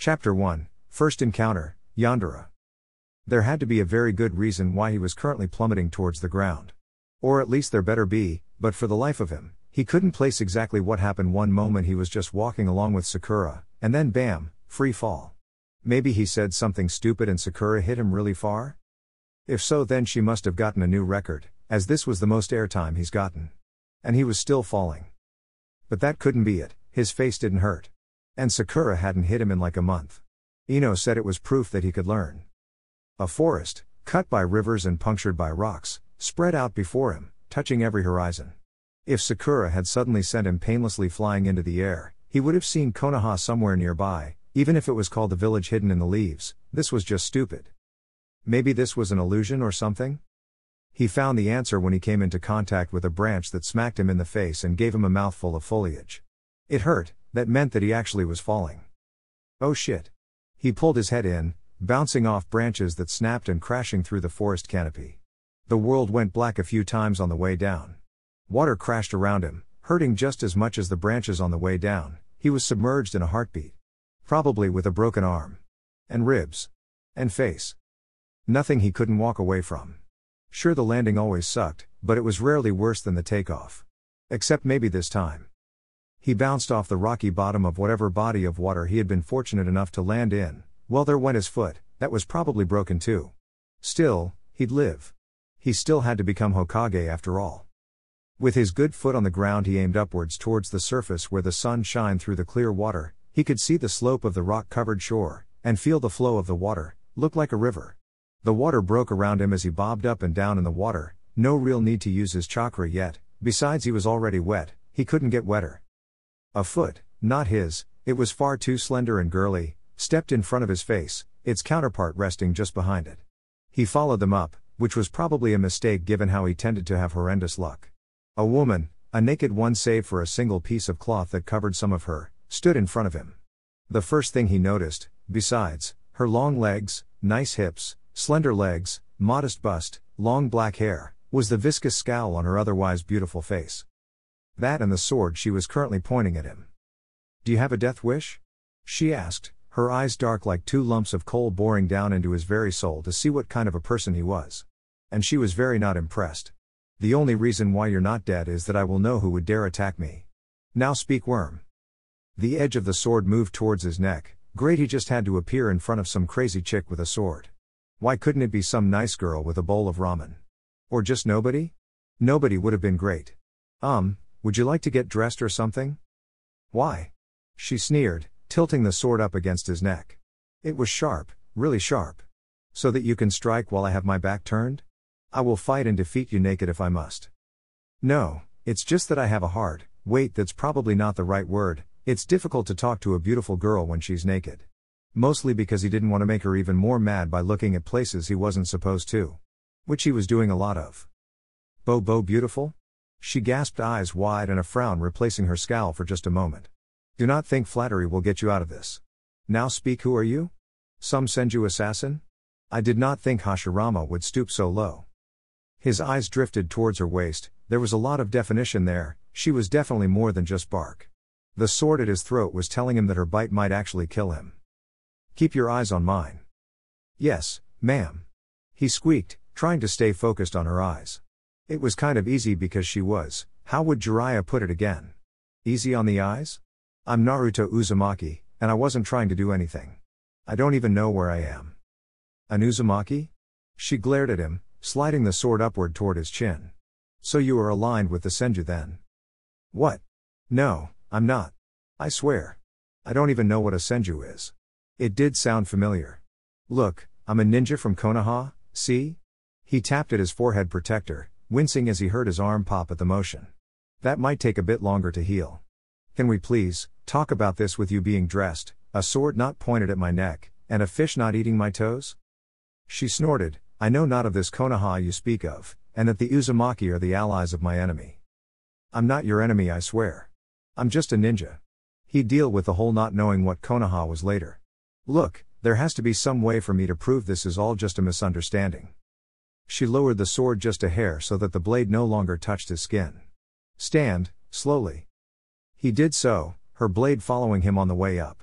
Chapter 1, First Encounter, Yandere. There had to be a very good reason why he was currently plummeting towards the ground. Or at least there better be, but for the life of him, he couldn't place exactly what happened. One moment he was just walking along with Sakura, and then bam, free fall. Maybe he said something stupid and Sakura hit him really far? If so, then she must have gotten a new record, as this was the most airtime he's gotten. And he was still falling. But that couldn't be it, his face didn't hurt. And Sakura hadn't hit him in like a month. Ino said it was proof that he could learn. A forest, cut by rivers and punctured by rocks, spread out before him, touching every horizon. If Sakura had suddenly sent him painlessly flying into the air, he would have seen Konoha somewhere nearby, even if it was called the village hidden in the leaves. This was just stupid. Maybe this was an illusion or something? He found the answer when he came into contact with a branch that smacked him in the face and gave him a mouthful of foliage. It hurt, that meant that he actually was falling. Oh shit. He pulled his head in, bouncing off branches that snapped and crashing through the forest canopy. The world went black a few times on the way down. Water crashed around him, hurting just as much as the branches on the way down. He was submerged in a heartbeat. Probably with a broken arm. And ribs. And face. Nothing he couldn't walk away from. Sure, the landing always sucked, but it was rarely worse than the takeoff. Except maybe this time. He bounced off the rocky bottom of whatever body of water he had been fortunate enough to land in. Well, there went his foot, that was probably broken too. Still, he'd live. He still had to become Hokage after all. With his good foot on the ground, he aimed upwards towards the surface where the sun shined through the clear water. He could see the slope of the rock-covered shore, and feel the flow of the water, looked like a river. The water broke around him as he bobbed up and down in the water. No real need to use his chakra yet, besides he was already wet, he couldn't get wetter. A foot, not his, it was far too slender and girly, stepped in front of his face, its counterpart resting just behind it. He followed them up, which was probably a mistake given how he tended to have horrendous luck. A woman, a naked one save for a single piece of cloth that covered some of her, stood in front of him. The first thing he noticed, besides her long legs, nice hips, slender legs, modest bust, long black hair, was the viscous scowl on her otherwise beautiful face. That and the sword she was currently pointing at him. "Do you have a death wish?" she asked, her eyes dark like two lumps of coal boring down into his very soul to see what kind of a person he was. And she was very not impressed. "The only reason why you're not dead is that I will know who would dare attack me. Now speak, worm." The edge of the sword moved towards his neck. Great, he just had to appear in front of some crazy chick with a sword. Why couldn't it be some nice girl with a bowl of ramen? Or just nobody? Nobody would have been great. Would you like to get dressed or something?" "Why?" she sneered, tilting the sword up against his neck. It was sharp, really sharp. "So that you can strike while I have my back turned? I will fight and defeat you naked if I must." "No, it's just that I have a hard, wait, that's probably not the right word. It's difficult to talk to a beautiful girl when she's naked." Mostly because he didn't want to make her even more mad by looking at places he wasn't supposed to. Which he was doing a lot of. "Bo beautiful?" She gasped, eyes wide and a frown replacing her scowl for just a moment. "Do not think flattery will get you out of this. Now speak, who are you? Some Senju assassin? I did not think Hashirama would stoop so low." His eyes drifted towards her waist. There was a lot of definition there. She was definitely more than just bark. The sword at his throat was telling him that her bite might actually kill him. "Keep your eyes on mine." "Yes, ma'am." He squeaked, trying to stay focused on her eyes. It was kind of easy because she was, how would Jiraiya put it again? Easy on the eyes? "I'm Naruto Uzumaki, and I wasn't trying to do anything. I don't even know where I am." "An Uzumaki?" She glared at him, sliding the sword upward toward his chin. "So you are aligned with the Senju then?" "What? No, I'm not. I swear. I don't even know what a Senju is." It did sound familiar. "Look, I'm a ninja from Konoha, see?" He tapped at his forehead protector, wincing as he heard his arm pop at the motion. "That might take a bit longer to heal. Can we please talk about this with you being dressed, a sword not pointed at my neck, and a fish not eating my toes?" She snorted, "I know not of this Konoha you speak of, and that the Uzumaki are the allies of my enemy." "I'm not your enemy, I swear. I'm just a ninja." He'd deal with the whole not knowing what Konoha was later. "Look, there has to be some way for me to prove this is all just a misunderstanding." She lowered the sword just a hair so that the blade no longer touched his skin. "Stand, slowly." He did so, her blade following him on the way up.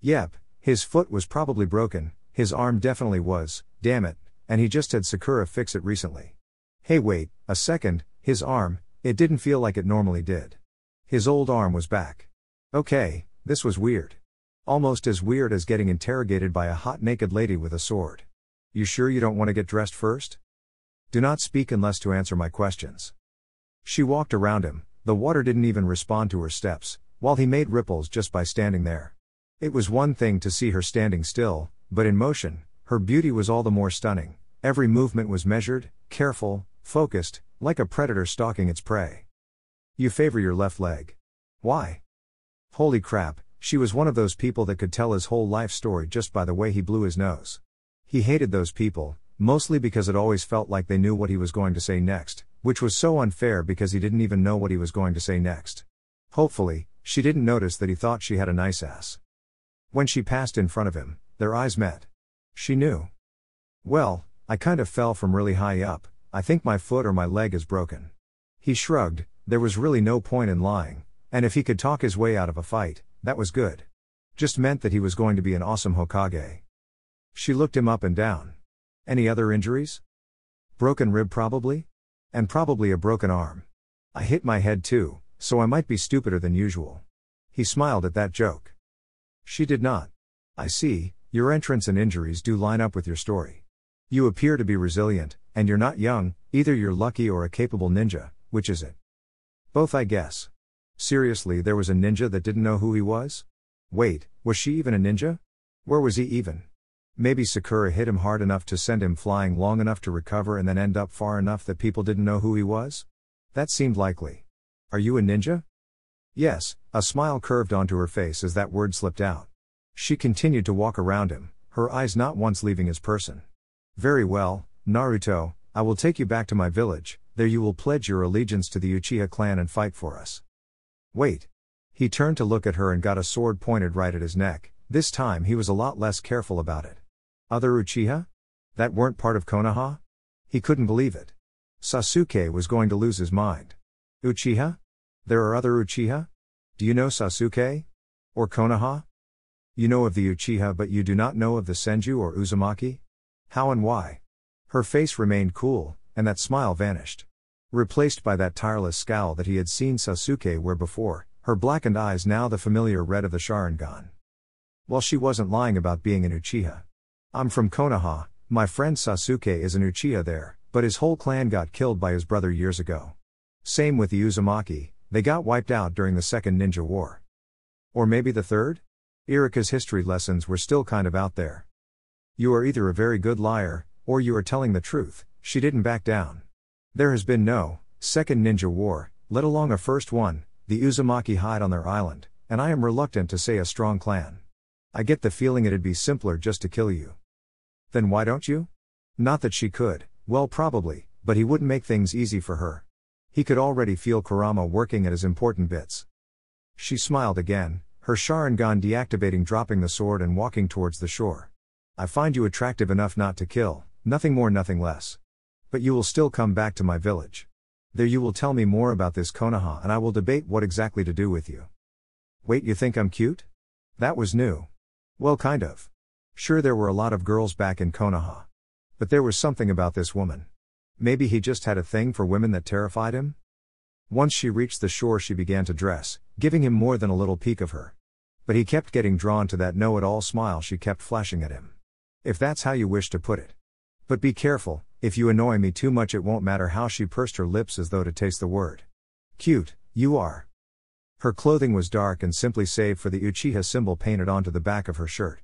Yep, His foot was probably broken, his arm definitely was, damn it, and he just had Sakura fix it recently. Hey wait, a second, his arm, it didn't feel like it normally did. His old arm was back. Okay, this was weird. Almost as weird as getting interrogated by a hot naked lady with a sword. You sure you don't want to get dressed first? Do not speak unless to answer my questions. She walked around him, the water didn't even respond to her steps, while he made ripples just by standing there. It was one thing to see her standing still, but in motion, her beauty was all the more stunning. Every movement was measured, careful, focused, like a predator stalking its prey. You favor your left leg. Why? Holy crap, she was one of those people that could tell his whole life story just by the way he blew his nose. He hated those people, mostly because it always felt like they knew what he was going to say next, which was so unfair because he didn't even know what he was going to say next. Hopefully, she didn't notice that he thought she had a nice ass. When she passed in front of him, their eyes met. She knew. Well, I kind of fell from really high up, I think my foot or my leg is broken. He shrugged, there was really no point in lying, and if he could talk his way out of a fight, that was good. Just meant that he was going to be an awesome Hokage. She looked him up and down. Any other injuries? Broken rib probably? And probably a broken arm. I hit my head too, so I might be stupider than usual. He smiled at that joke. She did not. I see, your entrance and injuries do line up with your story. You appear to be resilient, and you're not young, either you're lucky or a capable ninja, which is it? Both I guess. Seriously, there was a ninja that didn't know who he was? Wait, was she even a ninja? Where was he even? Maybe Sakura hit him hard enough to send him flying long enough to recover and then end up far enough that people didn't know who he was? That seemed likely. Are you a ninja? Yes, a smile curved onto her face as that word slipped out. She continued to walk around him, her eyes not once leaving his person. Very well, Naruto, I will take you back to my village, there you will pledge your allegiance to the Uchiha clan and fight for us. Wait. He turned to look at her and got a sword pointed right at his neck, this time he was a lot less careful about it. Other Uchiha? That weren't part of Konoha? He couldn't believe it. Sasuke was going to lose his mind. Uchiha? There are other Uchiha? Do you know Sasuke? Or Konoha? You know of the Uchiha but you do not know of the Senju or Uzumaki? How and why? Her face remained cool, and that smile vanished. Replaced by that tireless scowl that he had seen Sasuke wear before, her blackened eyes now the familiar red of the Sharingan. Well, she wasn't lying about being an Uchiha. I'm from Konoha, my friend Sasuke is an Uchiha there, but his whole clan got killed by his brother years ago. Same with the Uzumaki, they got wiped out during the Second Ninja War. Or maybe the Third? Irika's history lessons were still kind of out there. You are either a very good liar, or you are telling the truth, she didn't back down. There has been no Second Ninja War, let alone a first one, the Uzumaki hide on their island, and I am reluctant to say a strong clan. I get the feeling it'd be simpler just to kill you. Then why don't you? Not that she could, well probably, but he wouldn't make things easy for her. He could already feel Kurama working at his important bits. She smiled again, her Sharingan deactivating, dropping the sword and walking towards the shore. I find you attractive enough not to kill, nothing more nothing less. But you will still come back to my village. There you will tell me more about this Konoha and I will debate what exactly to do with you. Wait, you think I'm cute? That was new. Well, kind of. Sure, there were a lot of girls back in Konoha. But there was something about this woman. Maybe he just had a thing for women that terrified him? Once she reached the shore she began to dress, giving him more than a little peek of her. But he kept getting drawn to that know-it-all smile she kept flashing at him. If that's how you wish to put it. But be careful, if you annoy me too much it won't matter how. She pursed her lips as though to taste the word. Cute, you are. Her clothing was dark and simply save for the Uchiha symbol painted onto the back of her shirt.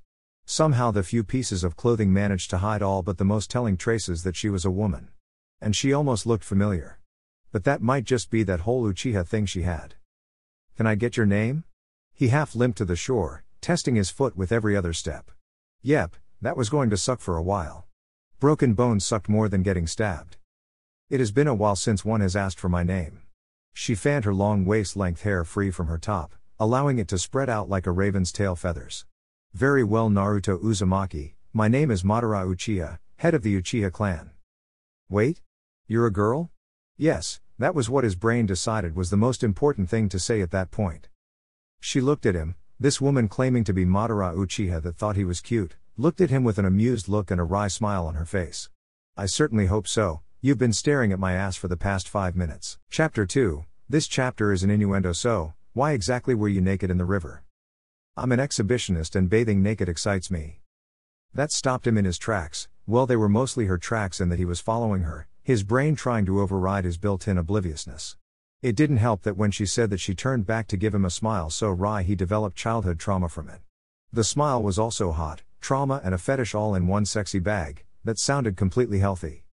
Somehow the few pieces of clothing managed to hide all but the most telling traces that she was a woman. And she almost looked familiar. But that might just be that whole Uchiha thing she had. Can I get your name? He half limped to the shore, testing his foot with every other step. Yep, that was going to suck for a while. Broken bones sucked more than getting stabbed. It has been a while since one has asked for my name. She fanned her long waist-length hair free from her top, allowing it to spread out like a raven's tail feathers. Very well, Naruto Uzumaki, my name is Madara Uchiha, head of the Uchiha clan. Wait? You're a girl? Yes, that was what his brain decided was the most important thing to say at that point. She looked at him, this woman claiming to be Madara Uchiha that thought he was cute, looked at him with an amused look and a wry smile on her face. I certainly hope so, you've been staring at my ass for the past 5 minutes. Chapter 2, this chapter is an innuendo, so, why exactly were you naked in the river? I'm an exhibitionist and bathing naked excites me. That stopped him in his tracks. Well, they were mostly her tracks and that he was following her, his brain trying to override his built-in obliviousness. It didn't help that when she said that she turned back to give him a smile so wry he developed childhood trauma from it. The smile was also hot, trauma and a fetish all in one sexy bag, that sounded completely healthy.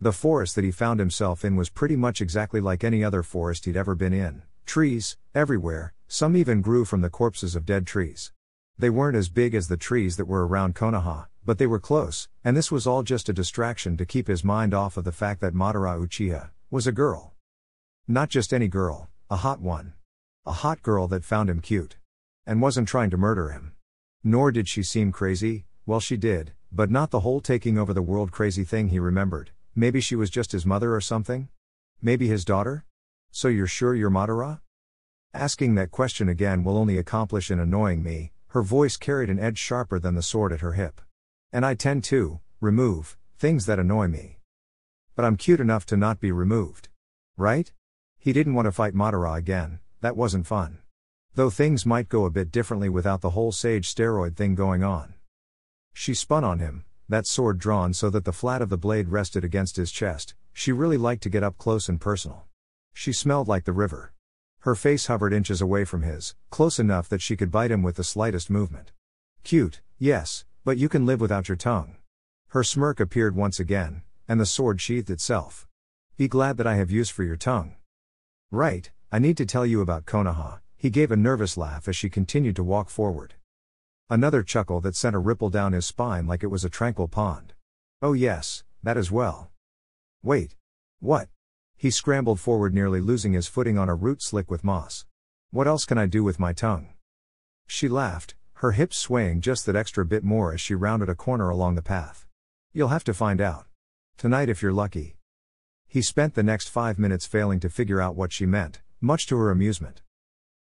The forest that he found himself in was pretty much exactly like any other forest he'd ever been in. Trees, everywhere, some even grew from the corpses of dead trees. They weren't as big as the trees that were around Konoha, but they were close, and this was all just a distraction to keep his mind off of the fact that Madara Uchiha was a girl. Not just any girl, a hot one. A hot girl that found him cute. And wasn't trying to murder him. Nor did she seem crazy, well she did, but not the whole taking over the world crazy thing he remembered. Maybe she was just his mother or something? Maybe his daughter? So you're sure you're Madara? Asking that question again will only accomplish in annoying me. Her voice carried an edge sharper than the sword at her hip. And I tend to remove things that annoy me. But I'm cute enough to not be removed. Right? He didn't want to fight Madara again, that wasn't fun. Though things might go a bit differently without the whole sage steroid thing going on. She spun on him, that sword drawn so that the flat of the blade rested against his chest. She really liked to get up close and personal. She smelled like the river. Her face hovered inches away from his, close enough that she could bite him with the slightest movement. Cute, yes, but you can live without your tongue. Her smirk appeared once again, and the sword sheathed itself. Be glad that I have use for your tongue. Right, I need to tell you about Konoha. He gave a nervous laugh as she continued to walk forward. Another chuckle that sent a ripple down his spine like it was a tranquil pond. Oh yes, that as well. Wait. What? He scrambled forward, nearly losing his footing on a root slick with moss. What else can I do with my tongue? She laughed, her hips swaying just that extra bit more as she rounded a corner along the path. You'll have to find out. Tonight if you're lucky. He spent the next 5 minutes failing to figure out what she meant, much to her amusement.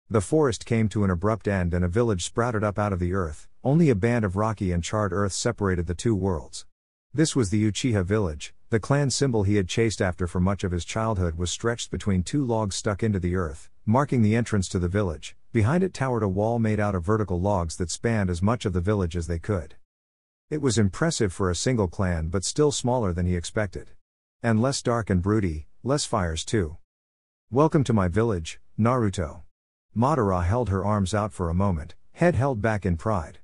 The forest came to an abrupt end and a village sprouted up out of the earth. Only a band of rocky and charred earth separated the two worlds. This was the Uchiha village. The clan symbol he had chased after for much of his childhood was stretched between two logs stuck into the earth, marking the entrance to the village. Behind it towered a wall made out of vertical logs that spanned as much of the village as they could. It was impressive for a single clan but still smaller than he expected. And less dark and broody, less fires too. Welcome to my village, Naruto. Madara held her arms out for a moment, head held back in pride.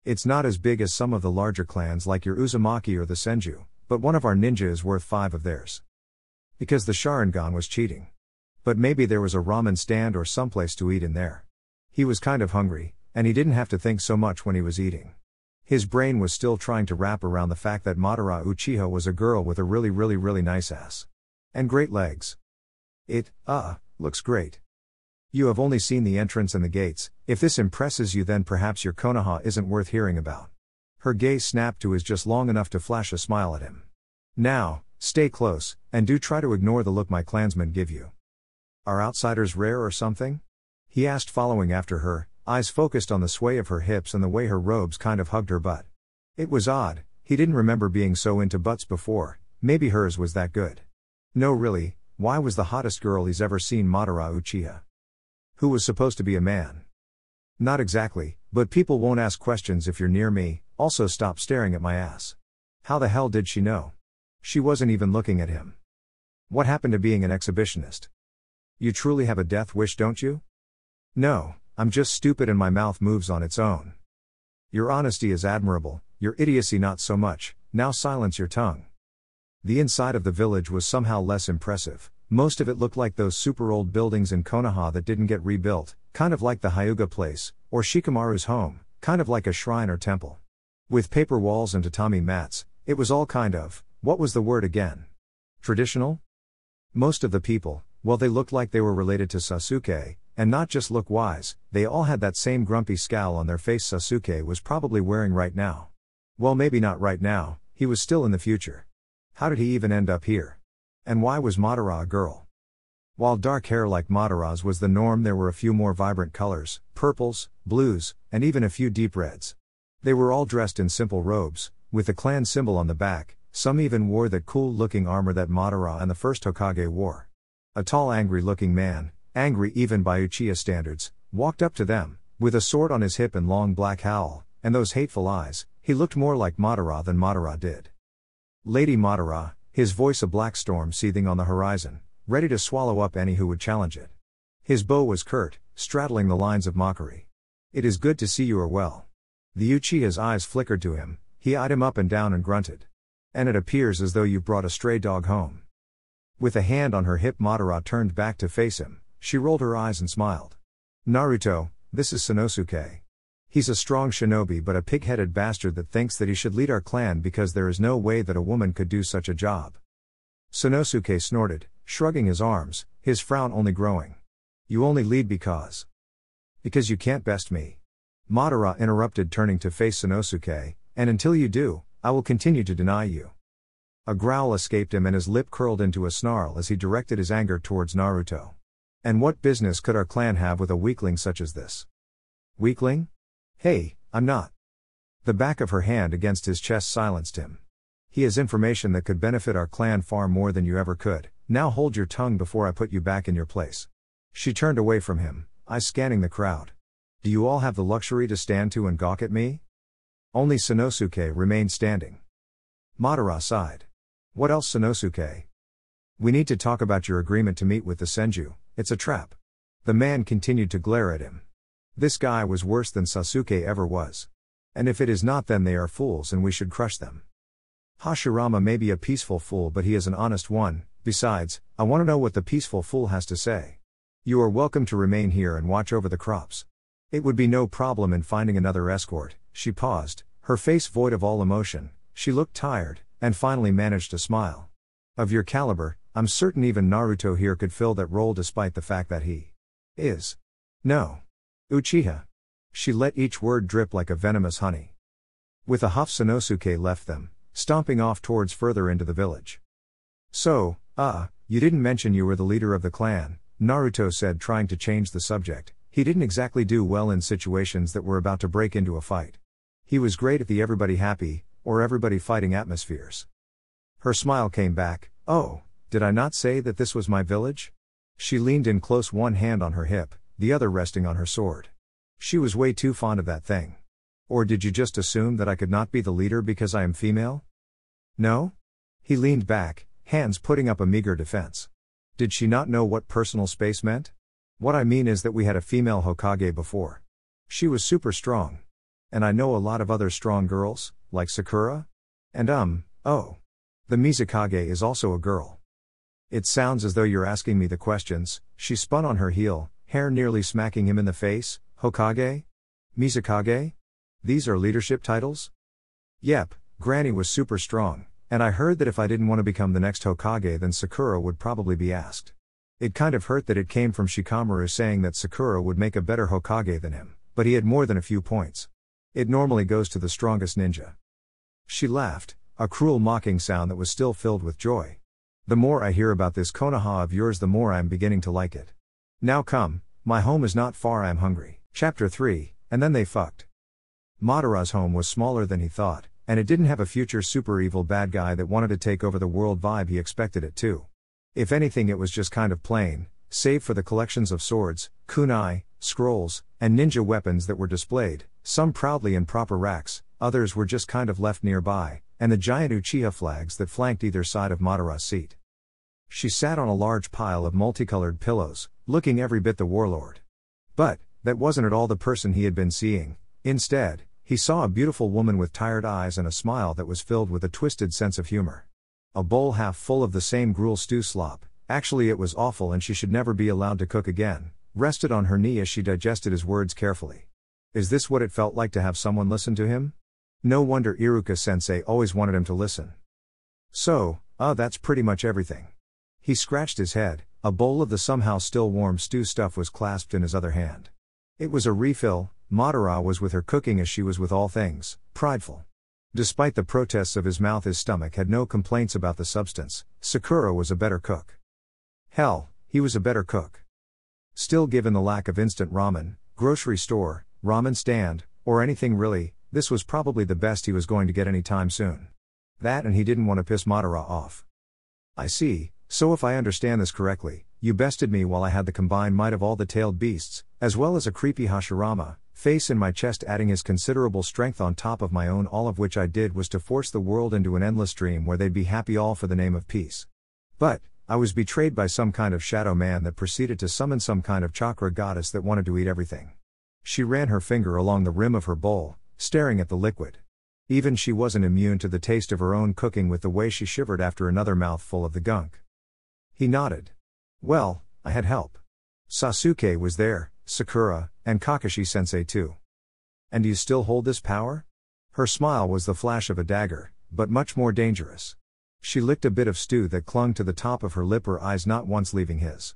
It's not as big as some of the larger clans like your Uzumaki or the Senju, but one of our ninja is worth 5 of theirs. Because the Sharingan was cheating. But maybe there was a ramen stand or someplace to eat in there. He was kind of hungry, and he didn't have to think so much when he was eating. His brain was still trying to wrap around the fact that Madara Uchiha was a girl with a really nice ass. And great legs. It, looks great. You have only seen the entrance and the gates. If this impresses you then perhaps your Konoha isn't worth hearing about. Her gaze snapped to his just long enough to flash a smile at him. Now, stay close, and do try to ignore the look my clansmen give you. Are outsiders rare or something? He asked, following after her, eyes focused on the sway of her hips and the way her robes kind of hugged her butt. It was odd, he didn't remember being so into butts before. Maybe hers was that good. No really, why was the hottest girl he's ever seen Madara Uchiha? Who was supposed to be a man? Not exactly, but people won't ask questions if you're near me. Also stop staring at my ass. How the hell did she know? She wasn't even looking at him. What happened to being an exhibitionist? You truly have a death wish, don't you? No, I'm just stupid and my mouth moves on its own. Your honesty is admirable, your idiocy not so much. Now silence your tongue. The inside of the village was somehow less impressive. Most of it looked like those super old buildings in Konoha that didn't get rebuilt, kind of like the Hyuga place, or Shikamaru's home, kind of like a shrine or temple. With paper walls and tatami mats, it was all kind of, what was the word again? Traditional? Most of the people, well they looked like they were related to Sasuke, and not just look wise, they all had that same grumpy scowl on their face Sasuke was probably wearing right now. Well maybe not right now, he was still in the future. How did he even end up here? And why was Madara a girl? While dark hair like Madara's was the norm, there were a few more vibrant colors, purples, blues, and even a few deep reds. They were all dressed in simple robes, with the clan symbol on the back. Some even wore that cool-looking armor that Madara and the first Hokage wore. A tall, angry-looking man, angry even by Uchiha standards, walked up to them, with a sword on his hip and long black howl, and those hateful eyes. He looked more like Madara than Madara did. Lady Madara, his voice a black storm seething on the horizon, ready to swallow up any who would challenge it. His bow was curt, straddling the lines of mockery. "It is good to see you are well." The Uchiha's eyes flickered to him, he eyed him up and down and grunted. "And it appears as though you've brought a stray dog home." With a hand on her hip, Madara turned back to face him. She rolled her eyes and smiled. "Naruto, this is Sanosuke. He's a strong shinobi but a pig-headed bastard that thinks that he should lead our clan because there is no way that a woman could do such a job." Sanosuke snorted, shrugging his arms, his frown only growing. "You only lead because you can't best me." Madara interrupted, turning to face Sanosuke, "And until you do, I will continue to deny you." A growl escaped him and his lip curled into a snarl as he directed his anger towards Naruto. "And what business could our clan have with a weakling such as this?" "Weakling? Hey, I'm not." The back of her hand against his chest silenced him. "He has information that could benefit our clan far more than you ever could. Now hold your tongue before I put you back in your place." She turned away from him, eyes scanning the crowd. "Do you all have the luxury to stand to and gawk at me?" Only Sanosuke remained standing. Madara sighed. "What else, Sanosuke?" "We need to talk about your agreement to meet with the Senju. It's a trap." The man continued to glare at him. This guy was worse than Sasuke ever was. And if it is not, then they are fools and we should crush them. Hashirama may be a peaceful fool, but he is an honest one. Besides, I want to know what the peaceful fool has to say. You are welcome to remain here and watch over the crops. It would be no problem in finding another escort." She paused, her face void of all emotion. She looked tired, and finally managed to smile. "Of your caliber, I'm certain even Naruto here could fill that role despite the fact that he is no Uchiha." She let each word drip like a venomous honey. With a huff, Sanosuke left them, stomping off towards further into the village. "So, you didn't mention you were the leader of the clan," Naruto said, trying to change the subject. He didn't exactly do well in situations that were about to break into a fight. He was great at the everybody happy, or everybody fighting atmospheres. Her smile came back. "Oh, did I not say that this was my village?" She leaned in close, one hand on her hip, the other resting on her sword. She was way too fond of that thing. "Or did you just assume that I could not be the leader because I am female?" "No?" He leaned back, hands putting up a meager defense. Did she not know what personal space meant? "What I mean is that we had a female Hokage before. She was super strong. And I know a lot of other strong girls, like Sakura. And oh. The Mizukage is also a girl." "It sounds as though you're asking me the questions." She spun on her heel, hair nearly smacking him in the face. "Hokage? Mizukage? These are leadership titles?" "Yep, Granny was super strong, and I heard that if I didn't want to become the next Hokage, then Sakura would probably be asked." It kind of hurt that it came from Shikamaru saying that Sakura would make a better Hokage than him, but he had more than a few points. It normally goes to the strongest ninja. She laughed, a cruel mocking sound that was still filled with joy. "The more I hear about this Konoha of yours, the more I am beginning to like it. Now come, my home is not far, I am hungry." Chapter 3, and then they fucked. Madara's home was smaller than he thought, and it didn't have a future super evil bad guy that wanted to take over the world vibe he expected it to. If anything, it was just kind of plain, save for the collections of swords, kunai, scrolls, and ninja weapons that were displayed, some proudly in proper racks, others were just kind of left nearby, and the giant Uchiha flags that flanked either side of Madara's seat. She sat on a large pile of multicolored pillows, looking every bit the warlord. But that wasn't at all the person he had been seeing. Instead, he saw a beautiful woman with tired eyes and a smile that was filled with a twisted sense of humor. A bowl half full of the same gruel stew slop, actually it was awful and she should never be allowed to cook again, rested on her knee as she digested his words carefully. Is this what it felt like to have someone listen to him? No wonder Iruka-sensei always wanted him to listen. "So, that's pretty much everything." He scratched his head, a bowl of the somehow still warm stew stuff was clasped in his other hand. It was a refill. Madara was with her cooking as she was with all things, prideful. Despite the protests of his mouth, his stomach had no complaints about the substance. Sakura was a better cook. Hell, He was a better cook. Still, given the lack of instant ramen, grocery store, ramen stand, or anything really, this was probably the best he was going to get any time soon. That, and he didn't want to piss Madara off. I see, so if I understand this correctly, you bested me while I had the combined might of all the tailed beasts, as well as a creepy Hashirama, face in my chest, adding his considerable strength on top of my own. All of which I did was to force the world into an endless dream where they'd be happy, all for the name of peace. But I was betrayed by some kind of shadow man that proceeded to summon some kind of chakra goddess that wanted to eat everything. She ran her finger along the rim of her bowl, staring at the liquid. Even she wasn't immune to the taste of her own cooking, with the way she shivered after another mouthful of the gunk. He nodded. Well, I had help. Sasuke was there, Sakura, and Kakashi-sensei too. And do you still hold this power? Her smile was the flash of a dagger, but much more dangerous. She licked a bit of stew that clung to the top of her lip, her eyes not once leaving his.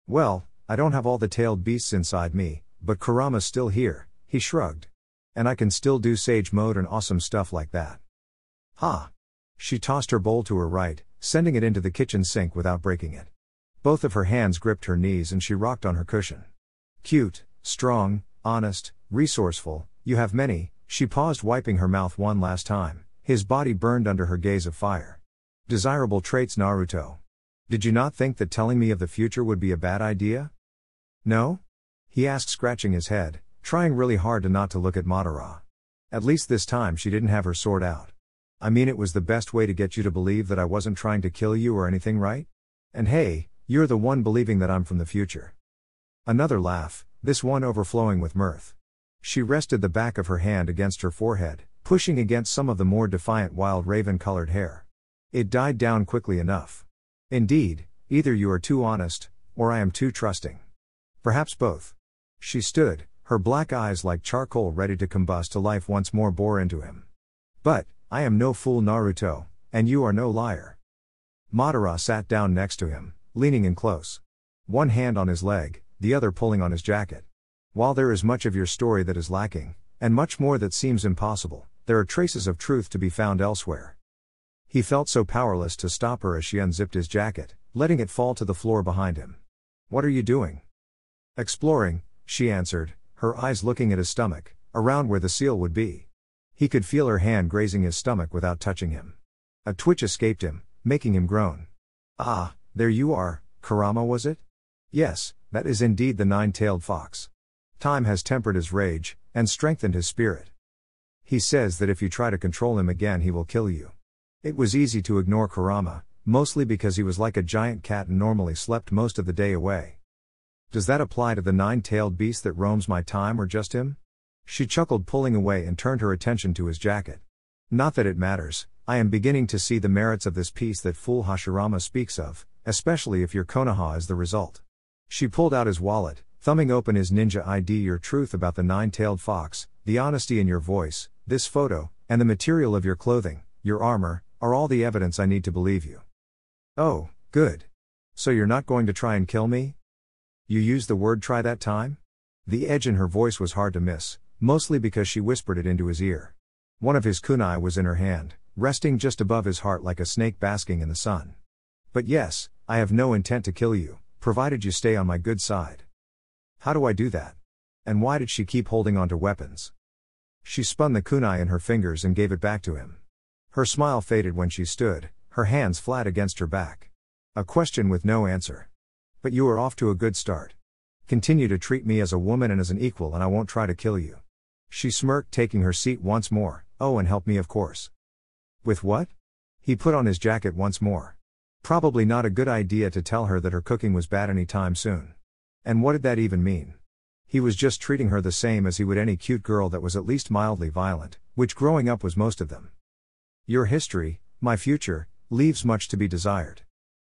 Well, I don't have all the tailed beasts inside me, but Kurama's still here, he shrugged. And I can still do sage mode and awesome stuff like that. Ha! She tossed her bowl to her right, sending it into the kitchen sink without breaking it. Both of her hands gripped her knees and she rocked on her cushion. Cute, strong, honest, resourceful, you have many. She paused, wiping her mouth one last time. His body burned under her gaze of fire. Desirable traits, Naruto. Did you not think that telling me of the future would be a bad idea? No? He asked, scratching his head, trying really hard to not to look at Madara. At least this time she didn't have her sword out. I mean, it was the best way to get you to believe that I wasn't trying to kill you or anything, right? And hey, you're the one believing that I'm from the future. Another laugh, this one overflowing with mirth. She rested the back of her hand against her forehead, pushing against some of the more defiant wild raven-colored hair. It died down quickly enough. Indeed, either you are too honest, or I am too trusting. Perhaps both. She stood, her black eyes like charcoal ready to combust to life, once more bore into him. But, I am no fool, Naruto, and you are no liar. Madara sat down next to him, leaning in close. One hand on his leg, the other pulling on his jacket. While there is much of your story that is lacking, and much more that seems impossible, there are traces of truth to be found elsewhere. He felt so powerless to stop her as she unzipped his jacket, letting it fall to the floor behind him. What are you doing? Exploring, she answered, her eyes looking at his stomach, around where the seal would be. He could feel her hand grazing his stomach without touching him. A twitch escaped him, making him groan. Ah, there you are, Kurama, was it? Yes, that is indeed the nine-tailed fox. Time has tempered his rage, and strengthened his spirit. He says that if you try to control him again he will kill you. It was easy to ignore Kurama, mostly because he was like a giant cat and normally slept most of the day away. Does that apply to the nine-tailed beast that roams my time, or just him? She chuckled, pulling away, and turned her attention to his jacket. Not that it matters, I am beginning to see the merits of this piece that fool Hashirama speaks of, especially if your Konoha is the result. She pulled out his wallet, thumbing open his ninja ID. Your truth about the nine-tailed fox, the honesty in your voice, this photo, and the material of your clothing, your armor, are all the evidence I need to believe you. Oh, good. So you're not going to try and kill me? You used the word try that time? The edge in her voice was hard to miss, mostly because she whispered it into his ear. One of his kunai was in her hand, resting just above his heart like a snake basking in the sun. But yes, I have no intent to kill you, provided you stay on my good side. How do I do that? And why did she keep holding on to weapons? She spun the kunai in her fingers and gave it back to him. Her smile faded when she stood, her hands flat against her back. A question with no answer. But you are off to a good start. Continue to treat me as a woman and as an equal and I won't try to kill you. She smirked, taking her seat once more. Oh, and help me, of course. With what? He put on his jacket once more. Probably not a good idea to tell her that her cooking was bad any time soon. And what did that even mean? He was just treating her the same as he would any cute girl that was at least mildly violent, which growing up was most of them. Your history, my future, leaves much to be desired.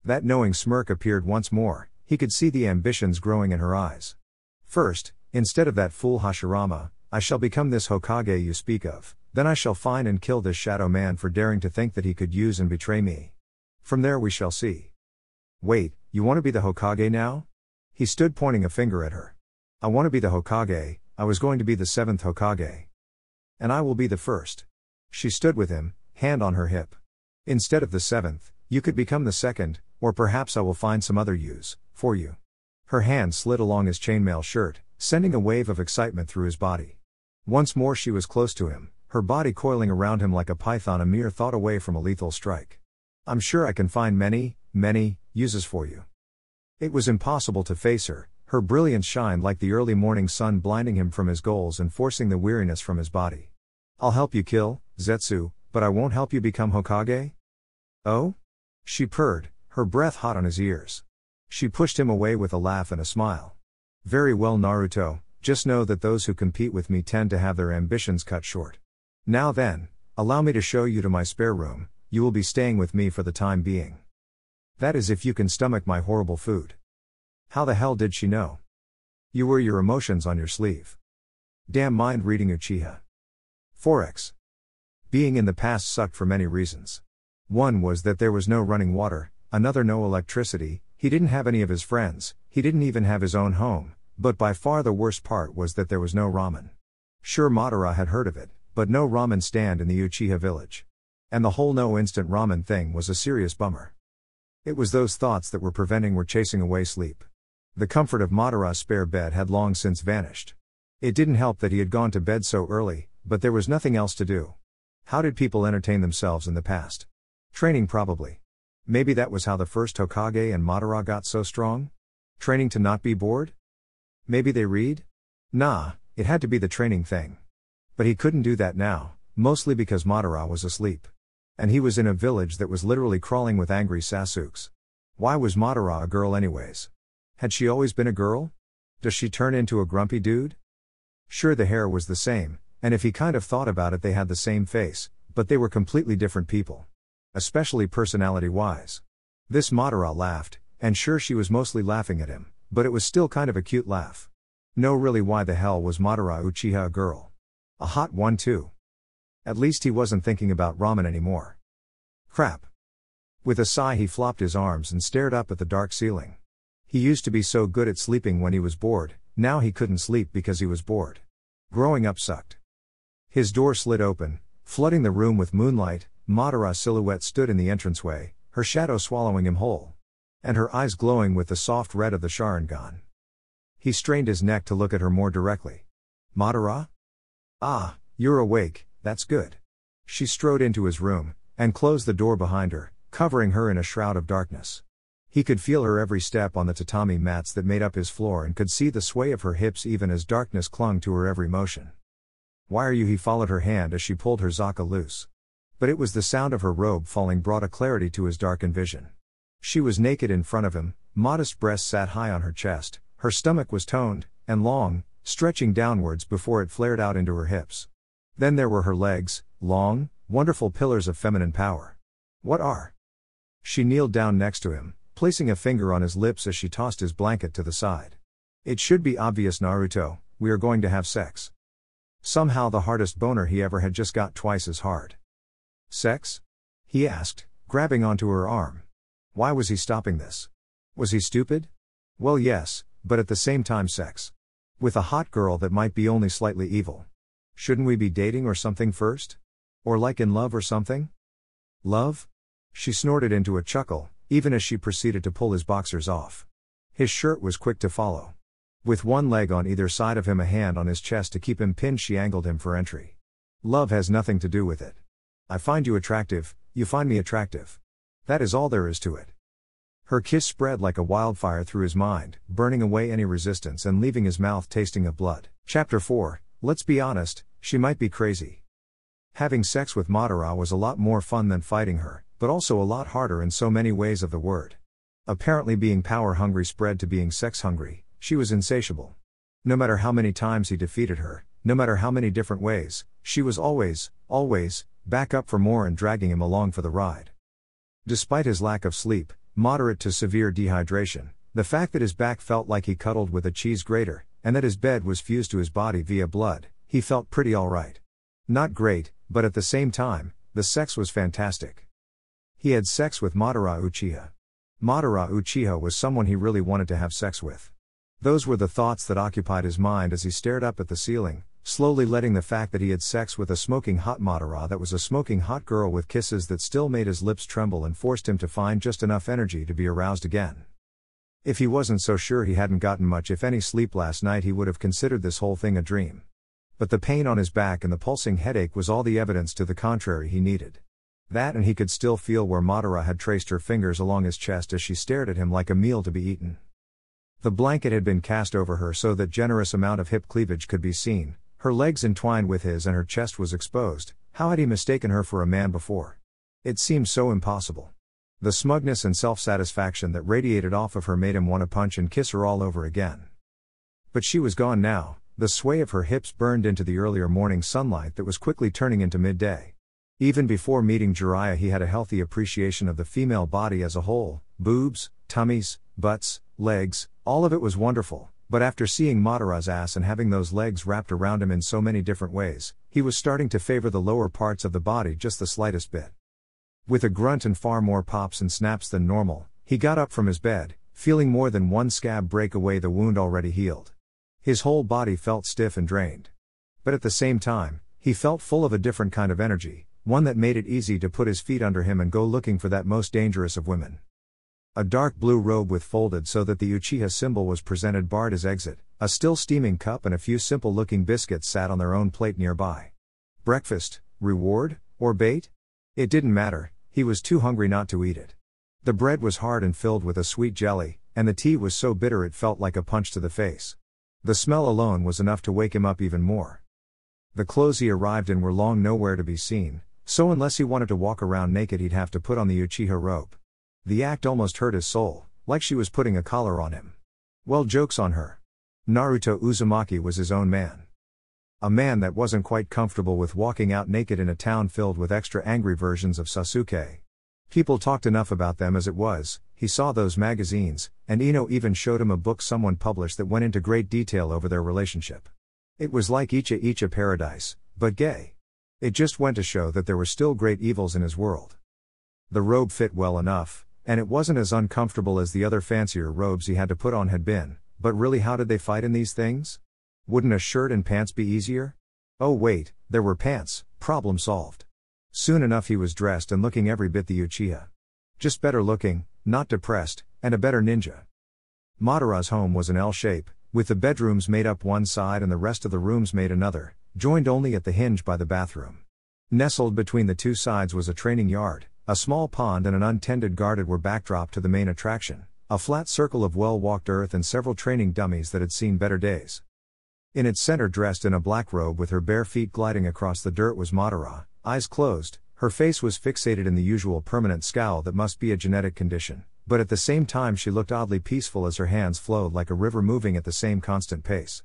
That knowing smirk appeared once more, he could see the ambitions growing in her eyes. First, instead of that fool Hashirama, I shall become this Hokage you speak of, then I shall find and kill this shadow man for daring to think that he could use and betray me. From there we shall see. Wait, you want to be the Hokage now? He stood, pointing a finger at her. I want to be the Hokage, I was going to be the 7th Hokage. And I will be the first. She stood with him, hand on her hip. Instead of the 7th, you could become the 2nd, or perhaps I will find some other use, For you. Her hand slid along his chainmail shirt, sending a wave of excitement through his body. Once more she was close to him, her body coiling around him like a python, a mere thought away from a lethal strike. I'm sure I can find many, many uses for you. It was impossible to face her. Her brilliance shined like the early morning sun, blinding him from his goals and forcing the weariness from his body. I'll help you kill Zetsu, but I won't help you become Hokage? Oh? She purred, her breath hot on his ears. She pushed him away with a laugh and a smile. Very well, Naruto, just know that those who compete with me tend to have their ambitions cut short. Now then, allow me to show you to my spare room. You will be staying with me for the time being. That is if you can stomach my horrible food. How the hell did she know? You wear your emotions on your sleeve. Damn mind reading Uchiha. 4x. Being in the past sucked for many reasons. One was that there was no running water, another no electricity, he didn't have any of his friends, he didn't even have his own home, but by far the worst part was that there was no ramen. Sure, Madara had heard of it, but no ramen stand in the Uchiha village. And the whole no instant ramen thing was a serious bummer. It was those thoughts that were preventing or chasing away sleep. The comfort of Madara's spare bed had long since vanished. It didn't help that he had gone to bed so early, but there was nothing else to do. How did people entertain themselves in the past? Training, probably. Maybe that was how the first Hokage and Madara got so strong? Training to not be bored? Maybe they read? Nah, it had to be the training thing. But he couldn't do that now, mostly because Madara was asleep. And he was in a village that was literally crawling with angry Sasuks. Why was Madara a girl anyways? Had she always been a girl? Does she turn into a grumpy dude? Sure, the hair was the same, and if he kind of thought about it, they had the same face, but they were completely different people. Especially personality-wise. This Madara laughed, and sure, she was mostly laughing at him, but it was still kind of a cute laugh. No, really, why the hell was Madara Uchiha a girl? A hot one too. At least he wasn't thinking about ramen anymore. Crap. With a sigh, he flopped his arms and stared up at the dark ceiling. He used to be so good at sleeping when he was bored, now he couldn't sleep because he was bored. Growing up sucked. His door slid open, flooding the room with moonlight. Madara's silhouette stood in the entranceway, her shadow swallowing him whole. And her eyes glowing with the soft red of the Sharingan. He strained his neck to look at her more directly. Madara? Ah, you're awake, that's good. She strode into his room, and closed the door behind her, covering her in a shroud of darkness. He could feel her every step on the tatami mats that made up his floor and could see the sway of her hips even as darkness clung to her every motion. Why are you? He followed her hand as she pulled her zaka loose. But it was the sound of her robe falling brought a clarity to his darkened vision. She was naked in front of him, modest breasts sat high on her chest, her stomach was toned, and long, stretching downwards before it flared out into her hips. Then there were her legs, long, wonderful pillars of feminine power. What are? She kneeled down next to him, placing a finger on his lips as she tossed his blanket to the side. It should be obvious, Naruto, we are going to have sex. Somehow the hardest boner he ever had just got twice as hard. Sex? He asked, grabbing onto her arm. Why was he stopping this? Was he stupid? Well, yes, but at the same time, sex. With a hot girl that might be only slightly evil. Shouldn't we be dating or something first? Or like in love or something? Love? She snorted into a chuckle, even as she proceeded to pull his boxers off. His shirt was quick to follow. With one leg on either side of him, a hand on his chest to keep him pinned, she angled him for entry. Love has nothing to do with it. I find you attractive, you find me attractive. That is all there is to it. Her kiss spread like a wildfire through his mind, burning away any resistance and leaving his mouth tasting of blood. Chapter 4, let's be honest, she might be crazy. Having sex with Madara was a lot more fun than fighting her, but also a lot harder in so many ways of the word. Apparently being power hungry spread to being sex hungry, she was insatiable. No matter how many times he defeated her, no matter how many different ways, she was always, back up for more and dragging him along for the ride. Despite his lack of sleep, moderate to severe dehydration, the fact that his back felt like he cuddled with a cheese grater, and that his bed was fused to his body via blood, he felt pretty alright. Not great, but at the same time, the sex was fantastic. He had sex with Madara Uchiha. Madara Uchiha was someone he really wanted to have sex with. Those were the thoughts that occupied his mind as he stared up at the ceiling, slowly letting the fact that he had sex with a smoking hot Madara that was a smoking hot girl with kisses that still made his lips tremble and forced him to find just enough energy to be aroused again. If he wasn't so sure he hadn't gotten much if any sleep last night, he would have considered this whole thing a dream. But the pain on his back and the pulsing headache was all the evidence to the contrary he needed. That, and he could still feel where Madara had traced her fingers along his chest as she stared at him like a meal to be eaten. The blanket had been cast over her so that generous amount of hip cleavage could be seen, her legs entwined with his and her chest was exposed. How had he mistaken her for a man before? It seemed so impossible. The smugness and self-satisfaction that radiated off of her made him want to punch and kiss her all over again. But she was gone now, the sway of her hips burned into the earlier morning sunlight that was quickly turning into midday. Even before meeting Jiraiya, he had a healthy appreciation of the female body as a whole, boobs, tummies, butts, legs, all of it was wonderful, but after seeing Madara's ass and having those legs wrapped around him in so many different ways, he was starting to favor the lower parts of the body just the slightest bit. With a grunt and far more pops and snaps than normal, he got up from his bed, feeling more than one scab break away the wound already healed. His whole body felt stiff and drained. But at the same time, he felt full of a different kind of energy, one that made it easy to put his feet under him and go looking for that most dangerous of women. A dark blue robe with folded so that the Uchiha symbol was presented barred his exit, a still steaming cup and a few simple-looking biscuits sat on their own plate nearby. Breakfast, reward, or bait? It didn't matter, he was too hungry not to eat it. The bread was hard and filled with a sweet jelly, and the tea was so bitter it felt like a punch to the face. The smell alone was enough to wake him up even more. The clothes he arrived in were long nowhere to be seen, so unless he wanted to walk around naked he'd have to put on the Uchiha robe. The act almost hurt his soul, like she was putting a collar on him. Well, joke's on her. Naruto Uzumaki was his own man. A man that wasn't quite comfortable with walking out naked in a town filled with extra angry versions of Sasuke. People talked enough about them as it was, he saw those magazines, and Ino even showed him a book someone published that went into great detail over their relationship. It was like Icha Icha Paradise, but gay. It just went to show that there were still great evils in his world. The robe fit well enough, and it wasn't as uncomfortable as the other fancier robes he had to put on had been, but really, how did they fight in these things? Wouldn't a shirt and pants be easier? Oh wait, there were pants, problem solved. Soon enough he was dressed and looking every bit the Uchiha. Just better looking, not depressed, and a better ninja. Madara's home was an L shape, with the bedrooms made up one side and the rest of the rooms made another, joined only at the hinge by the bathroom. Nestled between the two sides was a training yard, a small pond and an untended garden were backdrop to the main attraction, a flat circle of well-walked earth and several training dummies that had seen better days. In its center, dressed in a black robe with her bare feet gliding across the dirt, was Madara, eyes closed. Her face was fixated in the usual permanent scowl that must be a genetic condition, but at the same time she looked oddly peaceful as her hands flowed like a river moving at the same constant pace.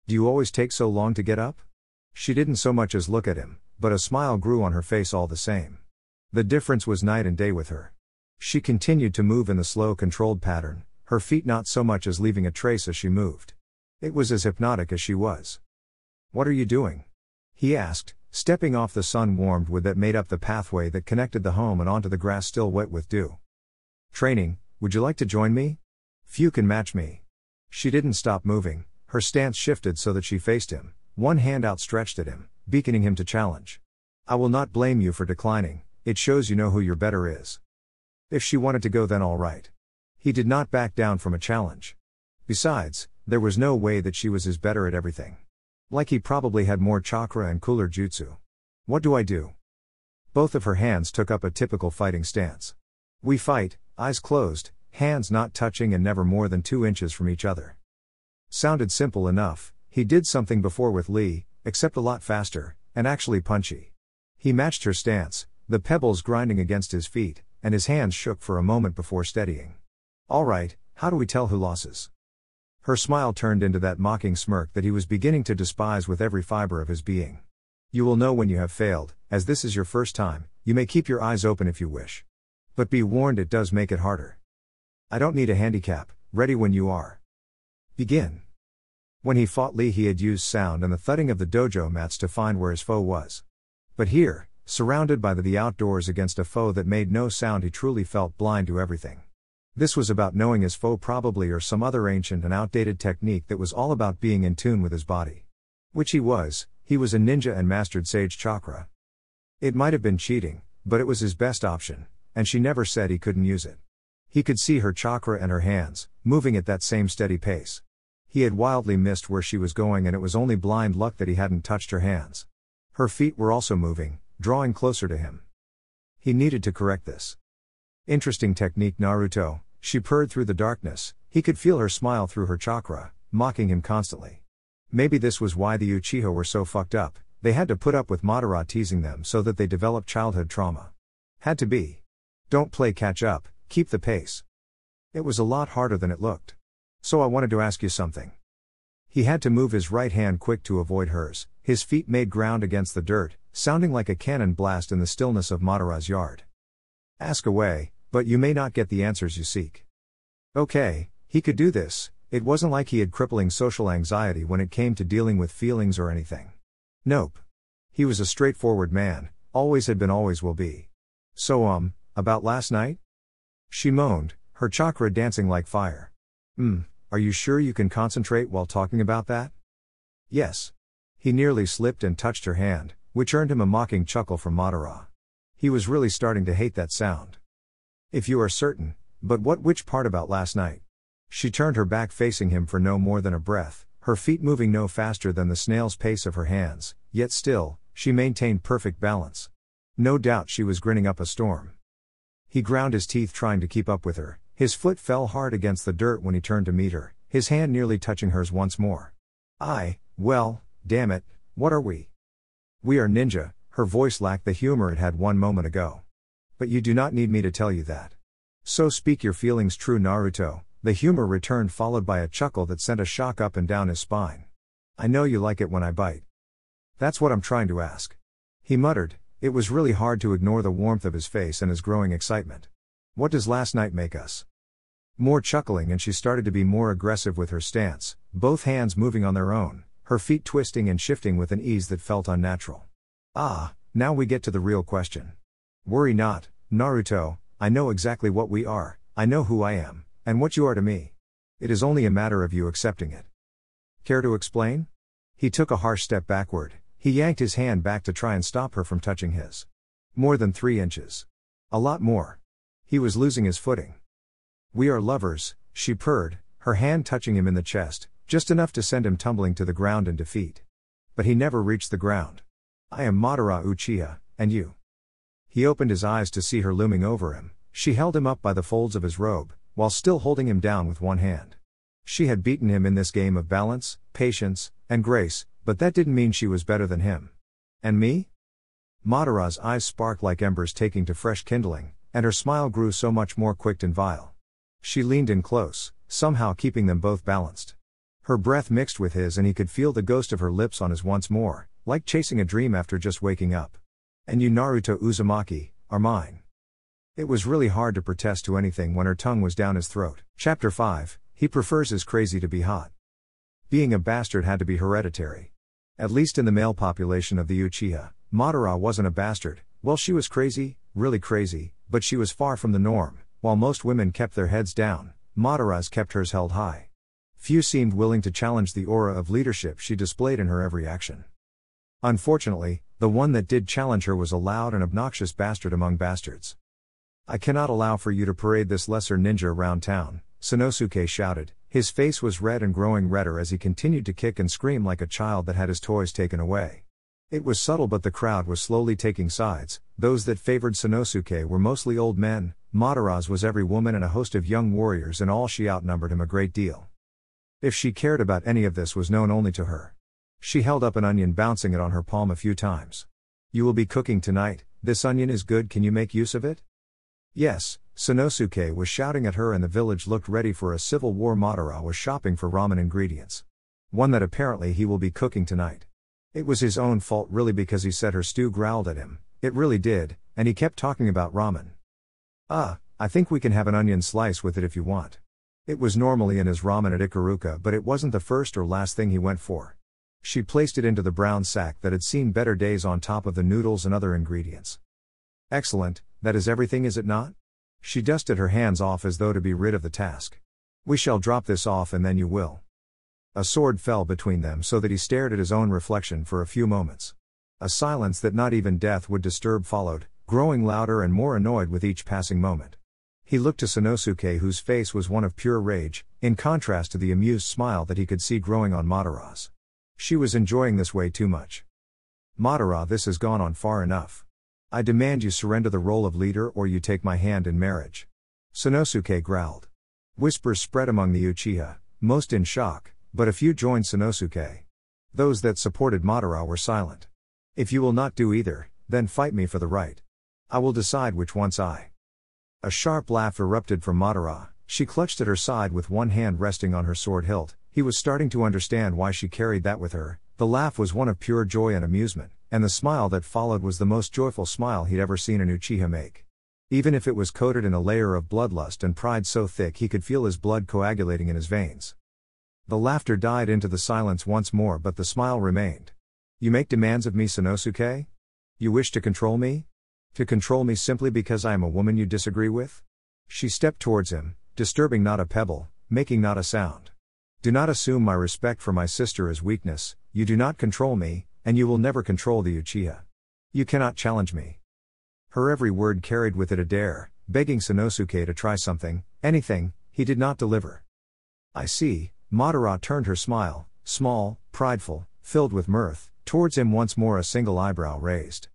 "Do you always take so long to get up?" She didn't so much as look at him, but a smile grew on her face all the same. The difference was night and day with her. She continued to move in the slow, controlled pattern, her feet not so much as leaving a trace as she moved. It was as hypnotic as she was. "What are you doing?" he asked, stepping off the sun-warmed wood that made up the pathway that connected the home and onto the grass still wet with dew. "Training, would you like to join me? Few can match me." She didn't stop moving, her stance shifted so that she faced him, one hand outstretched at him, beckoning him to challenge. "I will not blame you for declining, it shows you know who your better is." If she wanted to go, then all right. He did not back down from a challenge. Besides, there was no way that she was his better at everything. Like he probably had more chakra and cooler jutsu. "What do I do?" Both of her hands took up a typical fighting stance. "We fight, eyes closed, hands not touching and never more than 2 inches from each other." Sounded simple enough. He did something before with Lee, except a lot faster, and actually punchy. He matched her stance, the pebbles grinding against his feet, and his hands shook for a moment before steadying. "All right, how do we tell who loses?" Her smile turned into that mocking smirk that he was beginning to despise with every fiber of his being. "You will know when you have failed, as this is your first time. You may keep your eyes open if you wish. But be warned, it does make it harder. I don't need a handicap, ready when you are. Begin." When he fought Lee, he had used sound and the thudding of the dojo mats to find where his foe was. But here, surrounded by the outdoors against a foe that made no sound, he truly felt blind to everything. This was about knowing his foe probably, or some other ancient and outdated technique that was all about being in tune with his body. Which he was a ninja and mastered Sage Chakra. It might have been cheating, but it was his best option, and she never said he couldn't use it. He could see her chakra and her hands, moving at that same steady pace. He had wildly missed where she was going, and it was only blind luck that he hadn't touched her hands. Her feet were also moving, drawing closer to him. He needed to correct this. Interesting technique, Naruto, she purred through the darkness. He could feel her smile through her chakra, mocking him constantly. Maybe this was why the Uchiha were so fucked up. They had to put up with Madara teasing them so that they developed childhood trauma. Had to be. Don't play catch up, keep the pace. It was a lot harder than it looked. So I wanted to ask you something. He had to move his right hand quick to avoid hers. His feet made ground against the dirt, sounding like a cannon blast in the stillness of Madara's yard. Ask away, but you may not get the answers you seek. Okay, he could do this. It wasn't like he had crippling social anxiety when it came to dealing with feelings or anything. Nope. He was a straightforward man, always had been, always will be. So about last night? She moaned, her chakra dancing like fire. Are you sure you can concentrate while talking about that? Yes. He nearly slipped and touched her hand, which earned him a mocking chuckle from Madara. He was really starting to hate that sound. If you are certain, but which part about last night? She turned her back facing him for no more than a breath, her feet moving no faster than the snail's pace of her hands, yet still, she maintained perfect balance. No doubt she was grinning up a storm. He ground his teeth trying to keep up with her, his foot fell hard against the dirt when he turned to meet her, his hand nearly touching hers once more. Well, damn it, what are we? We are ninja, her voice lacked the humor it had one moment ago. But you do not need me to tell you that. So speak your feelings true, Naruto. The humor returned, followed by a chuckle that sent a shock up and down his spine. I know you like it when I bite. That's what I'm trying to ask. He muttered. It was really hard to ignore the warmth of his face and his growing excitement. What does last night make us? More chuckling, and she started to be more aggressive with her stance, both hands moving on their own, her feet twisting and shifting with an ease that felt unnatural. Now we get to the real question. Worry not, Naruto, I know exactly what we are, I know who I am, and what you are to me. It is only a matter of you accepting it. Care to explain? He took a harsh step backward, he yanked his hand back to try and stop her from touching his. More than 3 inches. A lot more. He was losing his footing. We are lovers, she purred, her hand touching him in the chest, just enough to send him tumbling to the ground in defeat. But he never reached the ground. I am Madara Uchiha, and you. He opened his eyes to see her looming over him. She held him up by the folds of his robe, while still holding him down with one hand. She had beaten him in this game of balance, patience, and grace, but that didn't mean she was better than him. And me? Madara's eyes sparked like embers taking to fresh kindling, and her smile grew so much more quick and vile. She leaned in close, somehow keeping them both balanced. Her breath mixed with his, and he could feel the ghost of her lips on his once more, like chasing a dream after just waking up. And you, Naruto Uzumaki, are mine. It was really hard to protest to anything when her tongue was down his throat. Chapter 5, he prefers his crazy to be hot. Being a bastard had to be hereditary. At least in the male population of the Uchiha, Madara wasn't a bastard. Well, she was crazy, really crazy, but she was far from the norm. While most women kept their heads down, Madara's kept hers held high. Few seemed willing to challenge the aura of leadership she displayed in her every action. Unfortunately, the one that did challenge her was a loud and obnoxious bastard among bastards. I cannot allow for you to parade this lesser ninja around town, Sanosuke shouted. His face was red and growing redder as he continued to kick and scream like a child that had his toys taken away. It was subtle, but the crowd was slowly taking sides. Those that favored Sanosuke were mostly old men, Madara's was every woman and a host of young warriors, and all she outnumbered him a great deal. If she cared about any of this was known only to her. She held up an onion, bouncing it on her palm a few times. You will be cooking tonight, this onion is good, can you make use of it? Yes, Sanosuke was shouting at her, and the village looked ready for a civil war. Madara was shopping for ramen ingredients. One that apparently he will be cooking tonight. It was his own fault really, because he said her stew growled at him, it really did, and he kept talking about ramen. I think we can have an onion slice with it if you want. It was normally in his ramen at Ikaruka, but it wasn't the first or last thing he went for. She placed it into the brown sack that had seen better days on top of the noodles and other ingredients. Excellent, that is everything, is it not? She dusted her hands off as though to be rid of the task. We shall drop this off and then you will. A sword fell between them so that he stared at his own reflection for a few moments. A silence that not even death would disturb followed, growing louder and more annoyed with each passing moment. He looked to Sanosuke, whose face was one of pure rage, in contrast to the amused smile that he could see growing on Madara's. She was enjoying this way too much. Madara, this has gone on far enough. I demand you surrender the role of leader or you take my hand in marriage. Sanosuke growled. Whispers spread among the Uchiha, most in shock, but a few joined Sanosuke. Those that supported Madara were silent. If you will not do either, then fight me for the right. I will decide which once I. A sharp laugh erupted from Madara. She clutched at her side with one hand resting on her sword hilt. He was starting to understand why she carried that with her. The laugh was one of pure joy and amusement, and the smile that followed was the most joyful smile he'd ever seen an Uchiha make. Even if it was coated in a layer of bloodlust and pride so thick he could feel his blood coagulating in his veins. The laughter died into the silence once more, but the smile remained. You make demands of me, Sanosuke? You wish to control me? To control me simply because I am a woman you disagree with? She stepped towards him, disturbing not a pebble, making not a sound. Do not assume my respect for my sister as weakness. You do not control me, and you will never control the Uchiha. You cannot challenge me. Her every word carried with it a dare, begging Sanosuke to try something, anything. He did not deliver. I see. Madara turned her smile, small, prideful, filled with mirth, towards him once more, a single eyebrow raised.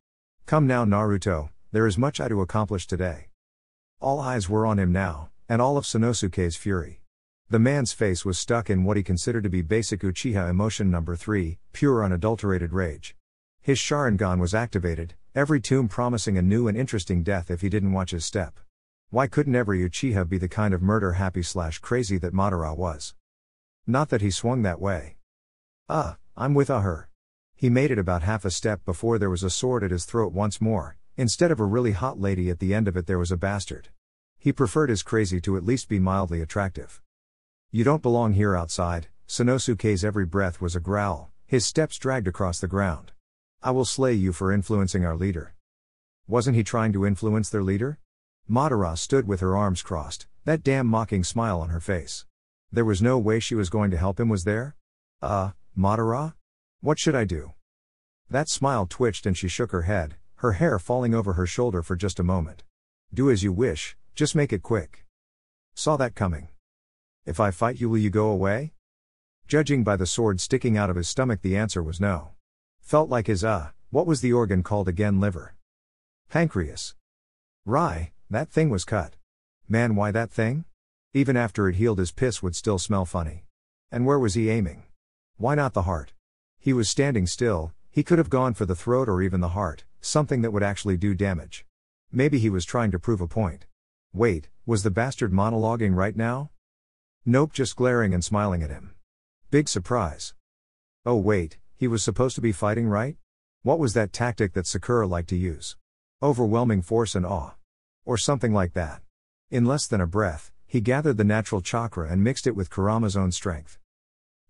Come now, Naruto, there is much I to accomplish today. All eyes were on him now, and all of Sanosuke's fury. The man's face was stuck in what he considered to be basic Uchiha emotion number 3, pure unadulterated rage. His Sharingan was activated, every tomb promising a new and interesting death if he didn't watch his step. Why couldn't every Uchiha be the kind of murder-happy/crazy that Madara was? Not that he swung that way. I'm with her. He made it about half a step before there was a sword at his throat once more. Instead of a really hot lady at the end of it, there was a bastard. He preferred his crazy to at least be mildly attractive. You don't belong here outside. Sanosuke's every breath was a growl, his steps dragged across the ground. I will slay you for influencing our leader. Wasn't he trying to influence their leader? Madara stood with her arms crossed, that damn mocking smile on her face. There was no way she was going to help him, was there? Madara? What should I do? That smile twitched and she shook her head, her hair falling over her shoulder for just a moment. Do as you wish, just make it quick. Saw that coming. If I fight you, will you go away? Judging by the sword sticking out of his stomach, the answer was no. Felt like his what was the organ called again? Liver. Pancreas. Rye, that thing was cut. Man, why that thing? Even after it healed, his piss would still smell funny. And where was he aiming? Why not the heart? He was standing still. He could have gone for the throat or even the heart, something that would actually do damage. Maybe he was trying to prove a point. Wait, was the bastard monologuing right now? Nope, just glaring and smiling at him. Big surprise. Oh wait, he was supposed to be fighting, right? What was that tactic that Sakura liked to use? Overwhelming force and awe. Or something like that. In less than a breath, he gathered the natural chakra and mixed it with Kurama's own strength.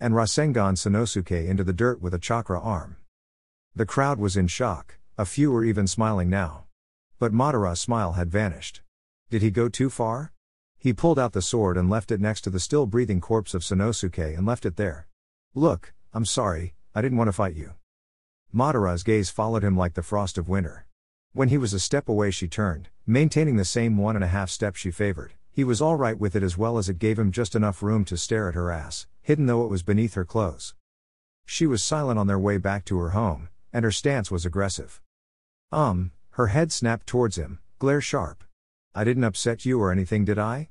And Rasengan Sanosuke into the dirt with a chakra arm. The crowd was in shock, a few were even smiling now. But Madara's smile had vanished. Did he go too far? He pulled out the sword and left it next to the still breathing corpse of Sanosuke and left it there. Look, I'm sorry, I didn't want to fight you. Madara's gaze followed him like the frost of winter. When he was a step away, she turned, maintaining the same 1.5 steps she favored. He was all right with it, as well as it gave him just enough room to stare at her ass, hidden though it was beneath her clothes. She was silent on their way back to her home, and her stance was aggressive. Her head snapped towards him, glare sharp. I didn't upset you or anything, did I?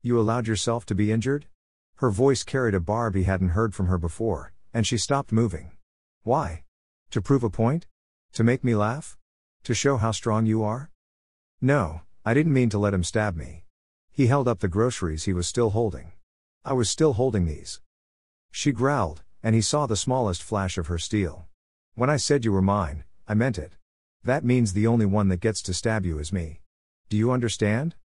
You allowed yourself to be injured? Her voice carried a barb he hadn't heard from her before, and she stopped moving. Why? To prove a point? To make me laugh? To show how strong you are? No, I didn't mean to let him stab me. He held up the groceries he was still holding. I was still holding these. She growled, and he saw the smallest flash of her steel. When I said you were mine, I meant it. That means the only one that gets to stab you is me. Do you understand?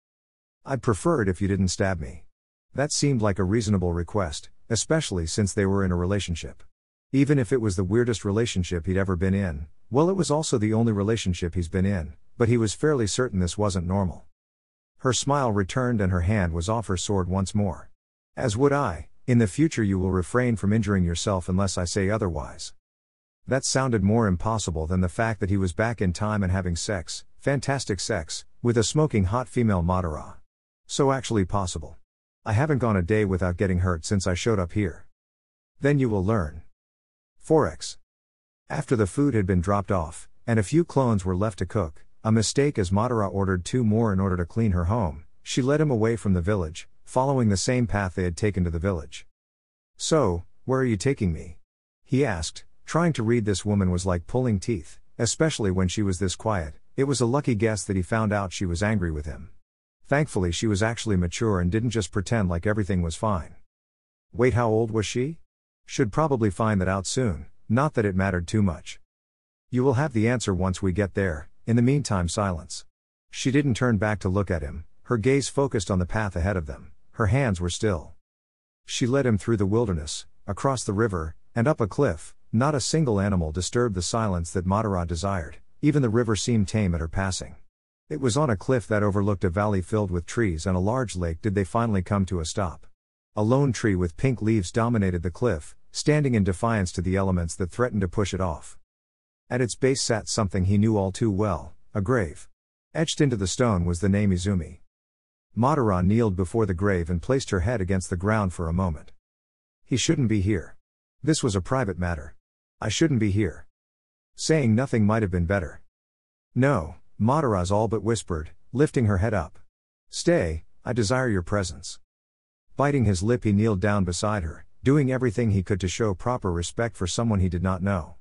I'd prefer it if you didn't stab me. That seemed like a reasonable request, especially since they were in a relationship. Even if it was the weirdest relationship he'd ever been in, well, it was also the only relationship he's been in, but he was fairly certain this wasn't normal. Her smile returned and her hand was off her sword once more. As would I. In the future you will refrain from injuring yourself unless I say otherwise. That sounded more impossible than the fact that he was back in time and having sex, fantastic sex, with a smoking hot female Madara. So actually possible. I haven't gone a day without getting hurt since I showed up here. Then you will learn. 4x. After the food had been dropped off, and a few clones were left to cook, a mistake as Madara ordered 2 more in order to clean her home, she led him away from the village, following the same path they had taken to the village. So, where are you taking me? He asked. Trying to read this woman was like pulling teeth, especially when she was this quiet. It was a lucky guess that he found out she was angry with him. Thankfully she was actually mature and didn't just pretend like everything was fine. Wait, how old was she? Should probably find that out soon, not that it mattered too much. You will have the answer once we get there. In the meantime, silence. She didn't turn back to look at him, her gaze focused on the path ahead of them, her hands were still. She led him through the wilderness, across the river, and up a cliff. Not a single animal disturbed the silence that Madara desired, even the river seemed tame at her passing. It was on a cliff that overlooked a valley filled with trees and a large lake did they finally come to a stop. A lone tree with pink leaves dominated the cliff, standing in defiance to the elements that threatened to push it off. At its base sat something he knew all too well, a grave. Etched into the stone was the name Izumi. Madara kneeled before the grave and placed her head against the ground for a moment. He shouldn't be here. This was a private matter. I shouldn't be here. Saying nothing might have been better. No, Madara's all but whispered, lifting her head up. Stay, I desire your presence. Biting his lip, he kneeled down beside her, doing everything he could to show proper respect for someone he did not know.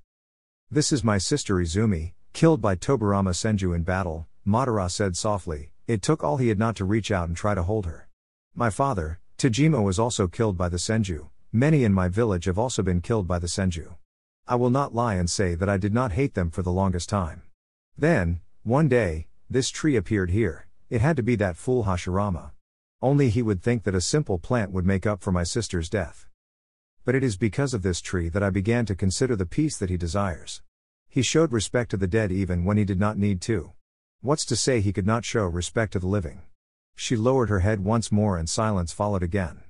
This is my sister Izumi, killed by Tobirama Senju in battle, Madara said softly. It took all he had not to reach out and try to hold her. My father, Tajima, was also killed by the Senju. Many in my village have also been killed by the Senju. I will not lie and say that I did not hate them for the longest time. Then, one day, this tree appeared here. It had to be that fool Hashirama. Only he would think that a simple plant would make up for my sister's death. But it is because of this tree that I began to consider the peace that he desires. He showed respect to the dead even when he did not need to. What's to say he could not show respect to the living? She lowered her head once more and silence followed again.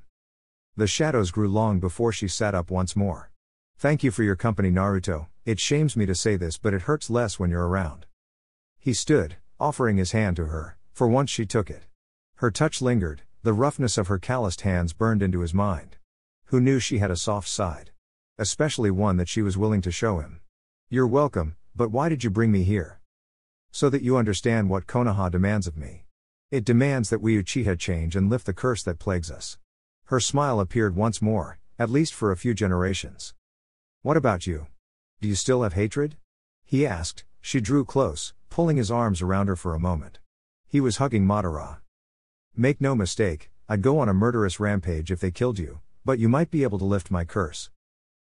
The shadows grew long before she sat up once more. Thank you for your company, Naruto. It shames me to say this, but it hurts less when you're around. He stood, offering his hand to her. For once she took it. Her touch lingered, the roughness of her calloused hands burned into his mind. Who knew she had a soft side? Especially one that she was willing to show him. You're welcome, but why did you bring me here? So that you understand what Konoha demands of me. It demands that we Uchiha change and lift the curse that plagues us. Her smile appeared once more, at least for a few generations. What about you? Do you still have hatred? He asked. She drew close, pulling his arms around her for a moment. He was hugging Madara. Make no mistake, I'd go on a murderous rampage if they killed you, but you might be able to lift my curse.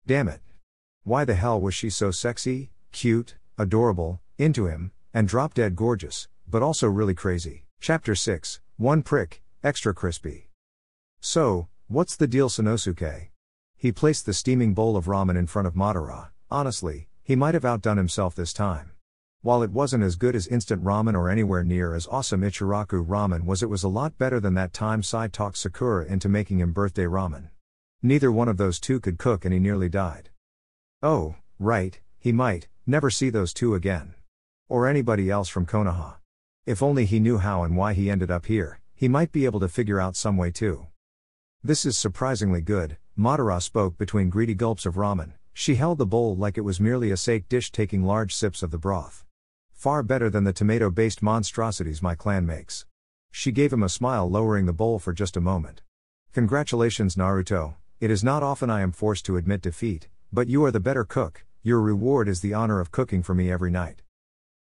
Damn it. Why the hell was she so sexy, cute, adorable, into him, and drop-dead gorgeous, but also really crazy? Chapter 6, One Prick, Extra Crispy. So, what's the deal, Sanosuke? He placed the steaming bowl of ramen in front of Madara. Honestly, he might have outdone himself this time. While it wasn't as good as instant ramen or anywhere near as awesome Ichiraku ramen was, it was a lot better than that time Sai talked Sakura into making him birthday ramen. Neither one of those two could cook and he nearly died. Oh, right, he might never see those two again. Or anybody else from Konoha. If only he knew how and why he ended up here, he might be able to figure out some way too. This is surprisingly good, Madara spoke between greedy gulps of ramen. She held the bowl like it was merely a sake dish, taking large sips of the broth. Far better than the tomato-based monstrosities my clan makes. She gave him a smile, lowering the bowl for just a moment. Congratulations, Naruto. It is not often I am forced to admit defeat, but you are the better cook. Your reward is the honor of cooking for me every night.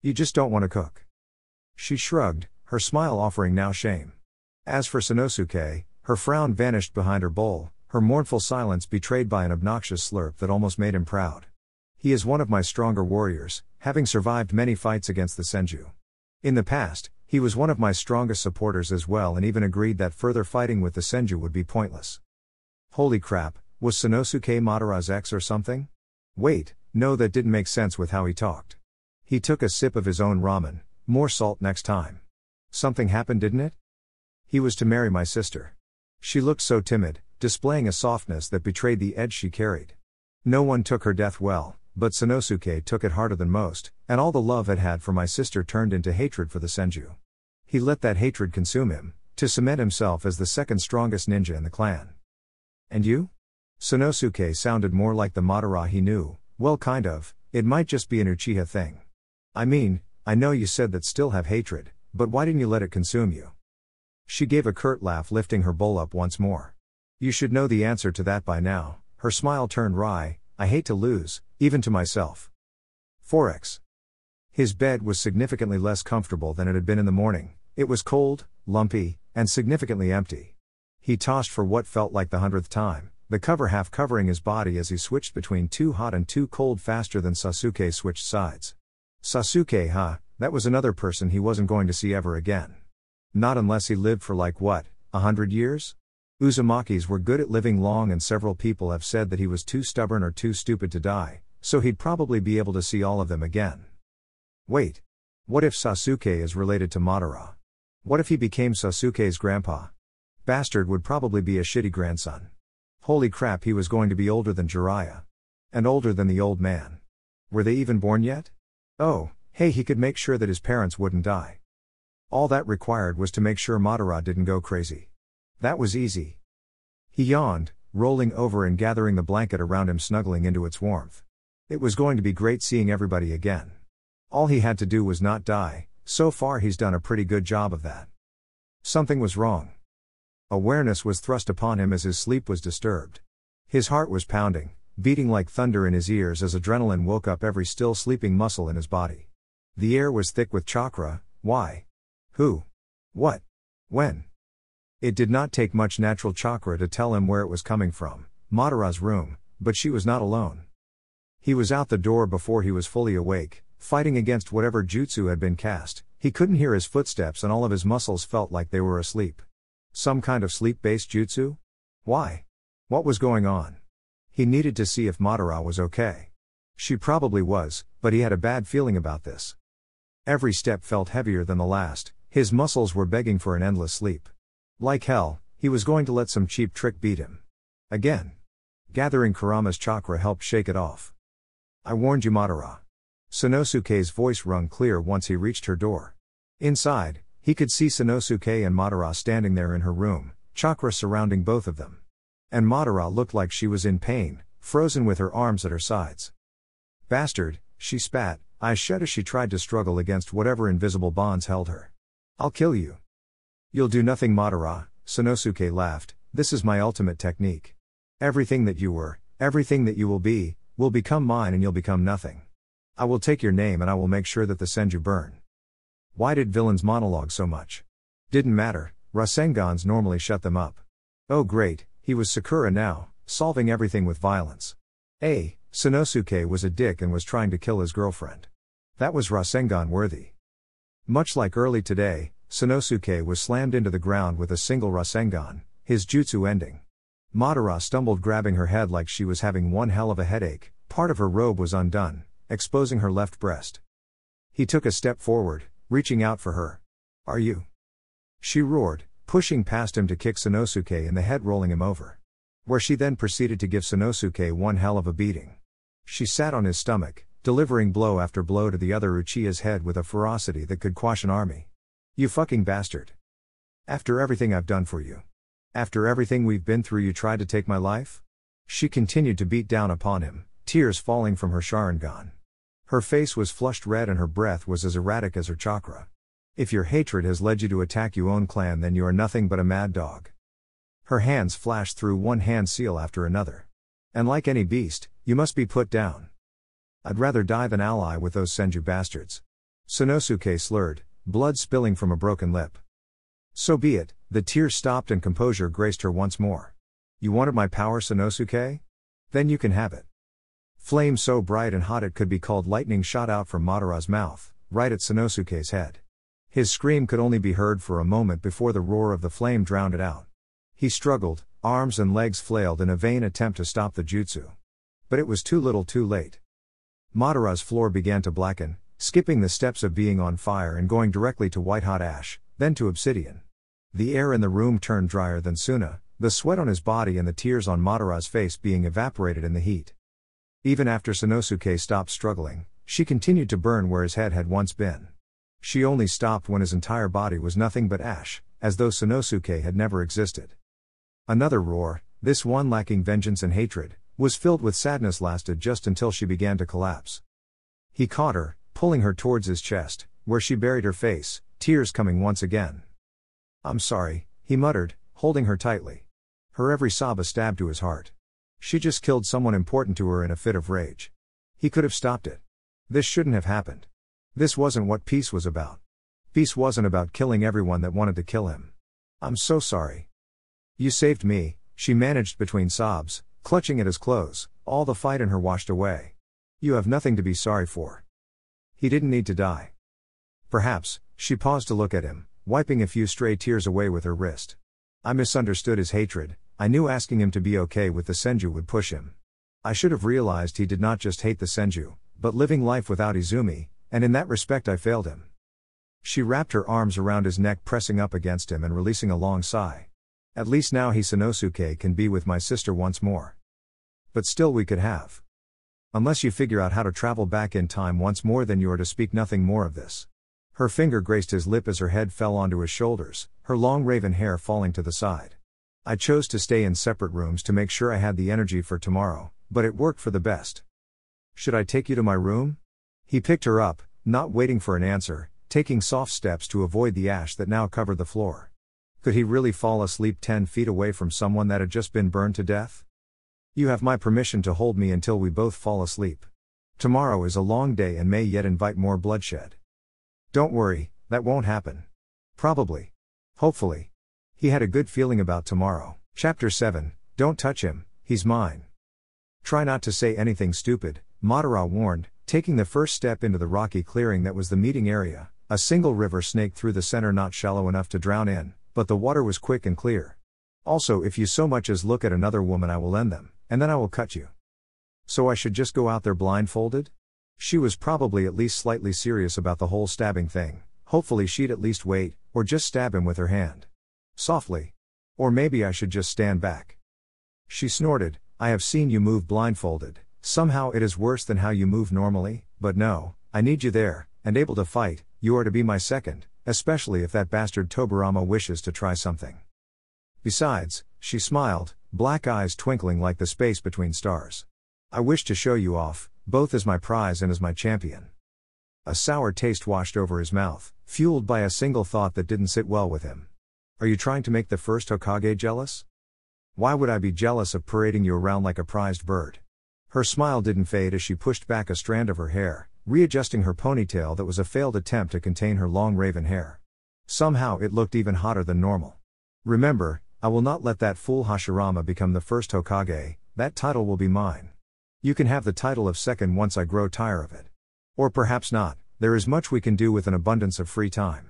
You just don't want to cook. She shrugged, her smile offering now shame. As for Sanosuke, her frown vanished behind her bowl, her mournful silence betrayed by an obnoxious slurp that almost made him proud. He is one of my stronger warriors, having survived many fights against the Senju. In the past, he was one of my strongest supporters as well, and even agreed that further fighting with the Senju would be pointless. Holy crap, was Sanosuke Madara's ex or something? Wait, no, that didn't make sense with how he talked. He took a sip of his own ramen. More salt next time. Something happened, didn't it? He was to marry my sister. She looked so timid, displaying a softness that betrayed the edge she carried. No one took her death well, but Sanosuke took it harder than most, and all the love it had for my sister turned into hatred for the Senju. He let that hatred consume him, To cement himself as the second strongest ninja in the clan. And you? Sanosuke sounded more like the Madara he knew. Well, kind of, it might just be an Uchiha thing. I mean, I know you said that still have hatred, but why didn't you let it consume you? She gave a curt laugh, lifting her bowl up once more. You should know the answer to that by now. Her smile turned wry. I hate to lose, even to myself. 4x. His bed was significantly less comfortable than it had been in the morning. It was cold, lumpy, and significantly empty. He tossed for what felt like the 100th time, the cover half covering his body as he switched between too hot and too cold faster than Sasuke switched sides. Sasuke, huh? That was another person he wasn't going to see ever again. Not unless he lived for 100 years? Uzumakis were good at living long, and several people have said that he was too stubborn or too stupid to die, so he'd probably be able to see all of them again. Wait. What if Sasuke is related to Madara? What if he became Sasuke's grandpa? Bastard would probably be a shitty grandson. Holy crap, he was going to be older than Jiraiya. And older than the old man. Were they even born yet? Oh, hey, he could make sure that his parents wouldn't die. All that required was to make sure Madara didn't go crazy. That was easy. He yawned, rolling over and gathering the blanket around him, snuggling into its warmth. It was going to be great seeing everybody again. All he had to do was not die. So far he's done a pretty good job of that. Something was wrong. Awareness was thrust upon him as his sleep was disturbed. His heart was pounding, beating like thunder in his ears as adrenaline woke up every still sleeping muscle in his body. The air was thick with chakra. Why? Who? What? When? It did not take much natural chakra to tell him where it was coming from, Madara's room, but she was not alone. He was out the door before he was fully awake, fighting against whatever jutsu had been cast. He couldn't hear his footsteps and all of his muscles felt like they were asleep. Some kind of sleep-based jutsu? Why? What was going on? He needed to see if Madara was okay. She probably was, but he had a bad feeling about this. Every step felt heavier than the last, his muscles were begging for an endless sleep. Like hell, he was going to let some cheap trick beat him. Again. Gathering Kurama's chakra helped shake it off. I warned you, Madara. Sanosuke's voice rung clear once he reached her door. Inside, he could see Sanosuke and Madara standing there in her room, chakra surrounding both of them. And Madara looked like she was in pain, frozen with her arms at her sides. Bastard, she spat, eyes shut as she tried to struggle against whatever invisible bonds held her. I'll kill you. You'll do nothing, Madara, Sanosuke laughed. This is my ultimate technique. Everything that you were, everything that you will become mine, and you'll become nothing. I will take your name and I will make sure that the Senju burn. Why did villains monologue so much? Didn't matter, Rasengans normally shut them up. Oh great, he was Sakura now, solving everything with violence. Sanosuke was a dick and was trying to kill his girlfriend. That was Rasengan worthy. Much like early today, Sanosuke was slammed into the ground with a single Rasengan, his jutsu ending. Madara stumbled, grabbing her head like she was having one hell of a headache. Part of her robe was undone, exposing her left breast. He took a step forward, reaching out for her. Are you? She roared, pushing past him to kick Sanosuke in the head, rolling him over. Where she then proceeded to give Sanosuke one hell of a beating. She sat on his stomach, delivering blow after blow to the other Uchiha's head with a ferocity that could quash an army. You fucking bastard. After everything I've done for you. After everything we've been through, you tried to take my life? She continued to beat down upon him, tears falling from her Sharingan. Her face was flushed red and her breath was as erratic as her chakra. If your hatred has led you to attack your own clan, then you are nothing but a mad dog. Her hands flashed through one hand seal after another. And like any beast, you must be put down. I'd rather die than ally with those Senju bastards. Sanosuke slurred, blood spilling from a broken lip. So be it, the tears stopped and composure graced her once more. You wanted my power, Sanosuke? Then you can have it. Flame so bright and hot it could be called lightning shot out from Madara's mouth, right at Sanosuke's head. His scream could only be heard for a moment before the roar of the flame drowned it out. He struggled, arms and legs flailed in a vain attempt to stop the jutsu. But it was too little too late. Madara's floor began to blacken, skipping the steps of being on fire and going directly to white-hot ash, then to obsidian. The air in the room turned drier than Suna, the sweat on his body and the tears on Madara's face being evaporated in the heat. Even after Sanosuke stopped struggling, she continued to burn where his head had once been. She only stopped when his entire body was nothing but ash, as though Sanosuke had never existed. Another roar, this one lacking vengeance and hatred, was filled with sadness, lasted just until she began to collapse. He caught her, pulling her towards his chest, where she buried her face, tears coming once again. "I'm sorry," he muttered, holding her tightly. Her every sob a stab to his heart. She just killed someone important to her in a fit of rage. He could have stopped it. This shouldn't have happened. This wasn't what peace was about. Peace wasn't about killing everyone that wanted to kill him. "I'm so sorry. You saved me," she managed between sobs, clutching at his clothes, all the fight in her washed away. "You have nothing to be sorry for. He didn't need to die." Perhaps, she paused to look at him, wiping a few stray tears away with her wrist. "I misunderstood his hatred. I knew asking him to be okay with the Senju would push him. I should have realized he did not just hate the Senju, but living life without Izumi, and in that respect I failed him." She wrapped her arms around his neck, pressing up against him and releasing a long sigh. "At least now he Sanosuke can be with my sister once more. But still we could have. Unless you figure out how to travel back in time once more, then you are to speak nothing more of this." Her finger graced his lip as her head fell onto his shoulders, her long raven hair falling to the side. "I chose to stay in separate rooms to make sure I had the energy for tomorrow, but it worked for the best. Should I take you to my room?" He picked her up, not waiting for an answer, taking soft steps to avoid the ash that now covered the floor. Could he really fall asleep 10 feet away from someone that had just been burned to death? "You have my permission to hold me until we both fall asleep. Tomorrow is a long day and may yet invite more bloodshed." "Don't worry, that won't happen. Probably. Hopefully." He had a good feeling about tomorrow. Chapter 7, Don't touch him, he's mine. "Try not to say anything stupid," Madara warned, taking the first step into the rocky clearing that was the meeting area. A single river snaked through the center, not shallow enough to drown in, but the water was quick and clear. "Also, if you so much as look at another woman, I will end them, and then I will cut you." "So I should just go out there blindfolded?" She was probably at least slightly serious about the whole stabbing thing. Hopefully she'd at least wait, or just stab him with her hand. Softly. "Or maybe I should just stand back." She snorted, "I have seen you move blindfolded. Somehow it is worse than how you move normally, but no, I need you there, and able to fight. You are to be my second, especially if that bastard Tobirama wishes to try something. Besides," she smiled, black eyes twinkling like the space between stars. "I wish to show you off, both as my prize and as my champion." A sour taste washed over his mouth, fueled by a single thought that didn't sit well with him. "Are you trying to make the first Hokage jealous?" "Why would I be jealous of parading you around like a prized bird?" Her smile didn't fade as she pushed back a strand of her hair, readjusting her ponytail that was a failed attempt to contain her long raven hair. Somehow it looked even hotter than normal. "Remember, I will not let that fool Hashirama become the first Hokage. That title will be mine. You can have the title of second once I grow tired of it. Or perhaps not, there is much we can do with an abundance of free time."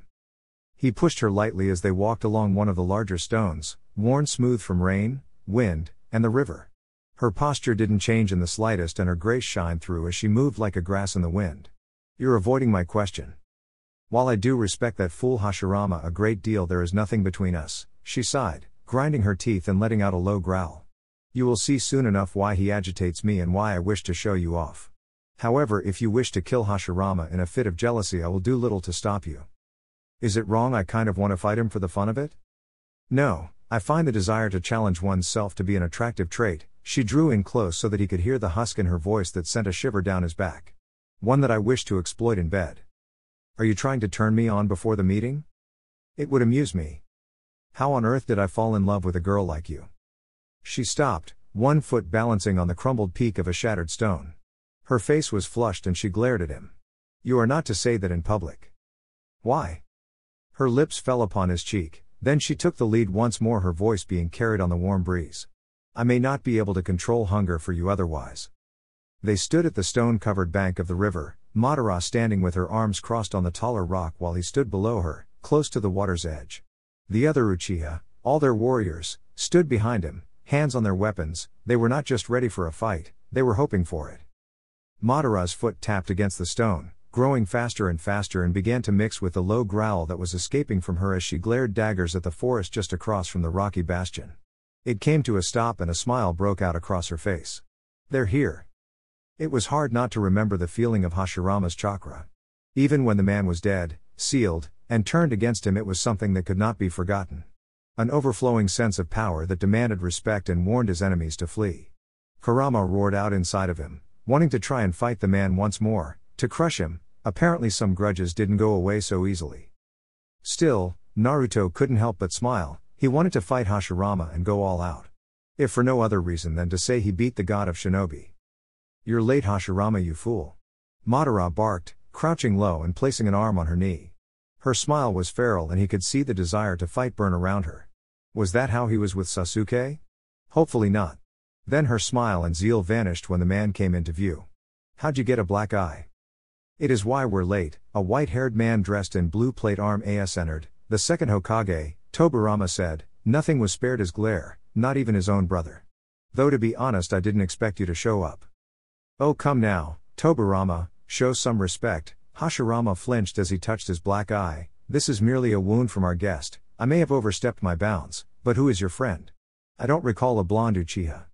He pushed her lightly as they walked along one of the larger stones, worn smooth from rain, wind, and the river. Her posture didn't change in the slightest, and her grace shined through as she moved like a grass in the wind. "You're avoiding my question. While I do respect that fool Hashirama a great deal, there is nothing between us," she sighed, grinding her teeth and letting out a low growl. "You will see soon enough why he agitates me and why I wish to show you off. However, if you wish to kill Hashirama in a fit of jealousy, I will do little to stop you." "Is it wrong I kind of want to fight him for the fun of it?" "No, I find the desire to challenge one's self to be an attractive trait." She drew in close so that he could hear the husk in her voice that sent a shiver down his back. "One that I wish to exploit in bed." "Are you trying to turn me on before the meeting?" "It would amuse me. How on earth did I fall in love with a girl like you?" She stopped, one foot balancing on the crumbled peak of a shattered stone. Her face was flushed and she glared at him. "You are not to say that in public." "Why?" Her lips fell upon his cheek, then she took the lead once more, her voice being carried on the warm breeze. "I may not be able to control hunger for you otherwise." They stood at the stone-covered bank of the river, Madara standing with her arms crossed on the taller rock while he stood below her, close to the water's edge. The other Uchiha, all their warriors, stood behind him, hands on their weapons. They were not just ready for a fight, they were hoping for it. Madara's foot tapped against the stone, growing faster and faster, and began to mix with the low growl that was escaping from her as she glared daggers at the forest just across from the rocky bastion. It came to a stop and a smile broke out across her face. "They're here." It was hard not to remember the feeling of Hashirama's chakra. Even when the man was dead, sealed, and turned against him. It was something that could not be forgotten. An overflowing sense of power that demanded respect and warned his enemies to flee. Kurama roared out inside of him, wanting to try and fight the man once more, to crush him. Apparently some grudges didn't go away so easily. Still, Naruto couldn't help but smile. He wanted to fight Hashirama and go all out. If for no other reason than to say he beat the god of shinobi. "You're late, Hashirama, you fool." Madara barked, crouching low and placing an arm on her knee. Her smile was feral and he could see the desire to fight burn around her. Was that how he was with Sasuke? Hopefully not. Then her smile and zeal vanished when the man came into view. "How'd you get a black eye?" "It is why we're late." A white-haired man dressed in blue plate armor entered. The second Hokage, Tobirama said. Nothing was spared his glare, not even his own brother. "Though to be honest, I didn't expect you to show up." "Oh come now, Tobirama, show some respect." Hashirama flinched as he touched his black eye. "This is merely a wound from our guest. I may have overstepped my bounds, but who is your friend?" "I don't recall a blonde Uchiha."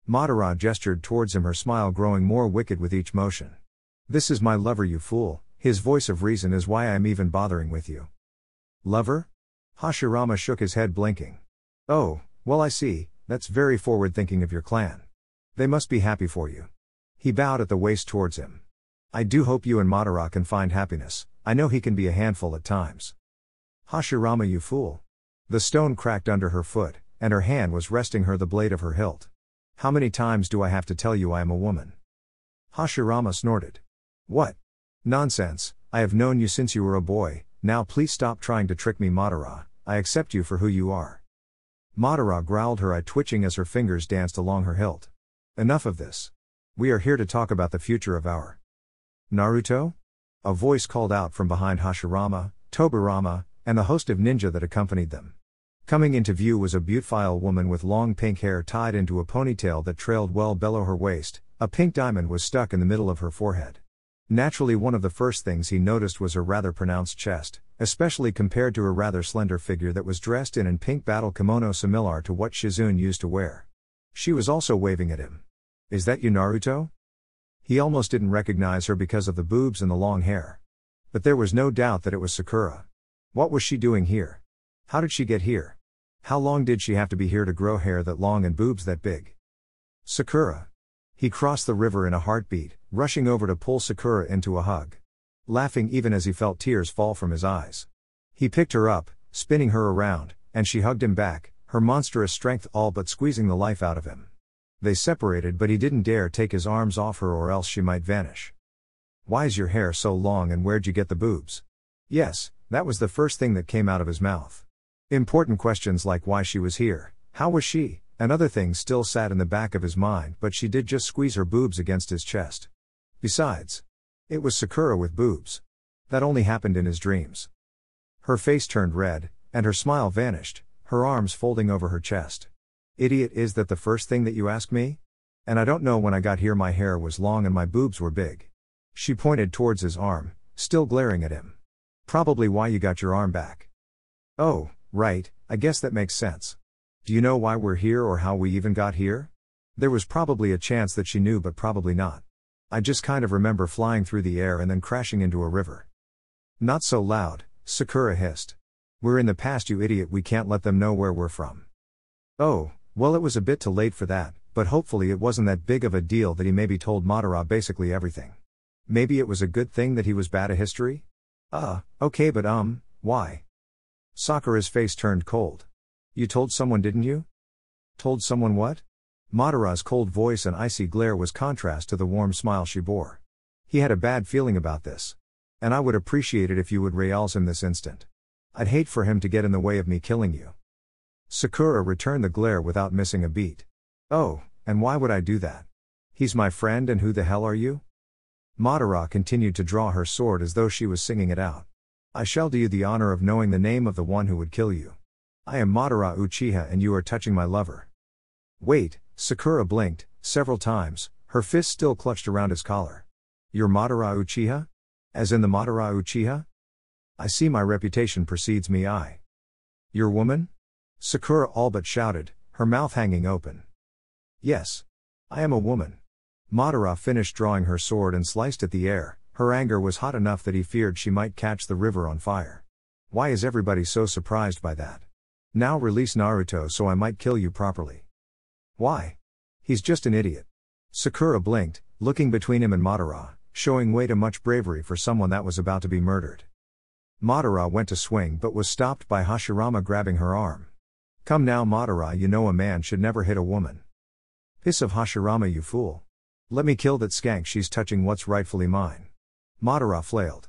Madara gestured towards him, her smile growing more wicked with each motion. "This is my lover, you fool. His voice of reason is why I am even bothering with you." "Lover?" Hashirama shook his head, blinking. "Oh, well, I see. That's very forward-thinking of your clan. They must be happy for you." He bowed at the waist towards him. "I do hope you and Madara can find happiness. I know he can be a handful at times." "Hashirama, you fool." The stone cracked under her foot, and her hand was resting her the blade of her hilt. "How many times do I have to tell you I am a woman?" Hashirama snorted. "What? Nonsense, I have known you since you were a boy. Now please stop trying to trick me, Madara. I accept you for who you are." Madara growled, her eye twitching as her fingers danced along her hilt. "Enough of this. We are here to talk about the future of our Naruto?" A voice called out from behind Hashirama, Tobirama, and the host of ninja that accompanied them. Coming into view was a beautiful woman with long pink hair tied into a ponytail that trailed well below her waist. A pink diamond was stuck in the middle of her forehead. Naturally, one of the first things he noticed was her rather pronounced chest, especially compared to her rather slender figure that was dressed in an pink battle kimono similar to what Shizune used to wear. She was also waving at him. "Is that you, Naruto?" He almost didn't recognize her because of the boobs and the long hair. But there was no doubt that it was Sakura. What was she doing here? How did she get here? How long did she have to be here to grow hair that long and boobs that big? "Sakura." He crossed the river in a heartbeat, rushing over to pull Sakura into a hug. Laughing even as he felt tears fall from his eyes. He picked her up, spinning her around, and she hugged him back, her monstrous strength all but squeezing the life out of him. They separated, but he didn't dare take his arms off her or else she might vanish. "Why is your hair so long and where'd you get the boobs?" Yes, that was the first thing that came out of his mouth. Important questions like why she was here, how was she, and other things still sat in the back of his mind, but she did just squeeze her boobs against his chest. Besides, it was Sakura with boobs. That only happened in his dreams. Her face turned red, and her smile vanished, her arms folding over her chest. "Idiot, is that the first thing that you ask me? And I don't know, when I got here my hair was long and my boobs were big." She pointed towards his arm, still glaring at him. "Probably why you got your arm back." "Oh, right, I guess that makes sense. Do you know why we're here or how we even got here?" There was probably a chance that she knew, but probably not. "I just kind of remember flying through the air and then crashing into a river." "Not so loud," Sakura hissed. "We're in the past, you idiot, we can't let them know where we're from." "Oh, well, it was a bit too late for that, but hopefully it wasn't that big of a deal that he maybe told Madara basically everything. Maybe it was a good thing that he was bad at history?" Okay, but why?" Sakura's face turned cold. "You told someone, didn't you?" "Told someone what?" Madara's cold voice and icy glare was contrast to the warm smile she bore. He had a bad feeling about this. "And I would appreciate it if you would realise him this instant. I'd hate for him to get in the way of me killing you." Sakura returned the glare without missing a beat. "Oh, and why would I do that? He's my friend, and who the hell are you?" Madara continued to draw her sword as though she was singing it out. "I shall do you the honor of knowing the name of the one who would kill you. I am Madara Uchiha and you are touching my lover." "Wait," Sakura blinked, several times, her fist still clutched around his collar. "You're Madara Uchiha? As in the Madara Uchiha? I see my reputation precedes me. Your woman?" Sakura all but shouted, her mouth hanging open. "Yes. I am a woman." Madara finished drawing her sword and sliced at the air, Her anger was hot enough that he feared she might catch the river on fire. Why is everybody so surprised by that? Now release Naruto so I might kill you properly. Why? He's just an idiot. Sakura blinked, looking between him and Madara, showing way too much bravery for someone that was about to be murdered. Madara went to swing but was stopped by Hashirama grabbing her arm. Come now Madara, you know a man should never hit a woman. Piss of Hashirama, you fool. Let me kill that skank, she's touching what's rightfully mine. Madara flailed.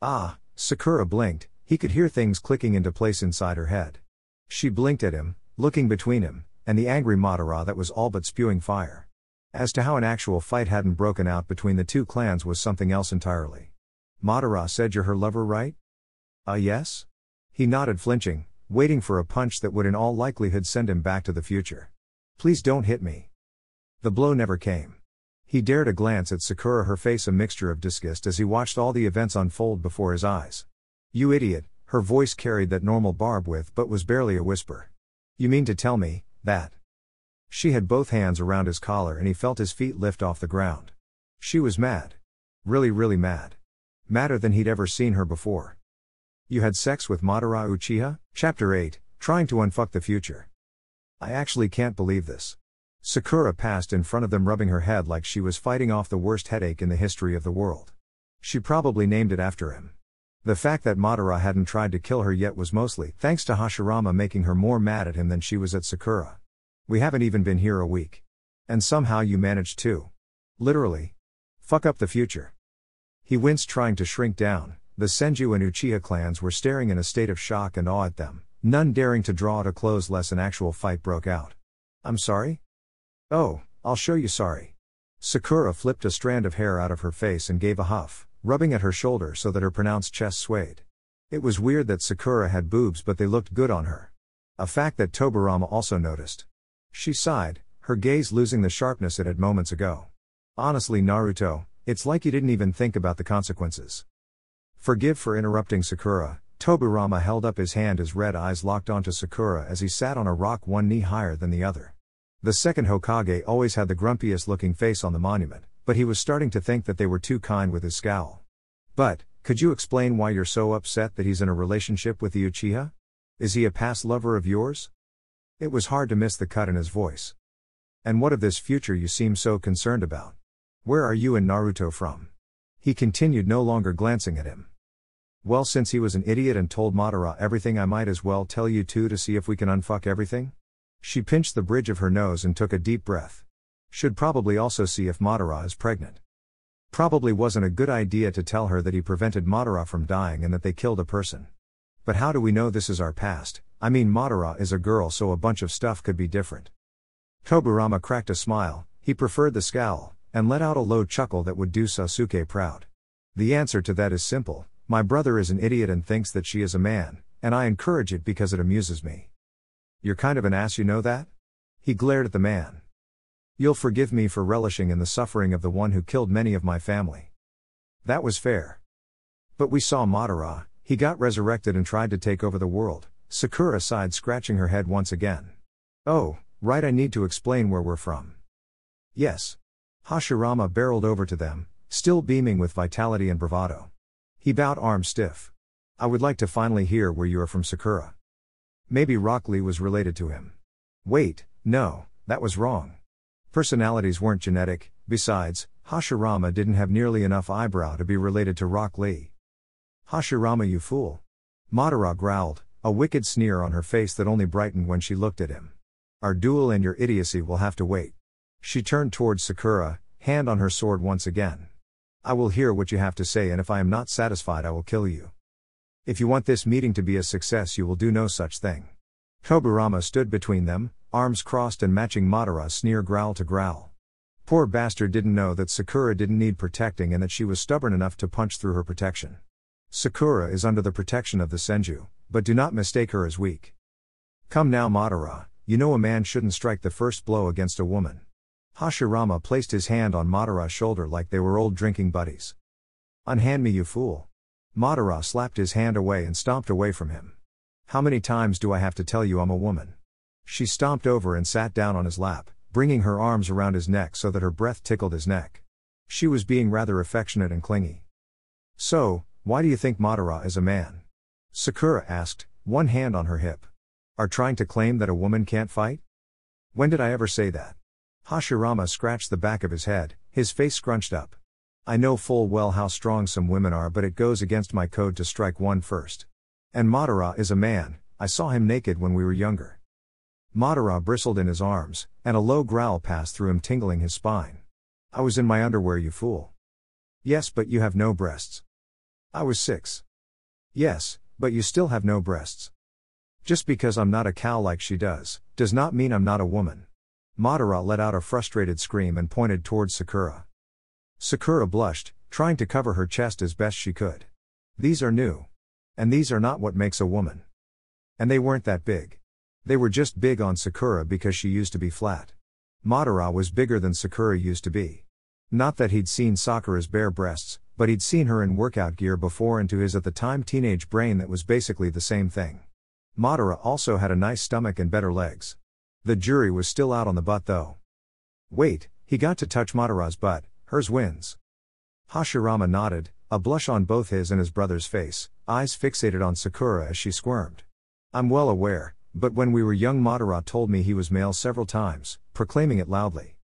Ah, Sakura blinked, he could hear things clicking into place inside her head. She blinked at him, looking between him, and the angry Madara that was all but spewing fire. As to how an actual fight hadn't broken out between the two clans was something else entirely. Madara said, you're her lover, right? Yes? He nodded, flinching, waiting for a punch that would in all likelihood send him back to the future. Please don't hit me. The blow never came. He dared a glance at Sakura, her face a mixture of disgust as he watched all the events unfold before his eyes. You idiot, her voice carried that normal barb with but was barely a whisper. You mean to tell me that? She had both hands around his collar and he felt his feet lift off the ground. She was mad. Really mad. Madder than he'd ever seen her before. You had sex with Madara Uchiha? Chapter 8, Trying to Unfuck the Future. I actually can't believe this. Sakura passed in front of them, rubbing her head like she was fighting off the worst headache in the history of the world. She probably named it after him. The fact that Madara hadn't tried to kill her yet was mostly thanks to Hashirama making her more mad at him than she was at Sakura. We haven't even been here a week. And somehow you managed to. Literally. Fuck up the future. He winced, trying to shrink down. The Senju and Uchiha clans were staring in a state of shock and awe at them, none daring to draw to close lest an actual fight broke out. I'm sorry? Oh, I'll show you sorry. Sakura flipped a strand of hair out of her face and gave a huff, rubbing at her shoulder so that her pronounced chest swayed. It was weird that Sakura had boobs, but they looked good on her. A fact that Tobirama also noticed. She sighed, her gaze losing the sharpness it had moments ago. Honestly, Naruto, it's like you didn't even think about the consequences. Forgive for interrupting, Sakura. Tobirama held up his hand, his red eyes locked onto Sakura as he sat on a rock one knee higher than the other. The second Hokage always had the grumpiest looking face on the monument, but he was starting to think that they were too kind with his scowl. But, could you explain why you're so upset that he's in a relationship with the Uchiha? Is he a past lover of yours? It was hard to miss the cut in his voice. And what of this future you seem so concerned about? Where are you and Naruto from? He continued, no longer glancing at him. Well, since he was an idiot and told Madara everything, I might as well tell you too, to see if we can unfuck everything? She pinched the bridge of her nose and took a deep breath. Should probably also see if Madara is pregnant. Probably wasn't a good idea to tell her that he prevented Madara from dying and that they killed a person. But how do we know this is our past? I mean, Madara is a girl, so a bunch of stuff could be different. Tobirama cracked a smile. He preferred the scowl, and let out a low chuckle that would do Sasuke proud. The answer to that is simple. My brother is an idiot and thinks that she is a man, and I encourage it because it amuses me. You're kind of an ass, you know that? He glared at the man. You'll forgive me for relishing in the suffering of the one who killed many of my family. That was fair. But we saw Madara, he got resurrected and tried to take over the world. Sakura sighed, scratching her head once again. Oh, right, I need to explain where we're from. Yes. Hashirama barreled over to them, still beaming with vitality and bravado. He bowed, arms stiff. I would like to finally hear where you are from, Sakura. Maybe Rock Lee was related to him. Wait, no, that was wrong. Personalities weren't genetic. Besides, Hashirama didn't have nearly enough eyebrow to be related to Rock Lee. Hashirama, you fool. Madara growled, a wicked sneer on her face that only brightened when she looked at him. Our duel and your idiocy will have to wait. She turned towards Sakura, hand on her sword once again. I will hear what you have to say, and if I am not satisfied, I will kill you. If you want this meeting to be a success, you will do no such thing. Tobirama stood between them, arms crossed and matching Madara's sneer growl to growl. Poor bastard didn't know that Sakura didn't need protecting and that she was stubborn enough to punch through her protection. Sakura is under the protection of the Senju, but do not mistake her as weak. Come now, Madara, you know a man shouldn't strike the first blow against a woman. Hashirama placed his hand on Madara's shoulder like they were old drinking buddies. Unhand me, you fool. Madara slapped his hand away and stomped away from him. How many times do I have to tell you I'm a woman? She stomped over and sat down on his lap, bringing her arms around his neck so that her breath tickled his neck. She was being rather affectionate and clingy. So, why do you think Madara is a man? Sakura asked, one hand on her hip. Are trying to claim that a woman can't fight? When did I ever say that? Hashirama scratched the back of his head, his face scrunched up. I know full well how strong some women are, but it goes against my code to strike one first. And Madara is a man, I saw him naked when we were younger. Madara bristled in his arms, and a low growl passed through him, tingling his spine. I was in my underwear, you fool. Yes, but you have no breasts. I was 6. Yes, but you still have no breasts. Just because I'm not a cow like she does not mean I'm not a woman. Madara let out a frustrated scream and pointed towards Sakura. Sakura blushed, trying to cover her chest as best she could. These are new. And these are not what makes a woman. And they weren't that big. They were just big on Sakura because she used to be flat. Madara was bigger than Sakura used to be. Not that he'd seen Sakura's bare breasts, but he'd seen her in workout gear before, and to his at the time teenage brain that was basically the same thing. Madara also had a nice stomach and better legs. The jury was still out on the butt though. Wait, he got to touch Madara's butt, hers wins. Hashirama nodded, a blush on both his and his brother's face, eyes fixated on Sakura as she squirmed. I'm well aware, but when we were young Madara told me he was male several times, proclaiming it loudly.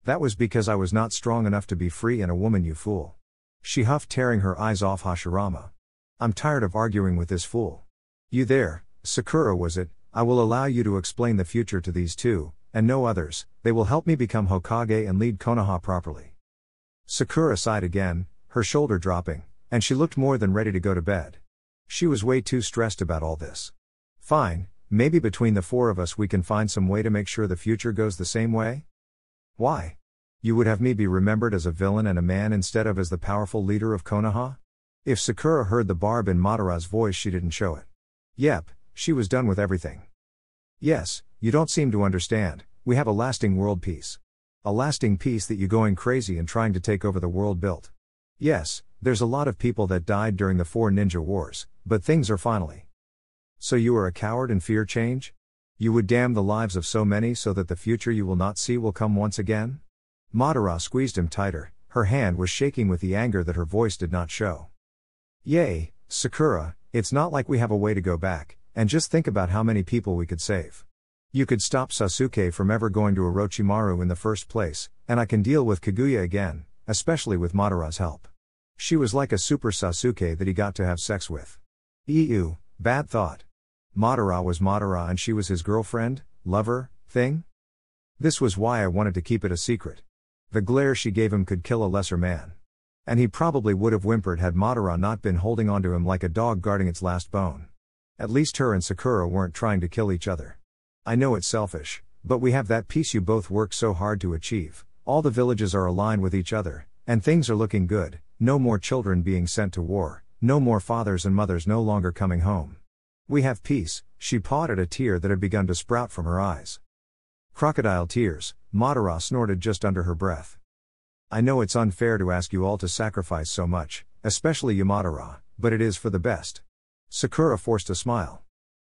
That was because I was not strong enough to be free and a woman, you fool. She huffed, tearing her eyes off Hashirama. I'm tired of arguing with this fool. You there, Sakura was it? I will allow you to explain the future to these two, and no others. They will help me become Hokage and lead Konoha properly. Sakura sighed again, her shoulder dropping, and she looked more than ready to go to bed. She was way too stressed about all this. Fine, maybe between the 4 of us we can find some way to make sure the future goes the same way? Why? You would have me be remembered as a villain and a man instead of as the powerful leader of Konoha? If Sakura heard the barb in Madara's voice, she didn't show it. Yep, she was done with everything. Yes, you don't seem to understand, we have a lasting world peace. A lasting peace that you going crazy and trying to take over the world built. Yes, there's a lot of people that died during the 4 ninja wars, but things are finally. So you are a coward and fear change? You would damn the lives of so many so that the future you will not see will come once again? Madara squeezed him tighter, her hand was shaking with the anger that her voice did not show. Yay, Sakura, it's not like we have a way to go back, and just think about how many people we could save. You could stop Sasuke from ever going to Orochimaru in the first place, and I can deal with Kaguya again, especially with Madara's help. She was like a super Sasuke that he got to have sex with. Ew, bad thought. Madara was Madara and she was his girlfriend, lover, thing? This was why I wanted to keep it a secret. The glare she gave him could kill a lesser man. And he probably would have whimpered had Madara not been holding onto him like a dog guarding its last bone. At least her and Sakura weren't trying to kill each other. I know it's selfish, but we have that peace you both worked so hard to achieve. All the villages are aligned with each other, and things are looking good. No more children being sent to war, no more fathers and mothers no longer coming home. We have peace. She pawed at a tear that had begun to sprout from her eyes. Crocodile tears, Madara snorted just under her breath. I know it's unfair to ask you all to sacrifice so much, especially you Madara, but it is for the best. Sakura forced a smile.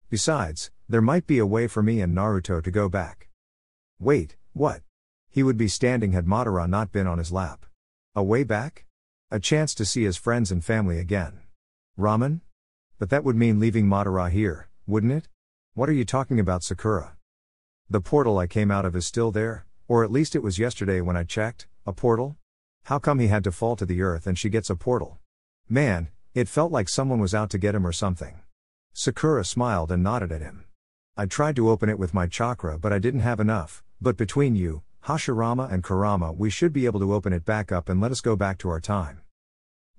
Besides, there might be a way for me and Naruto to go back. Wait, what? He would be standing had Madara not been on his lap. A way back? A chance to see his friends and family again. Ramen? But that would mean leaving Madara here, wouldn't it? What are you talking about, Sakura? The portal I came out of is still there, or at least it was yesterday when I checked. A portal? How come he had to fall to the earth and she gets a portal? Man, it felt like someone was out to get him or something. Sakura smiled and nodded at him. I tried to open it with my chakra but I didn't have enough, but between you, Hashirama and Kurama we should be able to open it back up and let us go back to our time.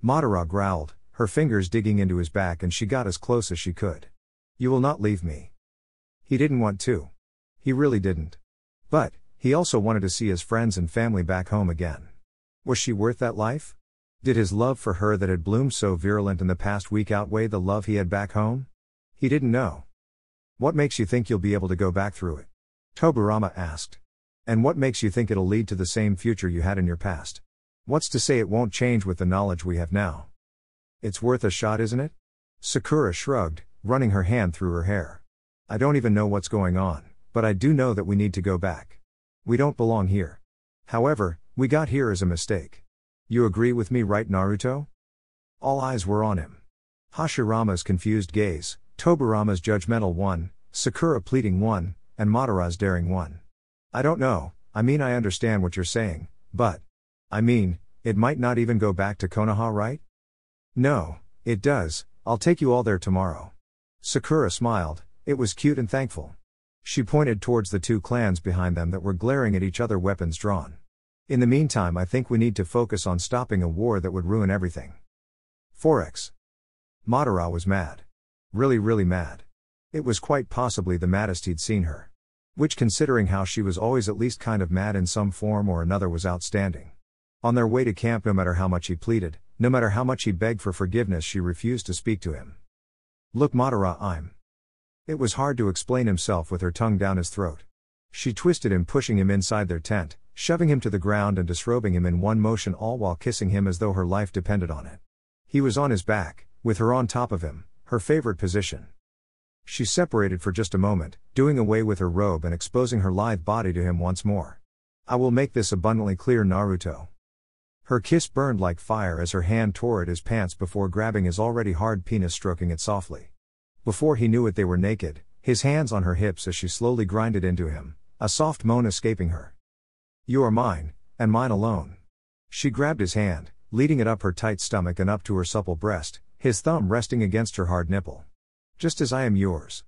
Madara growled, her fingers digging into his back, and she got as close as she could. You will not leave me. He didn't want to. He really didn't. But, he also wanted to see his friends and family back home again. Was she worth that life? Did his love for her that had bloomed so virulent in the past week outweigh the love he had back home? He didn't know. What makes you think you'll be able to go back through it? Tobirama asked. And what makes you think it'll lead to the same future you had in your past? What's to say it won't change with the knowledge we have now? It's worth a shot, isn't it? Sakura shrugged, running her hand through her hair. I don't even know what's going on, but I do know that we need to go back. We don't belong here. However, we got here as a mistake. You agree with me, right, Naruto? All eyes were on him. Hashirama's confused gaze, Tobirama's judgmental one, Sakura pleading one, and Madara's daring one. I don't know, I understand what you're saying, but... it might not even go back to Konoha, right? No, it does, I'll take you all there tomorrow. Sakura smiled, it was cute and thankful. She pointed towards the two clans behind them that were glaring at each other, weapons drawn. In the meantime, I think we need to focus on stopping a war that would ruin everything. Forex. Madara was mad. Really mad. It was quite possibly the maddest he'd seen her. Which, considering how she was always at least kind of mad in some form or another, was outstanding. On their way to camp, no matter how much he pleaded, no matter how much he begged for forgiveness, she refused to speak to him. Look, Madara, It was hard to explain himself with her tongue down his throat. She twisted him, pushing him inside their tent, shoving him to the ground and disrobing him in one motion, all while kissing him as though her life depended on it. He was on his back, with her on top of him, her favorite position. She separated for just a moment, doing away with her robe and exposing her lithe body to him once more. I will make this abundantly clear, Naruto. Her kiss burned like fire as her hand tore at his pants before grabbing his already hard penis, stroking it softly. Before he knew it, they were naked, his hands on her hips as she slowly grinded into him, a soft moan escaping her. You are mine, and mine alone. She grabbed his hand, leading it up her tight stomach and up to her supple breast, his thumb resting against her hard nipple. Just as I am yours.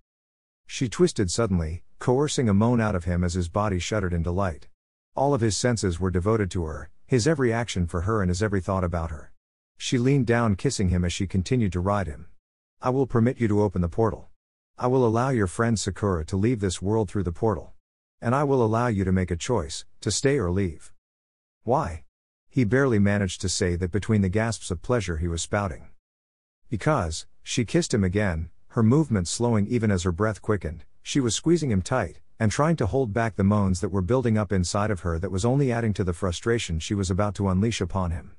She twisted suddenly, coercing a moan out of him as his body shuddered in delight. All of his senses were devoted to her, his every action for her and his every thought about her. She leaned down, kissing him as she continued to ride him. I will permit you to open the portal. I will allow your friend Sakura to leave this world through the portal. And I will allow you to make a choice, to stay or leave. Why? He barely managed to say that between the gasps of pleasure he was spouting. Because, she kissed him again, her movements slowing even as her breath quickened. She was squeezing him tight, and trying to hold back the moans that were building up inside of her, that was only adding to the frustration she was about to unleash upon him.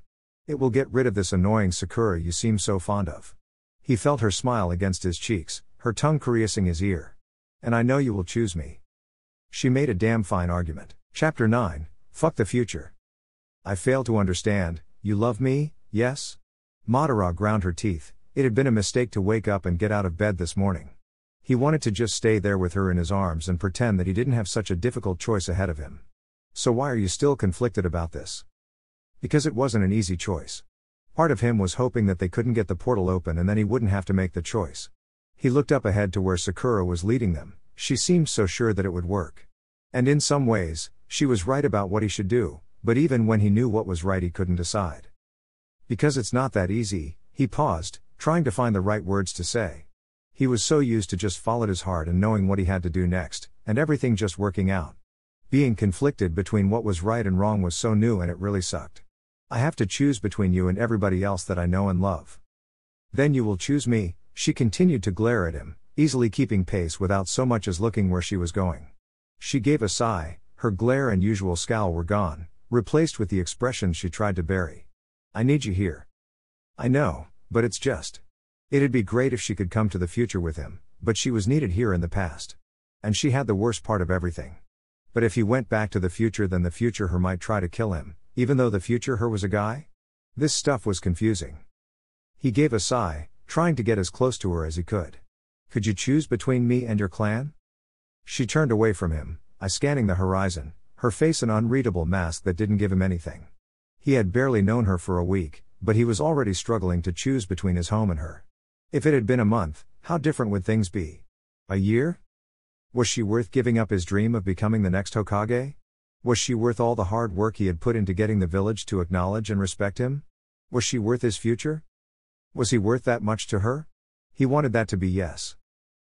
It will get rid of this annoying Sakura you seem so fond of. He felt her smile against his cheeks, her tongue caressing his ear. And I know you will choose me. She made a damn fine argument. Chapter 9, Fuck the Future. I fail to understand, you love me, yes? Madara ground her teeth. It had been a mistake to wake up and get out of bed this morning. He wanted to just stay there with her in his arms and pretend that he didn't have such a difficult choice ahead of him. So why are you still conflicted about this? Because it wasn't an easy choice. Part of him was hoping that they couldn't get the portal open and then he wouldn't have to make the choice. He looked up ahead to where Sakura was leading them. She seemed so sure that it would work. And in some ways, she was right about what he should do, but even when he knew what was right, he couldn't decide. Because it's not that easy, he paused, trying to find the right words to say. He was so used to just following his heart and knowing what he had to do next, and everything just working out. Being conflicted between what was right and wrong was so new, and it really sucked. I have to choose between you and everybody else that I know and love. Then you will choose me, she continued to glare at him, easily keeping pace without so much as looking where she was going. She gave a sigh, her glare and usual scowl were gone, replaced with the expressions she tried to bury. I need you here. I know, but it's just. It'd be great if she could come to the future with him, but she was needed here in the past. And she had the worst part of everything. But if he went back to the future, then the future her might try to kill him, even though the future her was a guy? This stuff was confusing. He gave a sigh, trying to get as close to her as he could. Could you choose between me and your clan? She turned away from him, scanning the horizon, her face an unreadable mask that didn't give him anything. He had barely known her for a week, but he was already struggling to choose between his home and her. If it had been a month, how different would things be? A year? Was she worth giving up his dream of becoming the next Hokage? Was she worth all the hard work he had put into getting the village to acknowledge and respect him? Was she worth his future? Was he worth that much to her? He wanted that to be yes.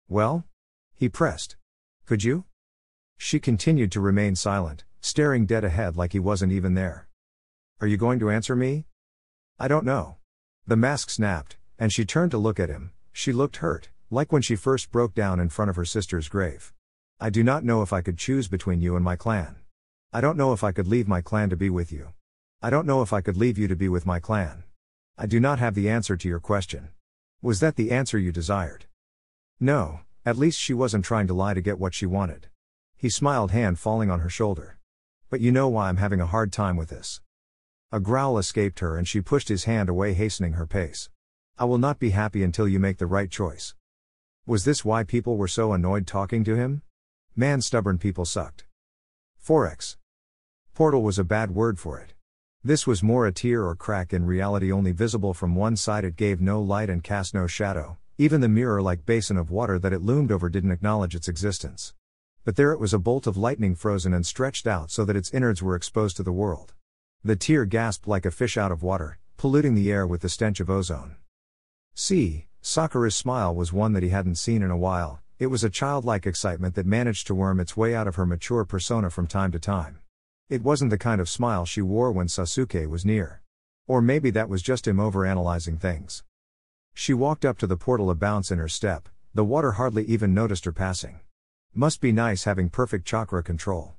Well? He pressed. Could you? She continued to remain silent, staring dead ahead like he wasn't even there. Are you going to answer me? I don't know. The mask snapped, and she turned to look at him. She looked hurt, like when she first broke down in front of her sister's grave. I do not know if I could choose between you and my clan. I don't know if I could leave my clan to be with you. I don't know if I could leave you to be with my clan. I do not have the answer to your question. Was that the answer you desired? No, at least she wasn't trying to lie to get what she wanted. He smiled, hand falling on her shoulder. But you know why I'm having a hard time with this. A growl escaped her and she pushed his hand away, hastening her pace. I will not be happy until you make the right choice. Was this why people were so annoyed talking to him? Man, stubborn people sucked. Forex. Portal was a bad word for it. This was more a tear or crack, in reality only visible from one side. It gave no light and cast no shadow. Even the mirror-like basin of water that it loomed over didn't acknowledge its existence. But there it was, a bolt of lightning, frozen and stretched out so that its innards were exposed to the world. The tear gasped like a fish out of water, polluting the air with the stench of ozone. See, Sakura's smile was one that he hadn't seen in a while. It was a childlike excitement that managed to worm its way out of her mature persona from time to time. It wasn't the kind of smile she wore when Sasuke was near. Or maybe that was just him overanalyzing things. She walked up to the portal, a bounce in her step. The water hardly even noticed her passing. Must be nice having perfect chakra control.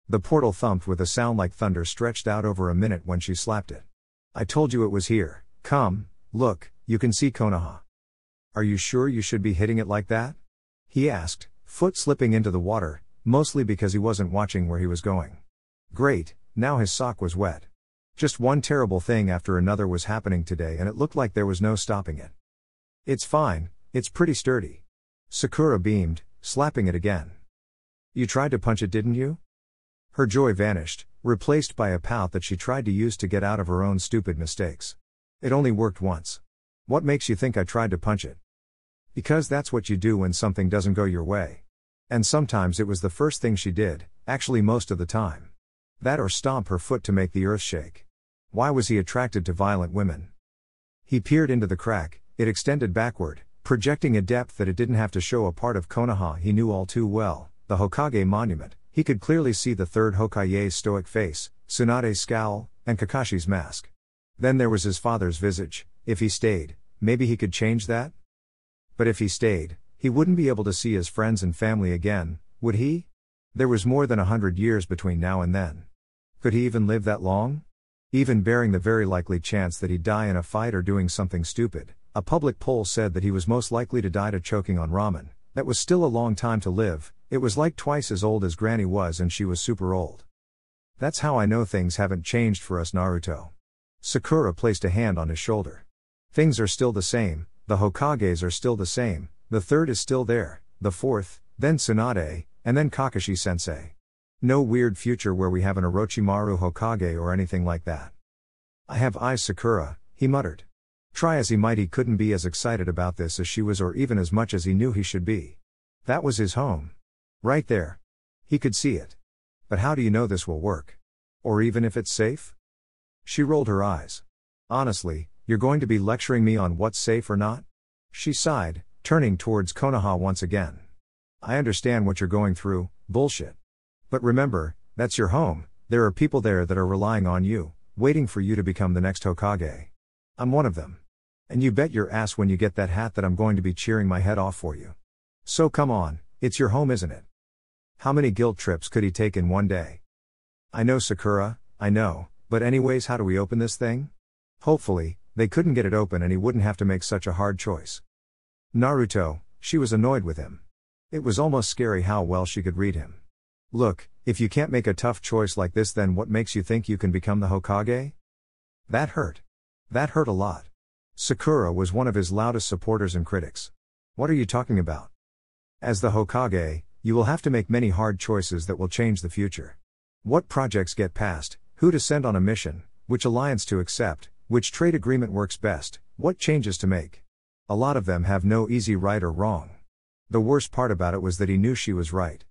The portal thumped with a sound like thunder, stretched out over a minute when she slapped it. I told you it was here. Come, look, you can see Konoha. Are you sure you should be hitting it like that? He asked, foot slipping into the water, mostly because he wasn't watching where he was going. Great, now his sock was wet. Just one terrible thing after another was happening today, and it looked like there was no stopping it. It's fine, it's pretty sturdy. Sakura beamed, slapping it again. You tried to punch it, didn't you? Her joy vanished, replaced by a pout that she tried to use to get out of her own stupid mistakes. It only worked once. What makes you think I tried to punch it? Because that's what you do when something doesn't go your way. And sometimes it was the first thing she did, actually most of the time. That or stomp her foot to make the earth shake. Why was he attracted to violent women? He peered into the crack. It extended backward, projecting a depth that it didn't have to show. A part of Konoha he knew all too well, the Hokage monument. He could clearly see the third Hokage's stoic face, Tsunade's scowl, and Kakashi's mask. Then there was his father's visage. If he stayed, maybe he could change that? But if he stayed, he wouldn't be able to see his friends and family again, would he? There was more than 100 years between now and then. Could he even live that long? Even bearing the very likely chance that he'd die in a fight or doing something stupid, a public poll said that he was most likely to die to choking on ramen. That was still a long time to live. It was like twice as old as Granny was, and she was super old. That's how I know things haven't changed for us, Naruto. Sakura placed a hand on his shoulder. Things are still the same, the Hokages are still the same, the third is still there, the fourth, then Tsunade, and then Kakashi-sensei. No weird future where we have an Orochimaru Hokage or anything like that. I have eyes, Sakura, he muttered. Try as he might, he couldn't be as excited about this as she was, or even as much as he knew he should be. That was his home. Right there. He could see it. But how do you know this will work? Or even if it's safe? She rolled her eyes. Honestly, you're going to be lecturing me on what's safe or not? She sighed, turning towards Konoha once again. I understand what you're going through, bullshit. But remember, that's your home. There are people there that are relying on you, waiting for you to become the next Hokage. I'm one of them. And you bet your ass when you get that hat that I'm going to be cheering my head off for you. So come on, it's your home, isn't it? How many guilt trips could he take in one day? I know, Sakura, I know, but anyways, how do we open this thing? Hopefully, they couldn't get it open and he wouldn't have to make such a hard choice. Naruto, she was annoyed with him. It was almost scary how well she could read him. Look, if you can't make a tough choice like this, then what makes you think you can become the Hokage? That hurt. That hurt a lot. Sakura was one of his loudest supporters and critics. What are you talking about? As the Hokage, you will have to make many hard choices that will change the future. What projects get passed, who to send on a mission, which alliance to accept, which trade agreement works best, what changes to make. A lot of them have no easy right or wrong. The worst part about it was that he knew she was right.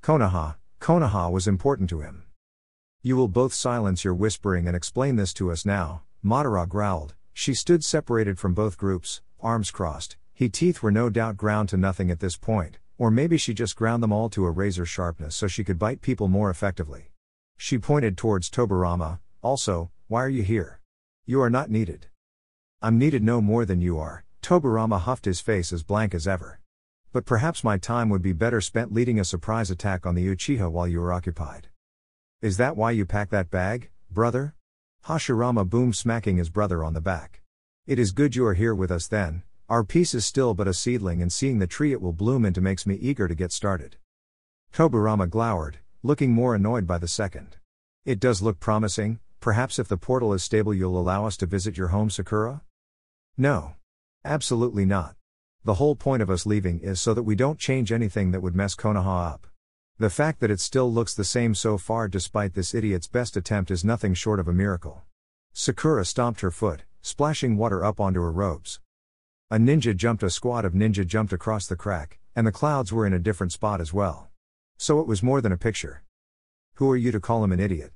Konoha was important to him. You will both silence your whispering and explain this to us now, Madara growled. She stood separated from both groups, arms crossed. Her teeth were no doubt ground to nothing at this point, or maybe she just ground them all to a razor sharpness so she could bite people more effectively. She pointed towards Tobirama. Also, why are you here? You are not needed. I'm needed no more than you are. Tobirama huffed, his face as blank as ever. But perhaps my time would be better spent leading a surprise attack on the Uchiha while you were occupied. Is that why you packed that bag, brother? Hashirama boomed, smacking his brother on the back. It is good you are here with us then. Our peace is still but a seedling, and seeing the tree it will bloom into makes me eager to get started. Tobirama glowered, looking more annoyed by the second. It does look promising, Perhaps if the portal is stable you'll allow us to visit your home, Sakura? No. Absolutely not. The whole point of us leaving is so that we don't change anything that would mess Konoha up. The fact that it still looks the same so far despite this idiot's best attempt is nothing short of a miracle. Sakura stomped her foot, splashing water up onto her robes. A squad of ninja jumped across the crack, and the clouds were in a different spot as well. So it was more than a picture. Who are you to call him an idiot?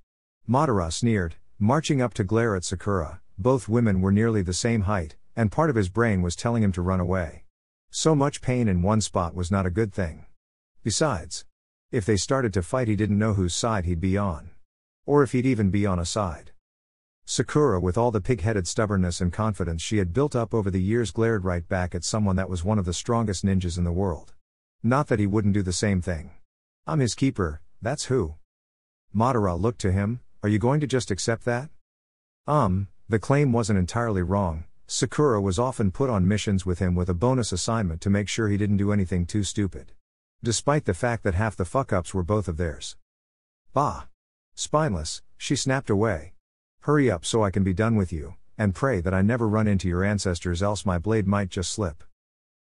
Madara sneered, marching up to glare at Sakura. Both women were nearly the same height, and part of his brain was telling him to run away. So much pain in one spot was not a good thing. Besides, if they started to fight he didn't know whose side he'd be on. Or if he'd even be on a side. Sakura, with all the pig-headed stubbornness and confidence she had built up over the years, glared right back at someone that was one of the strongest ninjas in the world. Not that he wouldn't do the same thing. I'm his keeper, that's who. Madara looked to him. Are you going to just accept that? The claim wasn't entirely wrong. Sakura was often put on missions with him with a bonus assignment to make sure he didn't do anything too stupid. Despite the fact that half the fuck-ups were both of theirs. Bah! Spineless, she snapped away. Hurry up so I can be done with you, and pray that I never run into your ancestors, else my blade might just slip.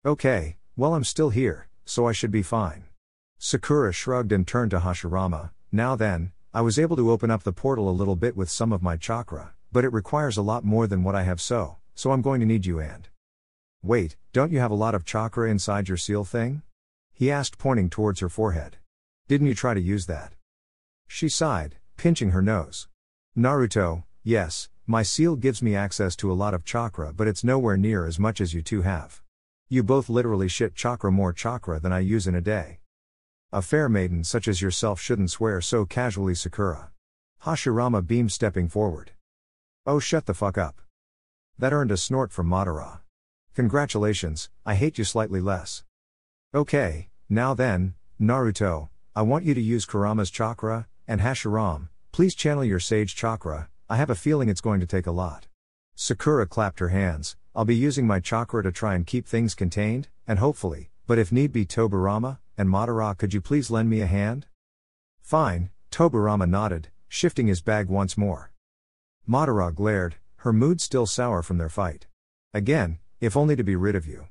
Okay, well I'm still here, so I should be fine. Sakura shrugged and turned to Hashirama. Now then, I was able to open up the portal a little bit with some of my chakra, but it requires a lot more than what I have, so I'm going to need you and... Wait, don't you have a lot of chakra inside your seal thing? He asked, pointing towards her forehead. Didn't you try to use that? She sighed, pinching her nose. Naruto, yes, my seal gives me access to a lot of chakra, but it's nowhere near as much as you two have. You both literally shit chakra more chakra than I use in a day. A fair maiden such as yourself shouldn't swear so casually, Sakura. Hashirama beamed, stepping forward. Oh, shut the fuck up. That earned a snort from Madara. Congratulations, I hate you slightly less. Okay, now then, Naruto, I want you to use Kurama's chakra, and Hashirama, please channel your sage chakra. I have a feeling it's going to take a lot. Sakura clapped her hands. I'll be using my chakra to try and keep things contained, and hopefully, but if need be, Tobirama and Madara, could you please lend me a hand? Fine, Tobirama nodded, shifting his bag once more. Madara glared, her mood still sour from their fight. Again, if only to be rid of you.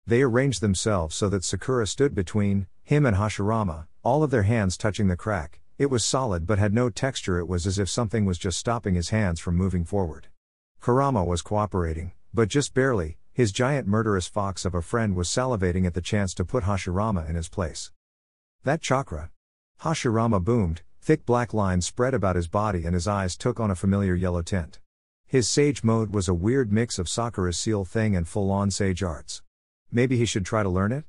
They arranged themselves so that Sakura stood between him and Hashirama, all of their hands touching the crack. It was solid but had no texture. It was as if something was just stopping his hands from moving forward. Kurama was cooperating, but just barely. His giant murderous fox of a friend was salivating at the chance to put Hashirama in his place. That chakra. Hashirama boomed, thick black lines spread about his body and his eyes took on a familiar yellow tint. His sage mode was a weird mix of Sakura's seal thing and full-on sage arts. Maybe he should try to learn it?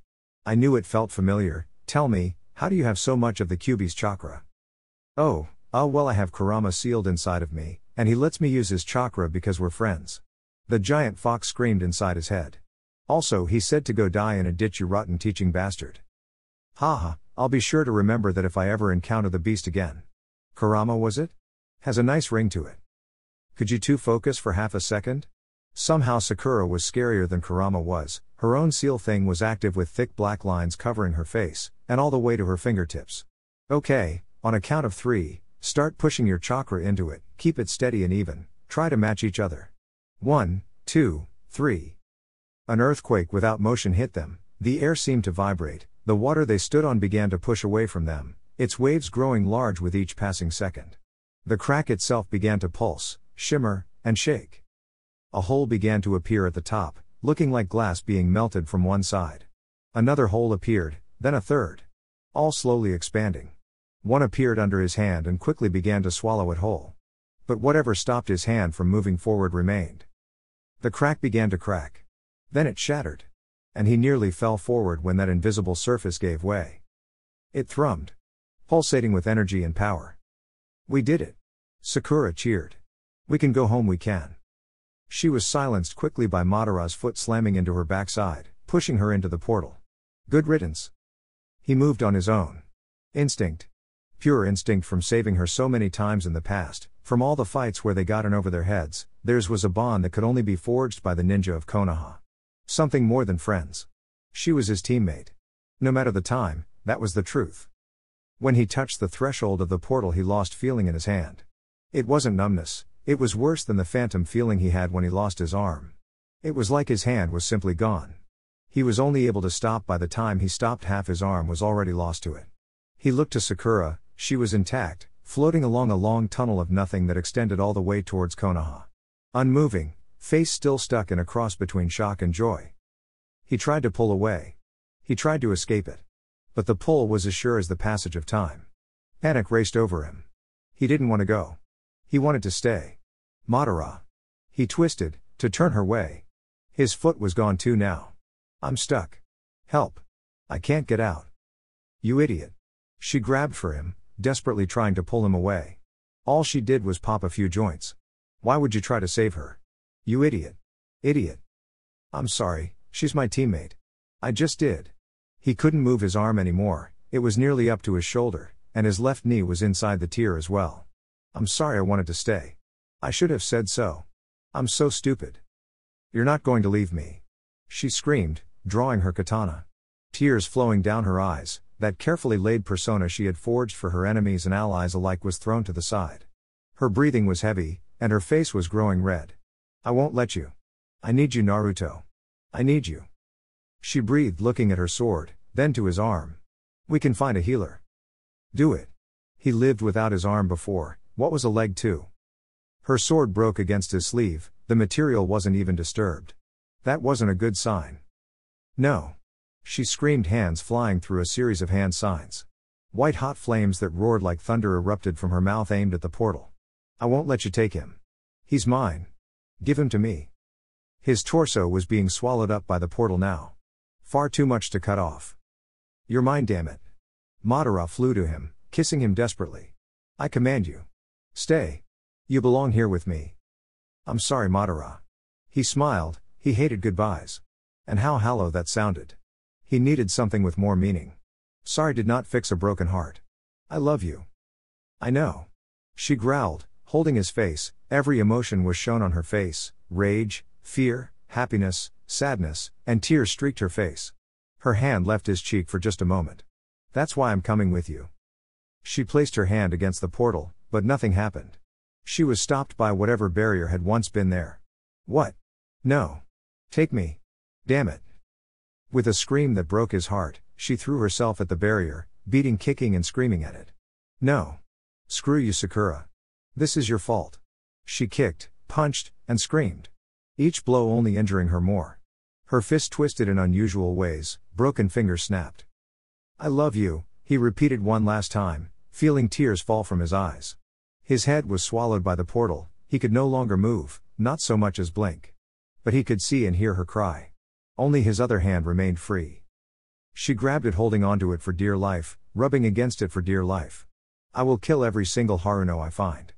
I knew it felt familiar. Tell me, how do you have so much of the Kyuubi's chakra? Oh, well, I have Kurama sealed inside of me, and he lets me use his chakra because we're friends. The giant fox screamed inside his head. Also, he said to go die in a ditch, you rotten teaching bastard. Haha, I'll be sure to remember that if I ever encounter the beast again. Kurama, was it? Has a nice ring to it. Could you two focus for half a second? Somehow Sakura was scarier than Kurama was. Her own seal thing was active with thick black lines covering her face, and all the way to her fingertips. Okay, on a count of 3, start pushing your chakra into it, keep it steady and even, try to match each other. 1, 2, 3. An earthquake without motion hit them, the air seemed to vibrate, the water they stood on began to push away from them, its waves growing large with each passing second. The crack itself began to pulse, shimmer, and shake. A hole began to appear at the top, looking like glass being melted from one side. Another hole appeared, then a third. All slowly expanding. One appeared under his hand and quickly began to swallow it whole. But whatever stopped his hand from moving forward remained. The crack began to crack. Then it shattered. And he nearly fell forward when that invisible surface gave way. It thrummed. Pulsating with energy and power. We did it. Sakura cheered. We can go home, we can. She was silenced quickly by Madara's foot slamming into her backside, pushing her into the portal. Good riddance. He moved on his own. Instinct. Pure instinct from saving her so many times in the past, from all the fights where they got in over their heads. Theirs was a bond that could only be forged by the ninja of Konoha. Something more than friends. She was his teammate. No matter the time, that was the truth. When he touched the threshold of the portal he lost feeling in his hand. It wasn't numbness, it was worse than the phantom feeling he had when he lost his arm. It was like his hand was simply gone. He was only able to stop by the time he stopped, half his arm was already lost to it. He looked to Sakura, she was intact, floating along a long tunnel of nothing that extended all the way towards Konoha. Unmoving, face still stuck in a cross between shock and joy. He tried to pull away. He tried to escape it. But the pull was as sure as the passage of time. Panic raced over him. He didn't want to go. He wanted to stay. Madara. He twisted, to turn her way. His foot was gone too now. I'm stuck. Help. I can't get out. You idiot. She grabbed for him, desperately trying to pull him away. All she did was pop a few joints. Why would you try to save her? You idiot. Idiot. I'm sorry, she's my teammate. I just did. He couldn't move his arm anymore, it was nearly up to his shoulder, and his left knee was inside the tear as well. I'm sorry, I wanted to stay. I should have said so. I'm so stupid. You're not going to leave me. She screamed, drawing her katana. Tears flowing down her eyes, that carefully laid persona she had forged for her enemies and allies alike was thrown to the side. Her breathing was heavy, and her face was growing red. I won't let you. I need you, Naruto. I need you. She breathed, looking at her sword, then to his arm. We can find a healer. Do it. He lived without his arm before, what was a leg too? Her sword broke against his sleeve, the material wasn't even disturbed. That wasn't a good sign. No. She screamed, hands flying through a series of hand signs. White hot flames that roared like thunder erupted from her mouth, aimed at the portal. I won't let you take him. He's mine. Give him to me. His torso was being swallowed up by the portal now. Far too much to cut off. You're mine, damn it. Madara flew to him, kissing him desperately. I command you. Stay. You belong here with me. I'm sorry, Madara. He smiled, he hated goodbyes. And how hollow that sounded. He needed something with more meaning. Sorry did not fix a broken heart. I love you. I know. She growled, holding his face, every emotion was shown on her face, rage, fear, happiness, sadness, and tears streaked her face. Her hand left his cheek for just a moment. That's why I'm coming with you. She placed her hand against the portal, but nothing happened. She was stopped by whatever barrier had once been there. What? No. Take me. Damn it. With a scream that broke his heart, she threw herself at the barrier, beating, kicking and screaming at it. No. Screw you, Sakura. This is your fault. She kicked, punched, and screamed. Each blow only injuring her more. Her fist twisted in unusual ways, broken fingers snapped. I love you, he repeated one last time, feeling tears fall from his eyes. His head was swallowed by the portal, he could no longer move, not so much as blink. But he could see and hear her cry. Only his other hand remained free. She grabbed it, holding onto it for dear life, rubbing against it for dear life. I will kill every single Haruno I find.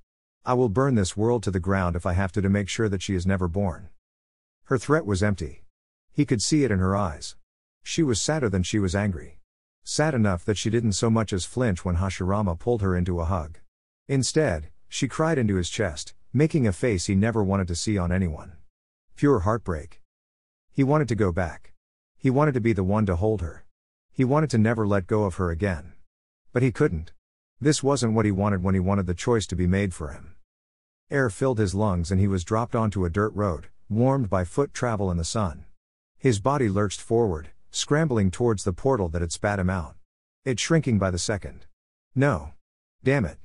I will burn this world to the ground if I have to make sure that she is never born. Her threat was empty. He could see it in her eyes. She was sadder than she was angry. Sad enough that she didn't so much as flinch when Hashirama pulled her into a hug. Instead, she cried into his chest, making a face he never wanted to see on anyone. Pure heartbreak. He wanted to go back. He wanted to be the one to hold her. He wanted to never let go of her again. But he couldn't. This wasn't what he wanted when he wanted the choice to be made for him. Air filled his lungs and he was dropped onto a dirt road, warmed by foot travel in the sun. His body lurched forward, scrambling towards the portal that had spat him out. It shrinking by the second. No. Damn it.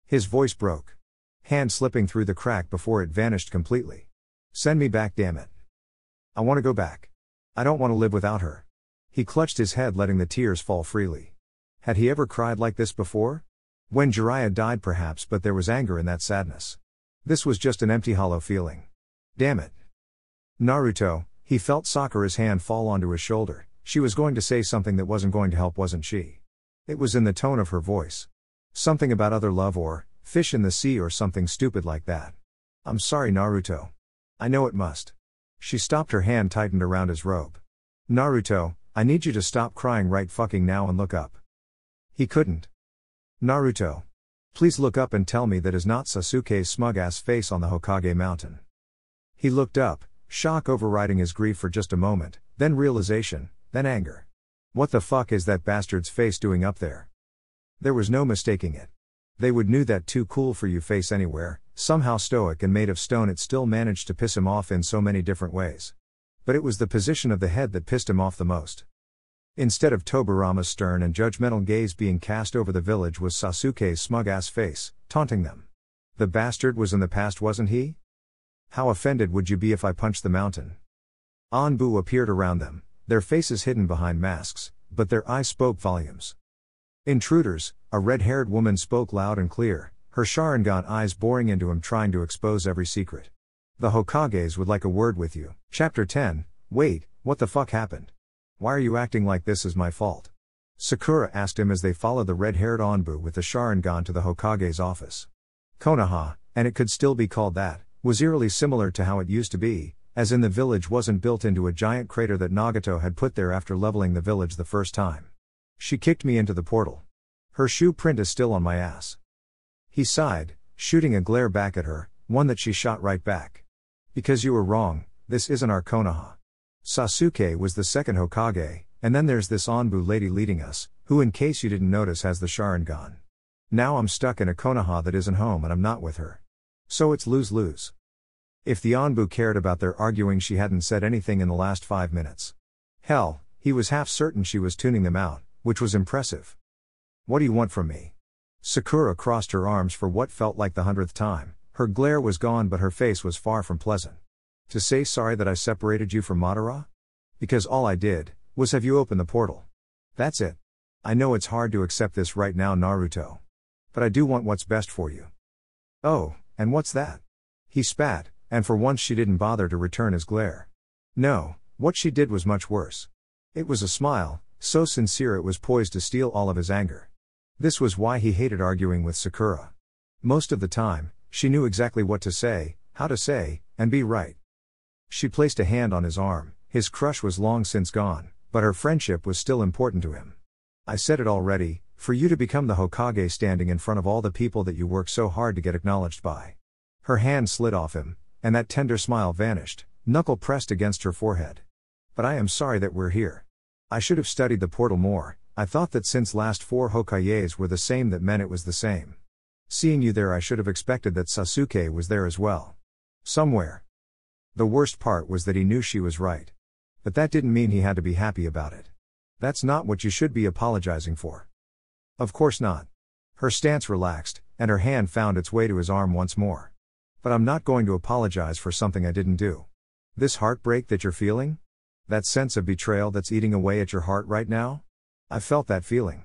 His voice broke. Hand slipping through the crack before it vanished completely. Send me back, damn it. I want to go back. I don't want to live without her. He clutched his head, letting the tears fall freely. Had he ever cried like this before? When Jiraiya died perhaps, but there was anger in that sadness. This was just an empty, hollow feeling. Damn it. Naruto, he felt Sakura's hand fall onto his shoulder. She was going to say something that wasn't going to help, wasn't she? It was in the tone of her voice. Something about other love or fish in the sea or something stupid like that. I'm sorry, Naruto. I know it must. She stopped, her hand tightened around his robe. Naruto, I need you to stop crying right fucking now and look up. He couldn't. Naruto. Please look up and tell me that is not Sasuke's smug-ass face on the Hokage mountain. He looked up, shock overriding his grief for just a moment, then realization, then anger. What the fuck is that bastard's face doing up there? There was no mistaking it. They would knew that too cool for you face anywhere, somehow stoic and made of stone, it still managed to piss him off in so many different ways. But it was the position of the head that pissed him off the most. Instead of Tobirama's stern and judgmental gaze being cast over the village was Sasuke's smug-ass face, taunting them. The bastard was in the past, wasn't he? How offended would you be if I punched the mountain? Anbu appeared around them, their faces hidden behind masks, but their eyes spoke volumes. Intruders, a red-haired woman spoke loud and clear, her Sharingan eyes boring into him, trying to expose every secret. The Hokages would like a word with you. Chapter 10. Wait, what the fuck happened? Why are you acting like this is my fault? Sakura asked him as they followed the red-haired Anbu with the Sharingan to the Hokage's office. Konoha, and it could still be called that, was eerily similar to how it used to be, as in the village wasn't built into a giant crater that Nagato had put there after leveling the village the first time. She kicked me into the portal. Her shoe print is still on my ass. He sighed, shooting a glare back at her, one that she shot right back. Because you were wrong, this isn't our Konoha. Sasuke was the second Hokage, and then there's this Anbu lady leading us, who in case you didn't notice has the Sharingan. Now I'm stuck in a Konoha that isn't home and I'm not with her. So it's lose-lose. If the Anbu cared about their arguing, she hadn't said anything in the last 5 minutes. Hell, he was half certain she was tuning them out, which was impressive. What do you want from me? Sakura crossed her arms for what felt like the 100th time, her glare was gone but her face was far from pleasant. To say sorry that I separated you from Madara? Because all I did, was have you open the portal. That's it. I know it's hard to accept this right now, Naruto. But I do want what's best for you. Oh, and what's that? He spat, and for once she didn't bother to return his glare. No, what she did was much worse. It was a smile, so sincere it was poised to steal all of his anger. This was why he hated arguing with Sakura. Most of the time, she knew exactly what to say, how to say, and be right. She placed a hand on his arm, his crush was long since gone, but her friendship was still important to him. I said it already, for you to become the Hokage standing in front of all the people that you work so hard to get acknowledged by. Her hand slid off him, and that tender smile vanished, knuckle pressed against her forehead. But I am sorry that we're here. I should have studied the portal more. I thought that since last 4 Hokages were the same that meant it was the same. Seeing you there, I should have expected that Sasuke was there as well. Somewhere. The worst part was that he knew she was right. But that didn't mean he had to be happy about it. That's not what you should be apologizing for. Of course not. Her stance relaxed, and her hand found its way to his arm once more. But I'm not going to apologize for something I didn't do. This heartbreak that you're feeling? That sense of betrayal that's eating away at your heart right now? I've felt that feeling.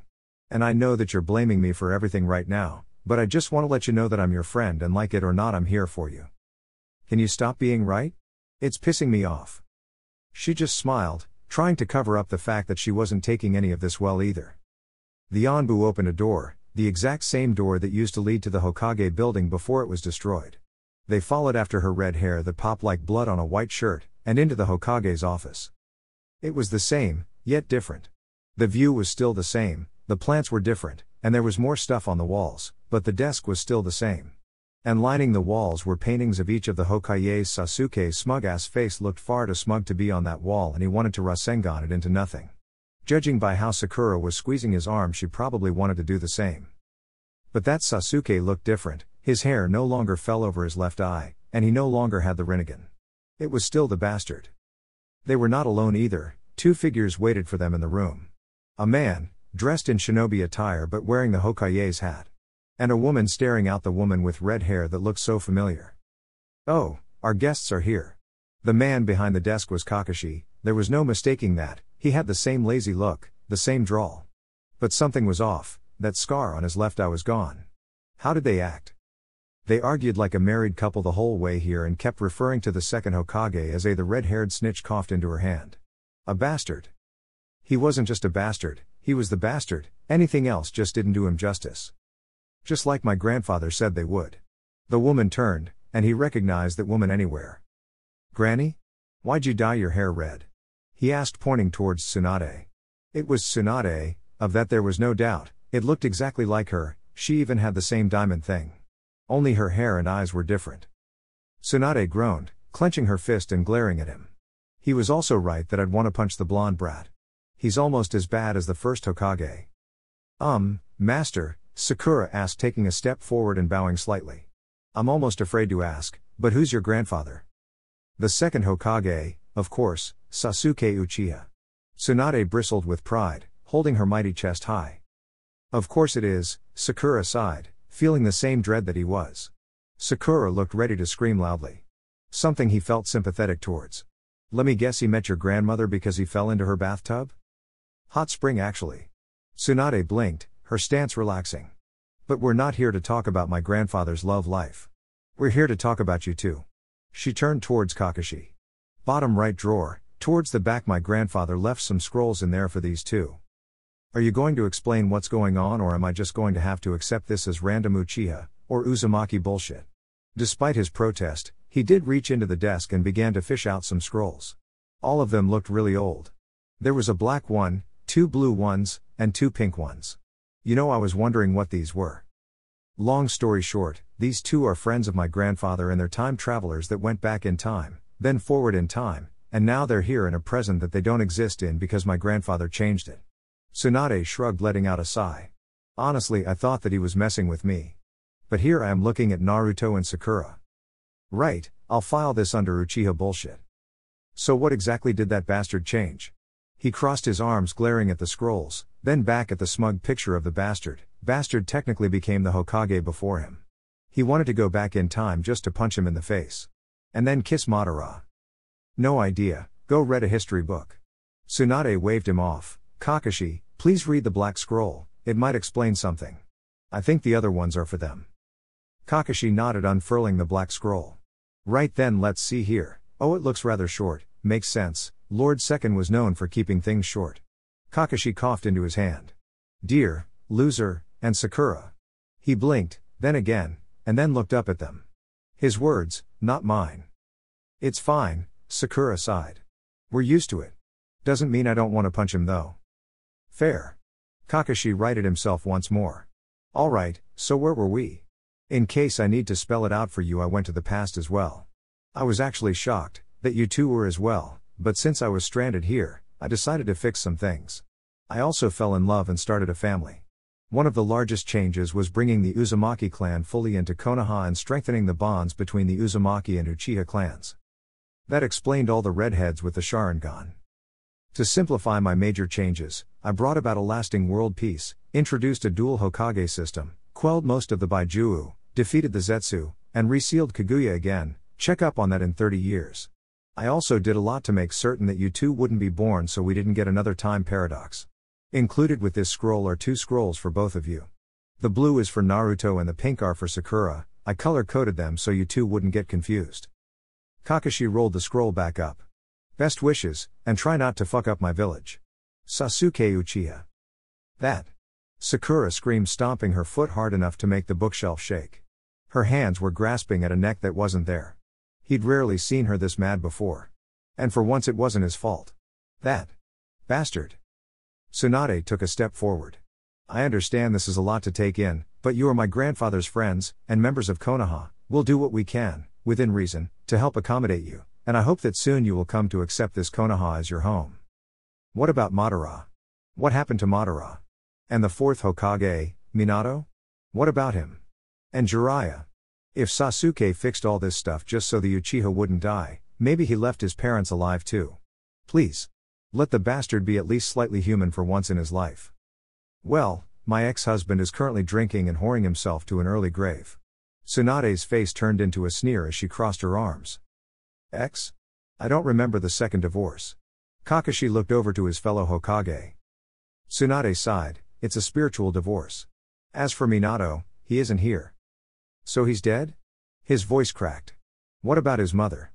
And I know that you're blaming me for everything right now, but I just want to let you know that I'm your friend and like it or not I'm here for you. Can you stop being right? It's pissing me off. She just smiled, trying to cover up the fact that she wasn't taking any of this well either. The Anbu opened a door, the exact same door that used to lead to the Hokage building before it was destroyed. They followed after her red hair that popped like blood on a white shirt, and into the Hokage's office. It was the same, yet different. The view was still the same, the plants were different, and there was more stuff on the walls, but the desk was still the same. And lining the walls were paintings of each of the Hokages. Sasuke's smug-ass face looked far too smug to be on that wall, and he wanted to Rasengan it into nothing. Judging by how Sakura was squeezing his arm, she probably wanted to do the same. But that Sasuke looked different, his hair no longer fell over his left eye, and he no longer had the Rinnegan. It was still the bastard. They were not alone either, 2 figures waited for them in the room. A man, dressed in shinobi attire but wearing the Hokage's hat. And a woman staring out, the woman with red hair that looked so familiar. Oh, our guests are here. The man behind the desk was Kakashi, there was no mistaking that, he had the same lazy look, the same drawl. But something was off, that scar on his left eye was gone. How did they act? They argued like a married couple the whole way here and kept referring to the second Hokage as the red-haired snitch coughed into her hand. A bastard. He wasn't just a bastard, he was the bastard, anything else just didn't do him justice. Just like my grandfather said they would. The woman turned, and he recognized that woman anywhere. Granny? Why'd you dye your hair red? He asked, pointing towards Tsunade. It was Tsunade, of that there was no doubt, it looked exactly like her, she even had the same diamond thing. Only her hair and eyes were different. Tsunade groaned, clenching her fist and glaring at him. He was also right that I'd want to punch the blonde brat. He's almost as bad as the first Hokage. Master, Sakura asked, taking a step forward and bowing slightly. I'm almost afraid to ask, but who's your grandfather? The second Hokage, of course, Sasuke Uchiha. Tsunade bristled with pride, holding her mighty chest high. Of course it is, Sakura sighed, feeling the same dread that he was. Sakura looked ready to scream loudly. Something he felt sympathetic towards. Let me guess, he met your grandmother because he fell into her bathtub? Hot spring, actually. Tsunade blinked, her stance relaxing. But we're not here to talk about my grandfather's love life. We're here to talk about you too. She turned towards Kakashi. Bottom right drawer, towards the back. My grandfather left some scrolls in there for these two. Are you going to explain what's going on, or am I just going to have to accept this as random Uchiha or Uzumaki bullshit? Despite his protest, he did reach into the desk and began to fish out some scrolls. All of them looked really old. There was a black one, 2 blue ones, and 2 pink ones. You know, I was wondering what these were. Long story short, these two are friends of my grandfather, and they're time travelers that went back in time, then forward in time, and now they're here in a present that they don't exist in because my grandfather changed it. Tsunade shrugged, letting out a sigh. Honestly, I thought that he was messing with me. But here I am looking at Naruto and Sakura. Right, I'll file this under Uchiha bullshit. So what exactly did that bastard change? He crossed his arms, glaring at the scrolls, then back at the smug picture of the bastard. Bastard technically became the Hokage before him. He wanted to go back in time just to punch him in the face. And then kiss Madara. No idea, go read a history book. Tsunade waved him off. Kakashi, please read the black scroll, it might explain something. I think the other ones are for them. Kakashi nodded, unfurling the black scroll. Right then, let's see here. Oh, it looks rather short, makes sense, Lord Sekon was known for keeping things short. Kakashi coughed into his hand. Dear, loser, and Sakura. He blinked, then again, and then looked up at them. His words, not mine. It's fine, Sakura sighed. We're used to it. Doesn't mean I don't want to punch him though. Fair. Kakashi righted himself once more. Alright, so where were we? In case I need to spell it out for you, I went to the past as well. I was actually shocked that you two were as well, but since I was stranded here, I decided to fix some things. I also fell in love and started a family. One of the largest changes was bringing the Uzumaki clan fully into Konoha and strengthening the bonds between the Uzumaki and Uchiha clans. That explained all the redheads with the Sharingan. To simplify my major changes, I brought about a lasting world peace, introduced a dual Hokage system, quelled most of the Baiju'u, defeated the Zetsu, and resealed Kaguya again. Check up on that in 30 years. I also did a lot to make certain that you two wouldn't be born, so we didn't get another time paradox. Included with this scroll are 2 scrolls for both of you. The blue is for Naruto and the pink are for Sakura. I color-coded them so you two wouldn't get confused. Kakashi rolled the scroll back up. Best wishes, and try not to fuck up my village. Sasuke Uchiha. That. Sakura screamed, stomping her foot hard enough to make the bookshelf shake. Her hands were grasping at a neck that wasn't there. He'd rarely seen her this mad before. And for once it wasn't his fault. That bastard. Tsunade took a step forward. I understand this is a lot to take in, but you are my grandfather's friends, and members of Konoha. We'll do what we can, within reason, to help accommodate you, and I hope that soon you will come to accept this Konoha as your home. What about Madara? What happened to Madara? And the 4th Hokage, Minato? What about him? And Jiraiya? If Sasuke fixed all this stuff just so the Uchiha wouldn't die, maybe he left his parents alive too. Please. Let the bastard be at least slightly human for once in his life. Well, my ex-husband is currently drinking and whoring himself to an early grave. Tsunade's face turned into a sneer as she crossed her arms. Ex? I don't remember the second divorce. Kakashi looked over to his fellow Hokage. Tsunade sighed, it's a spiritual divorce. As for Minato, he isn't here. So he's dead? His voice cracked. What about his mother?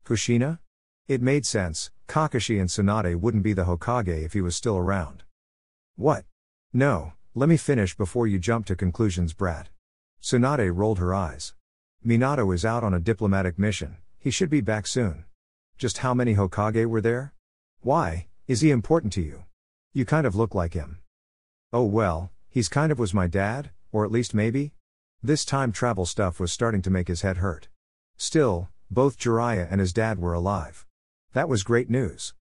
Kushina? It made sense, Kakashi and Tsunade wouldn't be the Hokage if he was still around. What? No, let me finish before you jump to conclusions, brat. Tsunade rolled her eyes. Minato is out on a diplomatic mission, he should be back soon. Just how many Hokage were there? Why, is he important to you? You kind of look like him. Oh well, he's kind of was my dad, or at least maybe? This time travel stuff was starting to make his head hurt. Still, both Jiraiya and his dad were alive. That was great news.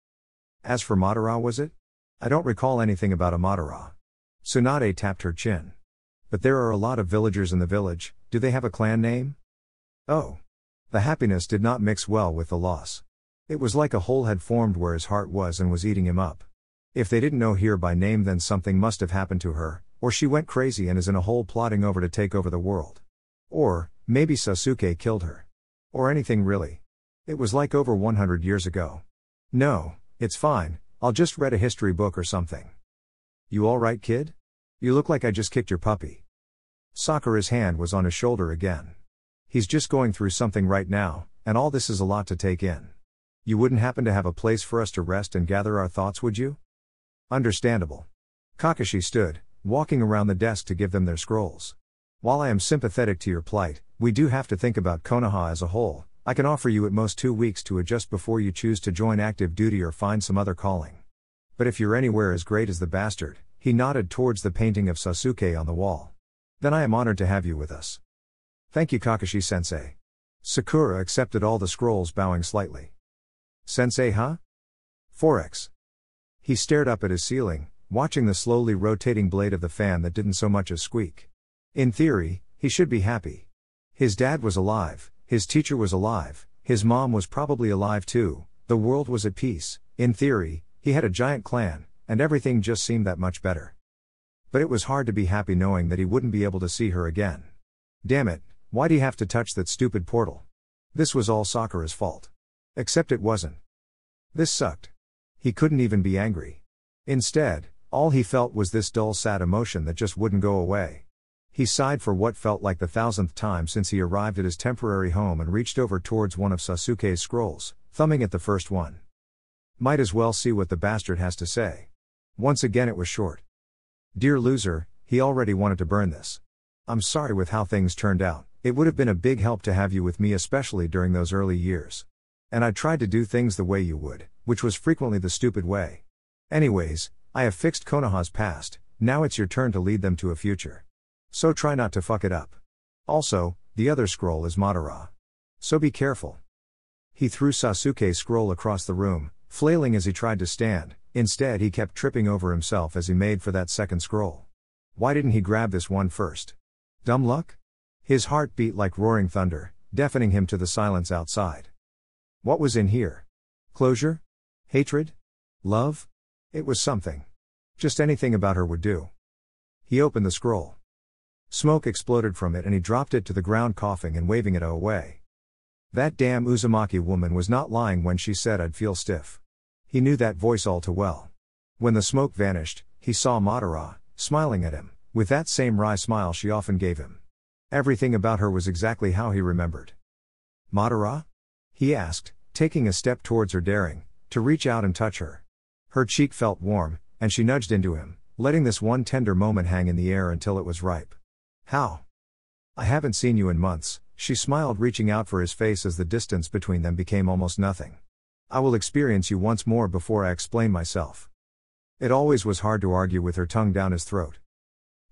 As for Madara, was it? I don't recall anything about a Madara. Tsunade tapped her chin. But there are a lot of villagers in the village, do they have a clan name? Oh. The happiness did not mix well with the loss. It was like a hole had formed where his heart was and was eating him up. If they didn't know her by name, then something must have happened to her, or she went crazy and is in a hole plotting over to take over the world. Or, maybe Sasuke killed her. Or anything really. It was like over 100 years ago. No, it's fine, I'll just read a history book or something. You alright, kid? You look like I just kicked your puppy. Sakura's hand was on his shoulder again. He's just going through something right now, and all this is a lot to take in. You wouldn't happen to have a place for us to rest and gather our thoughts, would you? Understandable. Kakashi stood, walking around the desk to give them their scrolls. While I am sympathetic to your plight, we do have to think about Konoha as a whole. I can offer you at most 2 weeks to adjust before you choose to join active duty or find some other calling. But if you're anywhere as great as the bastard, he nodded towards the painting of Sasuke on the wall. Then I am honored to have you with us. Thank you, Kakashi-sensei. Sakura accepted all the scrolls, bowing slightly. Sensei, huh? 4x. He stared up at his ceiling, watching the slowly rotating blade of the fan that didn't so much as squeak. In theory, he should be happy. His dad was alive, his teacher was alive, his mom was probably alive too, the world was at peace, in theory, he had a giant clan, and everything just seemed that much better. But it was hard to be happy knowing that he wouldn't be able to see her again. Damn it, why'd he have to touch that stupid portal? This was all Sakura's fault. Except it wasn't. This sucked. He couldn't even be angry. Instead, all he felt was this dull, sad emotion that just wouldn't go away. He sighed for what felt like the 1000th time since he arrived at his temporary home and reached over towards one of Sasuke's scrolls, thumbing at the first one. Might as well see what the bastard has to say. Once again it was short. Dear loser, he already wanted to burn this. I'm sorry with how things turned out, it would have been a big help to have you with me, especially during those early years. And I tried to do things the way you would, which was frequently the stupid way. Anyways, I have fixed Konoha's past, now it's your turn to lead them to a future. So try not to fuck it up. Also, the other scroll is Madara. So be careful. He threw Sasuke's scroll across the room, flailing as he tried to stand. Instead he kept tripping over himself as he made for that second scroll. Why didn't he grab this one first? Dumb luck? His heart beat like roaring thunder, deafening him to the silence outside. What was in here? Closure? Hatred? Love? It was something. Just anything about her would do. He opened the scroll. Smoke exploded from it and he dropped it to the ground, coughing and waving it away. That damn Uzumaki woman was not lying when she said I'd feel stiff. He knew that voice all too well. When the smoke vanished, he saw Madara, smiling at him, with that same wry smile she often gave him. Everything about her was exactly how he remembered. Madara? He asked, taking a step towards her, daring to reach out and touch her. Her cheek felt warm, and she nudged into him, letting this one tender moment hang in the air until it was ripe. How? I haven't seen you in months, she smiled, reaching out for his face as the distance between them became almost nothing. I will experience you once more before I explain myself. It always was hard to argue with her tongue down his throat.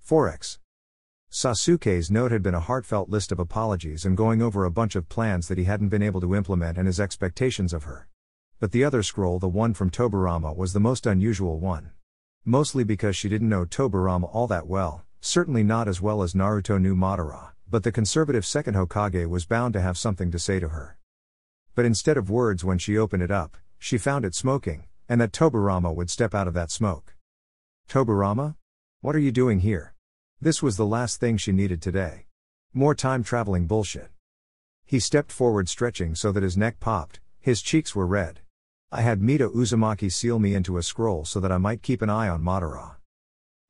4x. Sasuke's note had been a heartfelt list of apologies and going over a bunch of plans that he hadn't been able to implement and his expectations of her. But the other scroll, the one from Tobirama, was the most unusual one. Mostly because she didn't know Tobirama all that well, certainly not as well as Naruto knew Madara, but the conservative second Hokage was bound to have something to say to her. But instead of words when she opened it up, she found it smoking, and that Tobirama would step out of that smoke. Tobirama? What are you doing here? This was the last thing she needed today. More time traveling bullshit. He stepped forward, stretching so that his neck popped, his cheeks were red. I had Mita Uzumaki seal me into a scroll so that I might keep an eye on Madara.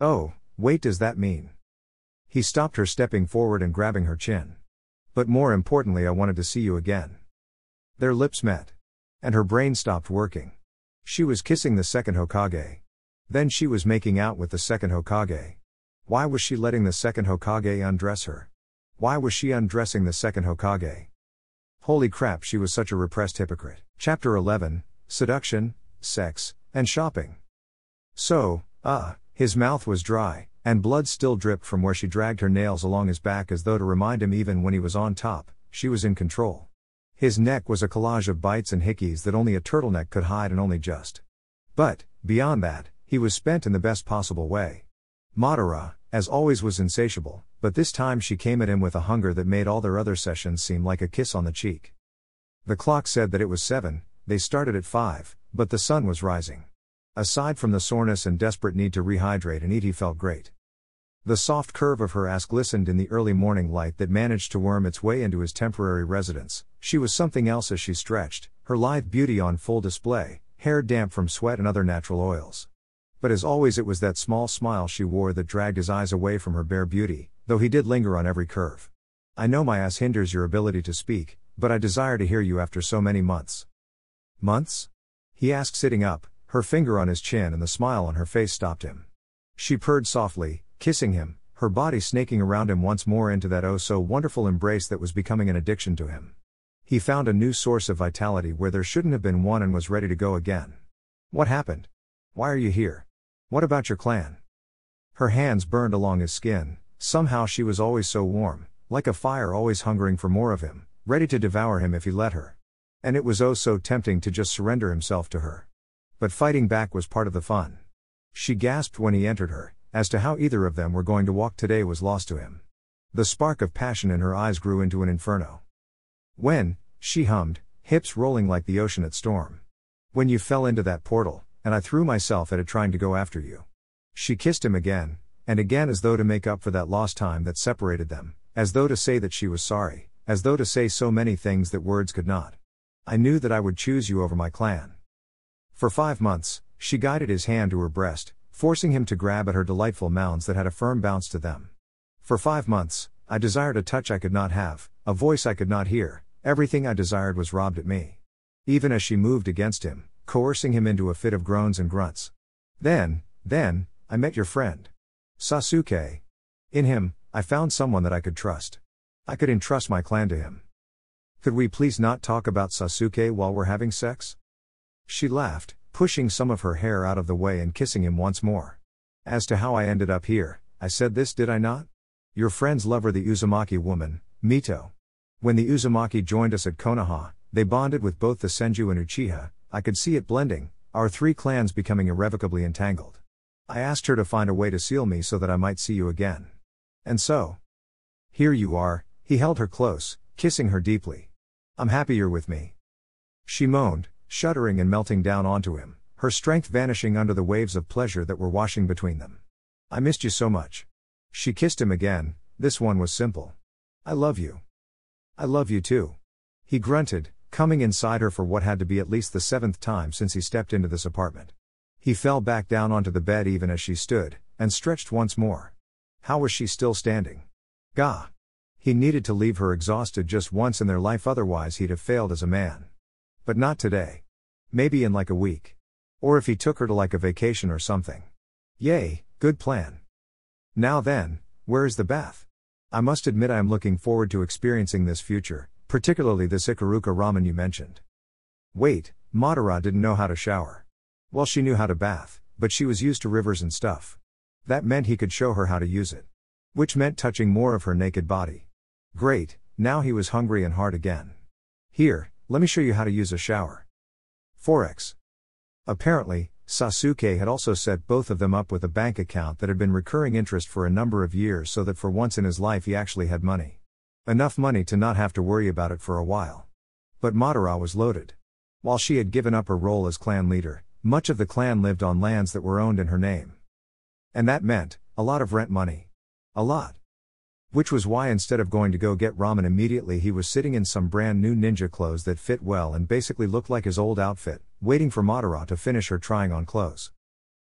Oh, wait, does that mean? He stopped her, stepping forward and grabbing her chin. But more importantly, I wanted to see you again. Their lips met. And her brain stopped working. She was kissing the second Hokage. Then she was making out with the second Hokage. Why was she letting the second Hokage undress her? Why was she undressing the second Hokage? Holy crap, she was such a repressed hypocrite. Chapter 11, Seduction, Sex, and Shopping. So, his mouth was dry, and blood still dripped from where she dragged her nails along his back as though to remind him even when he was on top, she was in control. His neck was a collage of bites and hickeys that only a turtleneck could hide, and only just. But, beyond that, he was spent in the best possible way. Madara, as always was insatiable, but this time she came at him with a hunger that made all their other sessions seem like a kiss on the cheek. The clock said that it was 7, they started at 5, but the sun was rising. Aside from the soreness and desperate need to rehydrate and eat, he felt great. The soft curve of her ass glistened in the early morning light that managed to worm its way into his temporary residence. She was something else as she stretched, her lithe beauty on full display, hair damp from sweat and other natural oils. But as always, it was that small smile she wore that dragged his eyes away from her bare beauty, though he did linger on every curve. I know my ass hinders your ability to speak, but I desire to hear you after so many months. Months? He asked, sitting up, her finger on his chin, and the smile on her face stopped him. She purred softly, kissing him, her body snaking around him once more into that oh so wonderful embrace that was becoming an addiction to him. He found a new source of vitality where there shouldn't have been one and was ready to go again. What happened? Why are you here? What about your clan? Her hands burned along his skin. Somehow she was always so warm, like a fire, always hungering for more of him, ready to devour him if he let her. And it was oh so tempting to just surrender himself to her. But fighting back was part of the fun. She gasped when he entered her. As to how either of them were going to walk today was lost to him. The spark of passion in her eyes grew into an inferno. When, she hummed, hips rolling like the ocean at storm. When you fell into that portal, and I threw myself at it trying to go after you. She kissed him again, and again, as though to make up for that lost time that separated them, as though to say that she was sorry, as though to say so many things that words could not. I knew that I would choose you over my clan. For 5 months, she guided his hand to her breast, forcing him to grab at her delightful mounds that had a firm bounce to them. For 5 months, I desired a touch I could not have, a voice I could not hear, everything I desired was robbed at me. Even as she moved against him, coercing him into a fit of groans and grunts. Then, I met your friend. Sasuke. In him, I found someone that I could trust. I could entrust my clan to him. Could we please not talk about Sasuke while we're having sex? She laughed, pushing some of her hair out of the way and kissing him once more. As to how I ended up here, I said this, did I not? Your friend's lover, the Uzumaki woman, Mito. When the Uzumaki joined us at Konoha, they bonded with both the Senju and Uchiha. I could see it blending, our 3 clans becoming irrevocably entangled. I asked her to find a way to seal me so that I might see you again. And so, here you are. He held her close, kissing her deeply. I'm happy you're with me. She moaned, shuddering and melting down onto him, her strength vanishing under the waves of pleasure that were washing between them. I missed you so much. She kissed him again. This one was simple. I love you. I love you too. He grunted, coming inside her for what had to be at least the 7th time since he stepped into this apartment. He fell back down onto the bed even as she stood, and stretched once more. How was she still standing? Gah! He needed to leave her exhausted just once in their life, otherwise he'd have failed as a man. But not today. Maybe in like a week. Or if he took her to like a vacation or something. Yay, good plan. Now then, where is the bath? I must admit I am looking forward to experiencing this future, particularly this Ikaruka ramen you mentioned. Wait, Madara didn't know how to shower. Well, she knew how to bath, but she was used to rivers and stuff. That meant he could show her how to use it. Which meant touching more of her naked body. Great, now he was hungry and hard again. Here, let me show you how to use a shower. 4x. Apparently, Sasuke had also set both of them up with a bank account that had been recurring interest for a number of years, so that for once in his life he actually had money. Enough money to not have to worry about it for a while. But Madara was loaded. While she had given up her role as clan leader, much of the clan lived on lands that were owned in her name. And that meant a lot of rent money. A lot. Which was why instead of going to go get ramen immediately, he was sitting in some brand new ninja clothes that fit well and basically looked like his old outfit, waiting for Madara to finish her trying on clothes.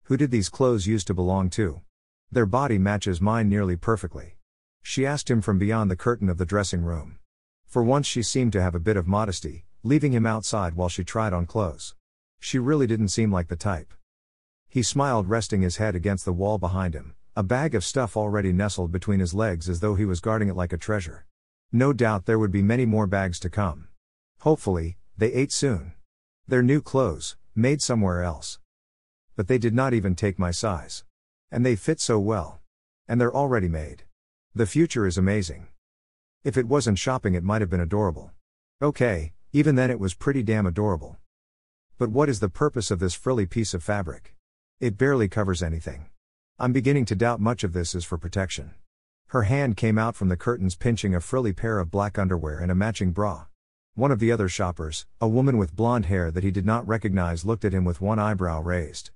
Who did these clothes used to belong to? Their body matches mine nearly perfectly. She asked him from beyond the curtain of the dressing room. For once she seemed to have a bit of modesty, leaving him outside while she tried on clothes. She really didn't seem like the type. He smiled, resting his head against the wall behind him, a bag of stuff already nestled between his legs as though he was guarding it like a treasure. No doubt there would be many more bags to come. Hopefully, they ate soon. Their new clothes, made somewhere else. But they did not even take my size. And they fit so well. And they're already made. The future is amazing. If it wasn't shopping, it might have been adorable. Okay, even then it was pretty damn adorable. But what is the purpose of this frilly piece of fabric? It barely covers anything. I'm beginning to doubt much of this is for protection. Her hand came out from the curtains pinching a frilly pair of black underwear and a matching bra. One of the other shoppers, a woman with blonde hair that he did not recognize, looked at him with one eyebrow raised.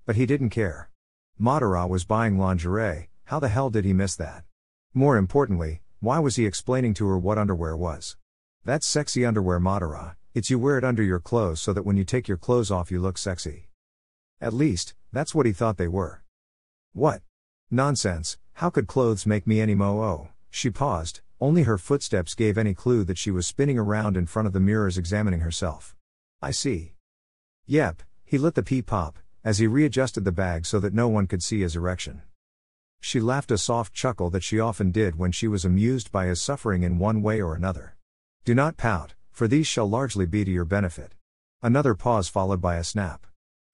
But he didn't care. Madara was buying lingerie, how the hell did he miss that? More importantly, why was he explaining to her what underwear was? That's sexy underwear, Madara. It's you wear it under your clothes so that when you take your clothes off you look sexy. At least, that's what he thought they were. What? Nonsense, how could clothes make me any mo-oh? She paused, only her footsteps gave any clue that she was spinning around in front of the mirrors examining herself. I see. Yep, he lit the pee pop, as he readjusted the bag so that no one could see his erection. She laughed a soft chuckle that she often did when she was amused by his suffering in one way or another. Do not pout, for these shall largely be to your benefit. Another pause followed by a snap.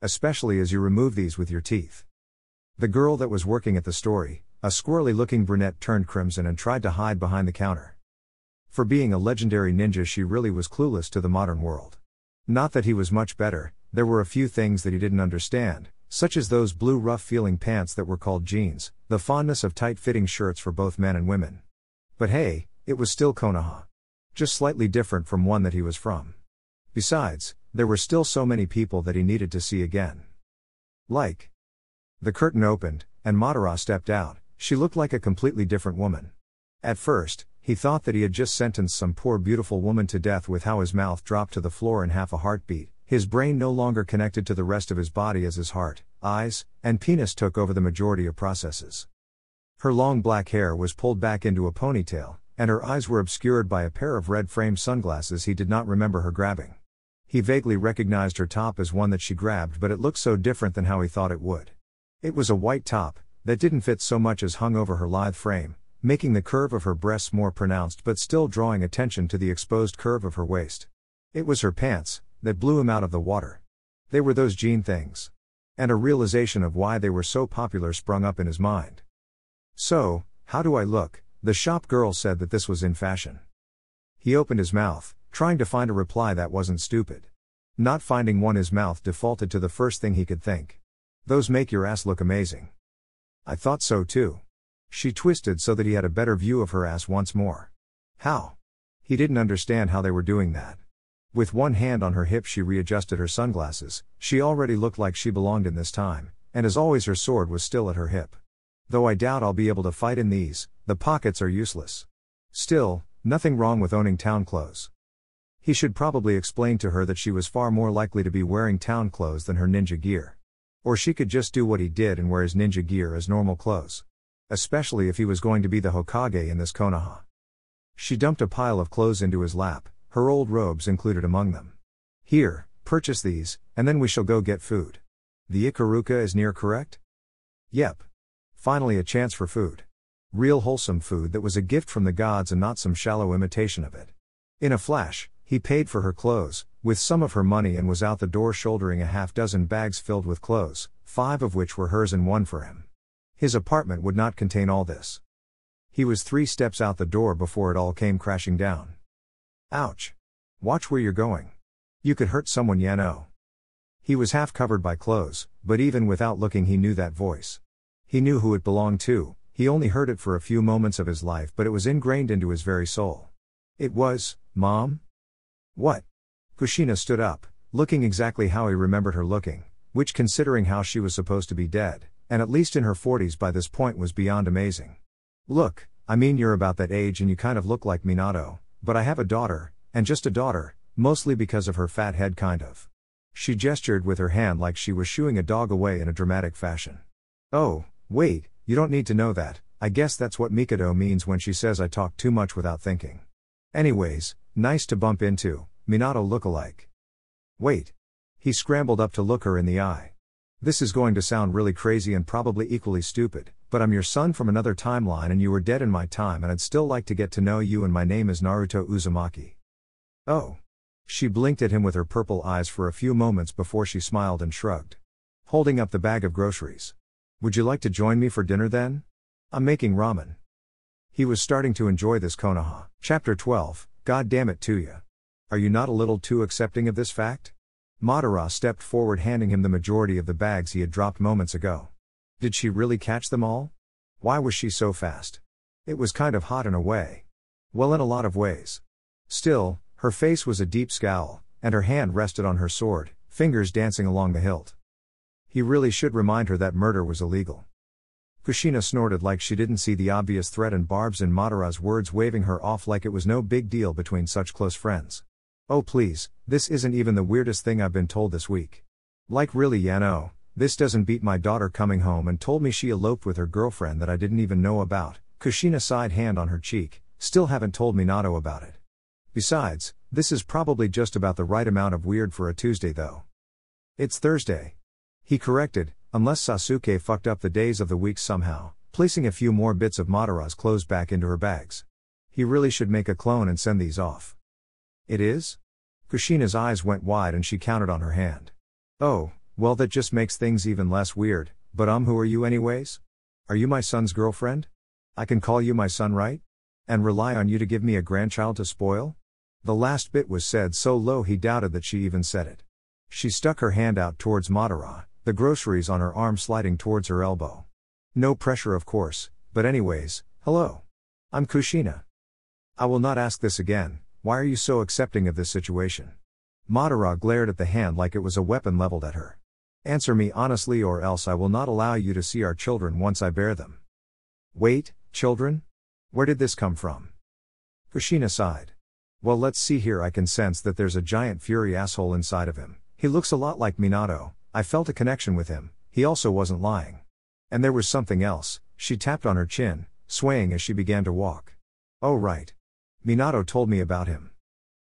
Especially as you remove these with your teeth. The girl that was working at the story, a squirrely-looking brunette, turned crimson and tried to hide behind the counter. For being a legendary ninja, she really was clueless to the modern world. Not that he was much better, there were a few things that he didn't understand, such as those blue rough-feeling pants that were called jeans, the fondness of tight-fitting shirts for both men and women. But hey, it was still Konoha. Just slightly different from one that he was from. Besides, there were still so many people that he needed to see again. Like. The curtain opened, and Madara stepped out. She looked like a completely different woman. At first, he thought that he had just sentenced some poor beautiful woman to death with how his mouth dropped to the floor in half a heartbeat, his brain no longer connected to the rest of his body as his heart, eyes, and penis took over the majority of processes. Her long black hair was pulled back into a ponytail, and her eyes were obscured by a pair of red-framed sunglasses he did not remember her grabbing. He vaguely recognized her top as one that she grabbed, but it looked so different than how he thought it would. It was a white top, that didn't fit so much as hung over her lithe frame, making the curve of her breasts more pronounced but still drawing attention to the exposed curve of her waist. It was her pants, that blew him out of the water. They were those jean things. And a realization of why they were so popular sprung up in his mind. So, how do I look? The shop girl said that this was in fashion. He opened his mouth, trying to find a reply that wasn't stupid. Not finding one, his mouth defaulted to the first thing he could think. Those make your ass look amazing. I thought so too. She twisted so that he had a better view of her ass once more. How? He didn't understand how they were doing that. With one hand on her hip she readjusted her sunglasses. She already looked like she belonged in this time, and as always her sword was still at her hip. Though I doubt I'll be able to fight in these, the pockets are useless. Still, nothing wrong with owning town clothes. He should probably explain to her that she was far more likely to be wearing town clothes than her ninja gear. Or she could just do what he did and wear his ninja gear as normal clothes. Especially if he was going to be the Hokage in this Konoha. She dumped a pile of clothes into his lap, her old robes included among them. Here, purchase these, and then we shall go get food. The Ikaruka is near, correct? Yep. Finally a chance for food. Real wholesome food that was a gift from the gods and not some shallow imitation of it. In a flash, he paid for her clothes, with some of her money, and was out the door shouldering a half-dozen bags filled with clothes, 5 of which were hers and 1 for him. His apartment would not contain all this. He was 3 steps out the door before it all came crashing down. Ouch. Watch where you're going. You could hurt someone, you know. He was half covered by clothes, but even without looking he knew that voice. He knew who it belonged to. He only heard it for a few moments of his life, but it was ingrained into his very soul. It was, Mom? What? Kushina stood up, looking exactly how he remembered her looking, which, considering how she was supposed to be dead, and at least in her 40s by this point, was beyond amazing. Look, I mean, you're about that age and you kind of look like Minato, but I have a daughter, and just a daughter, mostly because of her fat head kind of. She gestured with her hand like she was shooing a dog away in a dramatic fashion. Oh, wait, you don't need to know that. I guess that's what Mikado means when she says I talk too much without thinking. Anyways, nice to bump into, Minato look-alike. Wait. He scrambled up to look her in the eye. This is going to sound really crazy and probably equally stupid, but I'm your son from another timeline and you were dead in my time and I'd still like to get to know you, and my name is Naruto Uzumaki. Oh. She blinked at him with her purple eyes for a few moments before she smiled and shrugged. Holding up the bag of groceries. Would you like to join me for dinner then? I'm making ramen. He was starting to enjoy this Konoha. Chapter 12, God damn it to ya. Are you not a little too accepting of this fact? Madara stepped forward, handing him the majority of the bags he had dropped moments ago. Did she really catch them all? Why was she so fast? It was kind of hot in a way. Well, in a lot of ways. Still, her face was a deep scowl, and her hand rested on her sword, fingers dancing along the hilt. He really should remind her that murder was illegal. Kushina snorted like she didn't see the obvious threat and barbs in Madara's words, waving her off like it was no big deal between such close friends. Oh please, this isn't even the weirdest thing I've been told this week. Like really Yano, this doesn't beat my daughter coming home and told me she eloped with her girlfriend that I didn't even know about. Kushina sighed, hand on her cheek. Still haven't told Minato about it. Besides, this is probably just about the right amount of weird for a Tuesday though. It's Thursday. He corrected, unless Sasuke fucked up the days of the week somehow, placing a few more bits of Madara's clothes back into her bags. He really should make a clone and send these off. It is? Kushina's eyes went wide and she counted on her hand. Oh, well that just makes things even less weird, but who are you anyways? Are you my son's girlfriend? I can call you my son, right? And rely on you to give me a grandchild to spoil? The last bit was said so low he doubted that she even said it. She stuck her hand out towards Madara, the groceries on her arm sliding towards her elbow. No pressure of course, but anyways, hello. I'm Kushina. I will not ask this again, why are you so accepting of this situation? Madara glared at the hand like it was a weapon leveled at her. Answer me honestly or else I will not allow you to see our children once I bear them. Wait, children? Where did this come from? Kushina sighed. Well, let's see here, I can sense that there's a giant fury asshole inside of him. He looks a lot like Minato. I felt a connection with him, he also wasn't lying. And there was something else, she tapped on her chin, swaying as she began to walk. Oh right. Minato told me about him.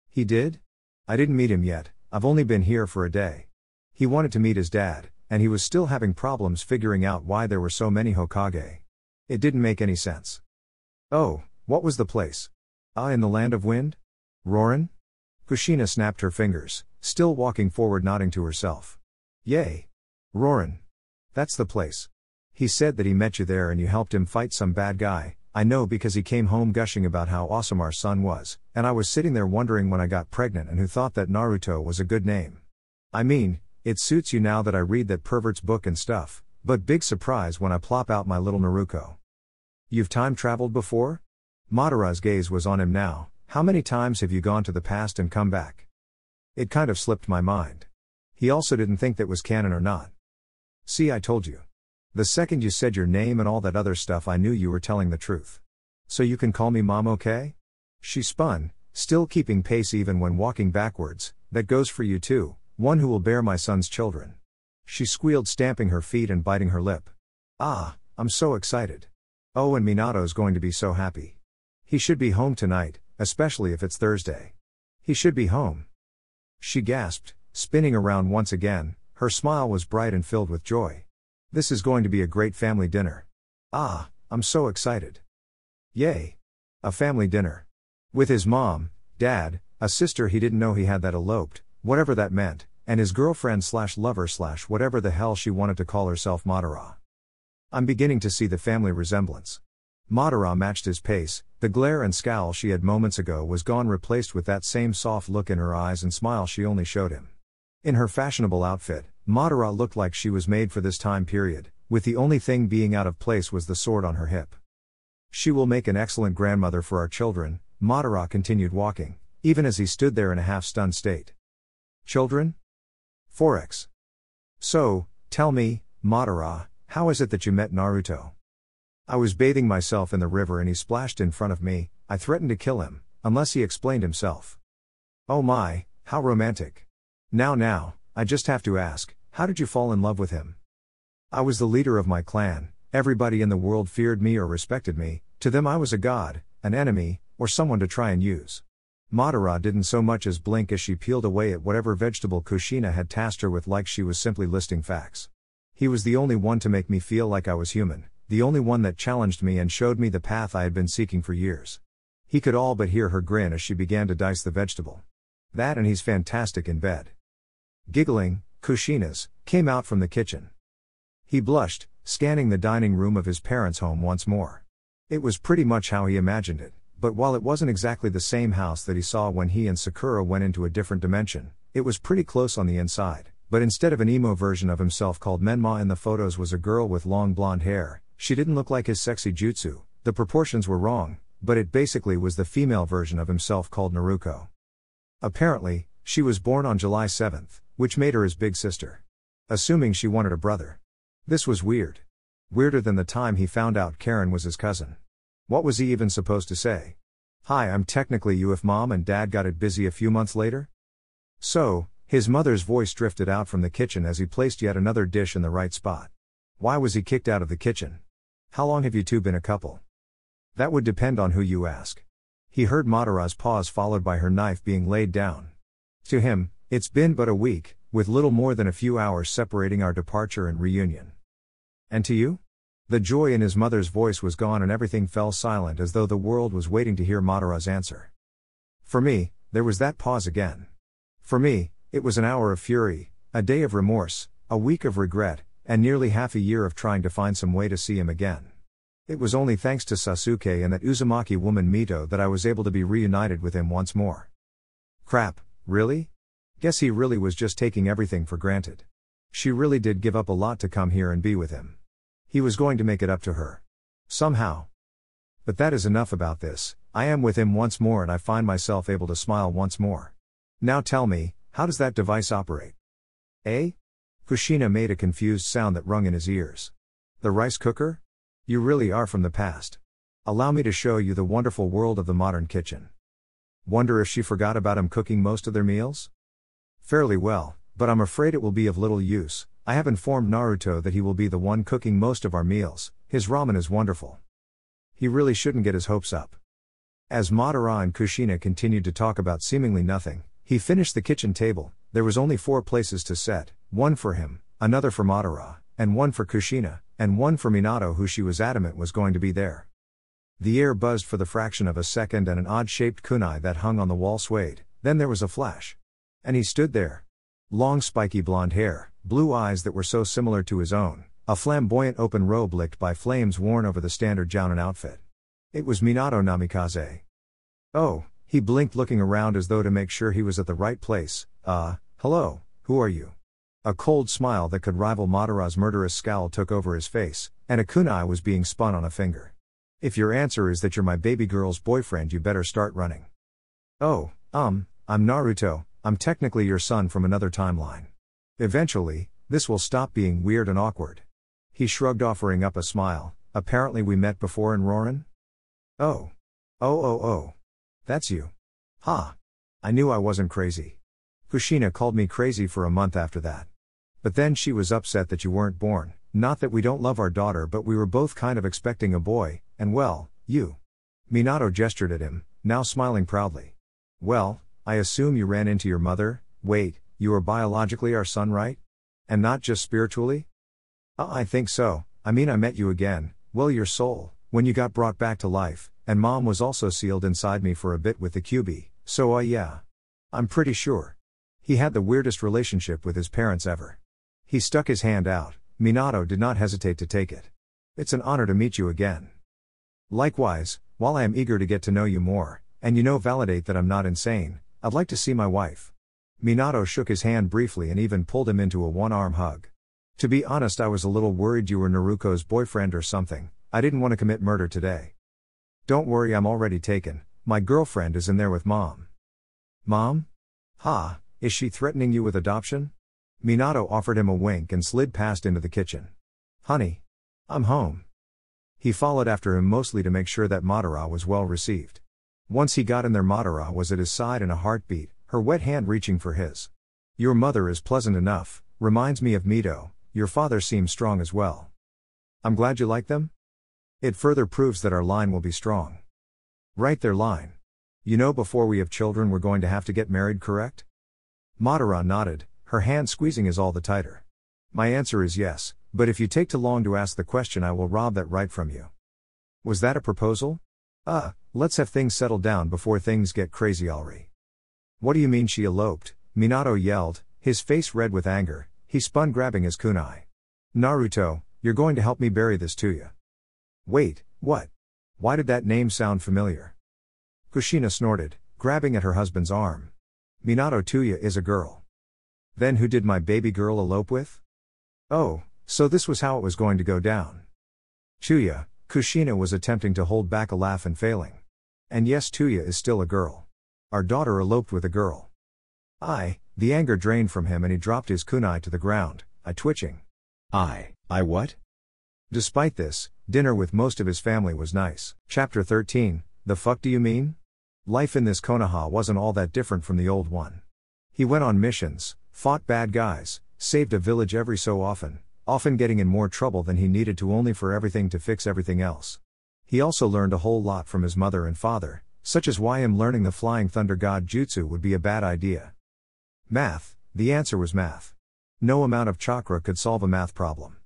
He did? I didn't meet him yet, I've only been here for a day. He wanted to meet his dad, and he was still having problems figuring out why there were so many Hokage. It didn't make any sense. Oh, what was the place? In the Land of Wind? Rorin? Kushina snapped her fingers, still walking forward, nodding to herself. Yay. Rorin. That's the place. He said that he met you there and you helped him fight some bad guy. I know because he came home gushing about how awesome our son was, and I was sitting there wondering when I got pregnant and who thought that Naruto was a good name. I mean, it suits you now that I read that pervert's book and stuff, but big surprise when I plop out my little Naruko. You've time traveled before? Madara's gaze was on him now. How many times have you gone to the past and come back? It kind of slipped my mind. He also didn't think that was canon or not. See, I told you. The second you said your name and all that other stuff I knew you were telling the truth. So you can call me Mom, okay? She spun, still keeping pace even when walking backwards. That goes for you too, one who will bear my son's children. She squealed, stamping her feet and biting her lip. Ah, I'm so excited. Oh, and Minato's going to be so happy. He should be home tonight, especially if it's Thursday. He should be home. She gasped, spinning around once again. Her smile was bright and filled with joy. This is going to be a great family dinner. Ah, I'm so excited. Yay. A family dinner. With his mom, dad, a sister he didn't know he had that eloped, whatever that meant, and his girlfriend / lover / whatever the hell she wanted to call herself, Madara. I'm beginning to see the family resemblance. Madara matched his pace, the glare and scowl she had moments ago was gone, replaced with that same soft look in her eyes and smile she only showed him. In her fashionable outfit, Madara looked like she was made for this time period, with the only thing being out of place was the sword on her hip. She will make an excellent grandmother for our children, Madara continued walking, even as he stood there in a half-stunned state. Children? Forex. So, tell me, Madara, how is it that you met Naruto? I was bathing myself in the river and he splashed in front of me. I threatened to kill him, unless he explained himself. Oh my, how romantic. Now, I just have to ask, how did you fall in love with him? I was the leader of my clan, everybody in the world feared me or respected me, to them I was a god, an enemy, or someone to try and use. Madara didn't so much as blink as she peeled away at whatever vegetable Kushina had tasked her with, like she was simply listing facts. He was the only one to make me feel like I was human, the only one that challenged me and showed me the path I had been seeking for years. He could all but hear her grin as she began to dice the vegetable. That and he's fantastic in bed. Giggling, Kushina's came out from the kitchen. He blushed, scanning the dining room of his parents' home once more. It was pretty much how he imagined it, but while it wasn't exactly the same house that he saw when he and Sakura went into a different dimension, it was pretty close on the inside. But instead of an emo version of himself called Menma in the photos was a girl with long blonde hair. She didn't look like his sexy jutsu, the proportions were wrong, but it basically was the female version of himself called Naruko. Apparently, she was born on July 7th, which made her his big sister. Assuming she wanted a brother. This was weird. Weirder than the time he found out Karen was his cousin. What was he even supposed to say? Hi, I'm technically you if mom and dad got it busy a few months later? So, his mother's voice drifted out from the kitchen as he placed yet another dish in the right spot. Why was he kicked out of the kitchen? How long have you two been a couple? That would depend on who you ask. He heard Madara's pause followed by her knife being laid down. To him, it's been but a week, with little more than a few hours separating our departure and reunion. And to you? The joy in his mother's voice was gone and everything fell silent as though the world was waiting to hear Madara's answer. For me, there was that pause again. For me, it was an hour of fury, a day of remorse, a week of regret, and nearly half a year of trying to find some way to see him again. It was only thanks to Sasuke and that Uzumaki woman Mito that I was able to be reunited with him once more. Crap, really? Guess he really was just taking everything for granted. She really did give up a lot to come here and be with him. He was going to make it up to her. Somehow. But that is enough about this. I am with him once more and I find myself able to smile once more. Now tell me, how does that device operate? Eh? Kushina made a confused sound that rung in his ears. The rice cooker? You really are from the past. Allow me to show you the wonderful world of the modern kitchen. Wonder if she forgot about him cooking most of their meals? Fairly well, but I'm afraid it will be of little use. I have informed Naruto that he will be the one cooking most of our meals. His ramen is wonderful. He really shouldn't get his hopes up. As Madara and Kushina continued to talk about seemingly nothing, he finished the kitchen table. There was only 4 places to set, one for him, another for Madara, and one for Kushina, and one for Minato who she was adamant was going to be there. The air buzzed for the fraction of a second and an odd-shaped kunai that hung on the wall swayed, then there was a flash. And he stood there. Long spiky blonde hair, blue eyes that were so similar to his own, a flamboyant open robe licked by flames worn over the standard jounin outfit. It was Minato Namikaze. Oh, he blinked looking around as though to make sure he was at the right place. Hello, who are you? A cold smile that could rival Madara's murderous scowl took over his face, and a kunai was being spun on a finger. If your answer is that you're my baby girl's boyfriend you better start running. Oh, I'm Naruto, I'm technically your son from another timeline. Eventually, this will stop being weird and awkward. He shrugged offering up a smile, apparently we met before in Rorin? Oh. That's you. Ha. I knew I wasn't crazy. Kushina called me crazy for a month after that. But then she was upset that you weren't born, not that we don't love our daughter but we were both kind of expecting a boy, and well, you. Minato gestured at him, now smiling proudly. Well, I assume you ran into your mother. Wait, you are biologically our son, right? And not just spiritually? I think so. I mean I met you again, well your soul, when you got brought back to life, and mom was also sealed inside me for a bit with the QB, so yeah. I'm pretty sure. He had the weirdest relationship with his parents ever. He stuck his hand out, Minato did not hesitate to take it. It's an honor to meet you again. Likewise, while I am eager to get to know you more, and validate that I'm not insane, I'd like to see my wife. Minato shook his hand briefly and even pulled him into a one-arm hug. To be honest I was a little worried you were Naruko's boyfriend or something, I didn't want to commit murder today. Don't worry I'm already taken, my girlfriend is in there with mom. Mom? Ha, is she threatening you with adoption? Minato offered him a wink and slid past into the kitchen. Honey. I'm home. He followed after him mostly to make sure that Madara was well received. Once he got in there Madara was at his side in a heartbeat, her wet hand reaching for his. Your mother is pleasant enough, reminds me of Mito, your father seems strong as well. I'm glad you like them? It further proves that our line will be strong. Right their line. Before we have children we're going to have to get married, correct? Madara nodded, her hand squeezing his all the tighter. My answer is yes, but if you take too long to ask the question I will rob that right from you. Was that a proposal? Let's have things settle down before things get crazy already. What do you mean she eloped? Minato yelled, his face red with anger, he spun grabbing his kunai. Naruto, you're going to help me bury this to you. Wait, what? Why did that name sound familiar? Kushina snorted, grabbing at her husband's arm. Minato Tuya is a girl. Then who did my baby girl elope with? Oh, so this was how it was going to go down. Tuya, Kushina was attempting to hold back a laugh and failing. And yes, Tuya is still a girl. Our daughter eloped with a girl. The anger drained from him and he dropped his kunai to the ground, twitching. I what? Despite this, dinner with most of his family was nice. Chapter 13, The fuck do you mean? Life in this Konoha wasn't all that different from the old one. He went on missions, fought bad guys, saved a village every so often getting in more trouble than he needed to only for everything to fix everything else. He also learned a whole lot from his mother and father, such as why him learning the Flying Thunder God Jutsu would be a bad idea. Math, the answer was math. No amount of chakra could solve a math problem.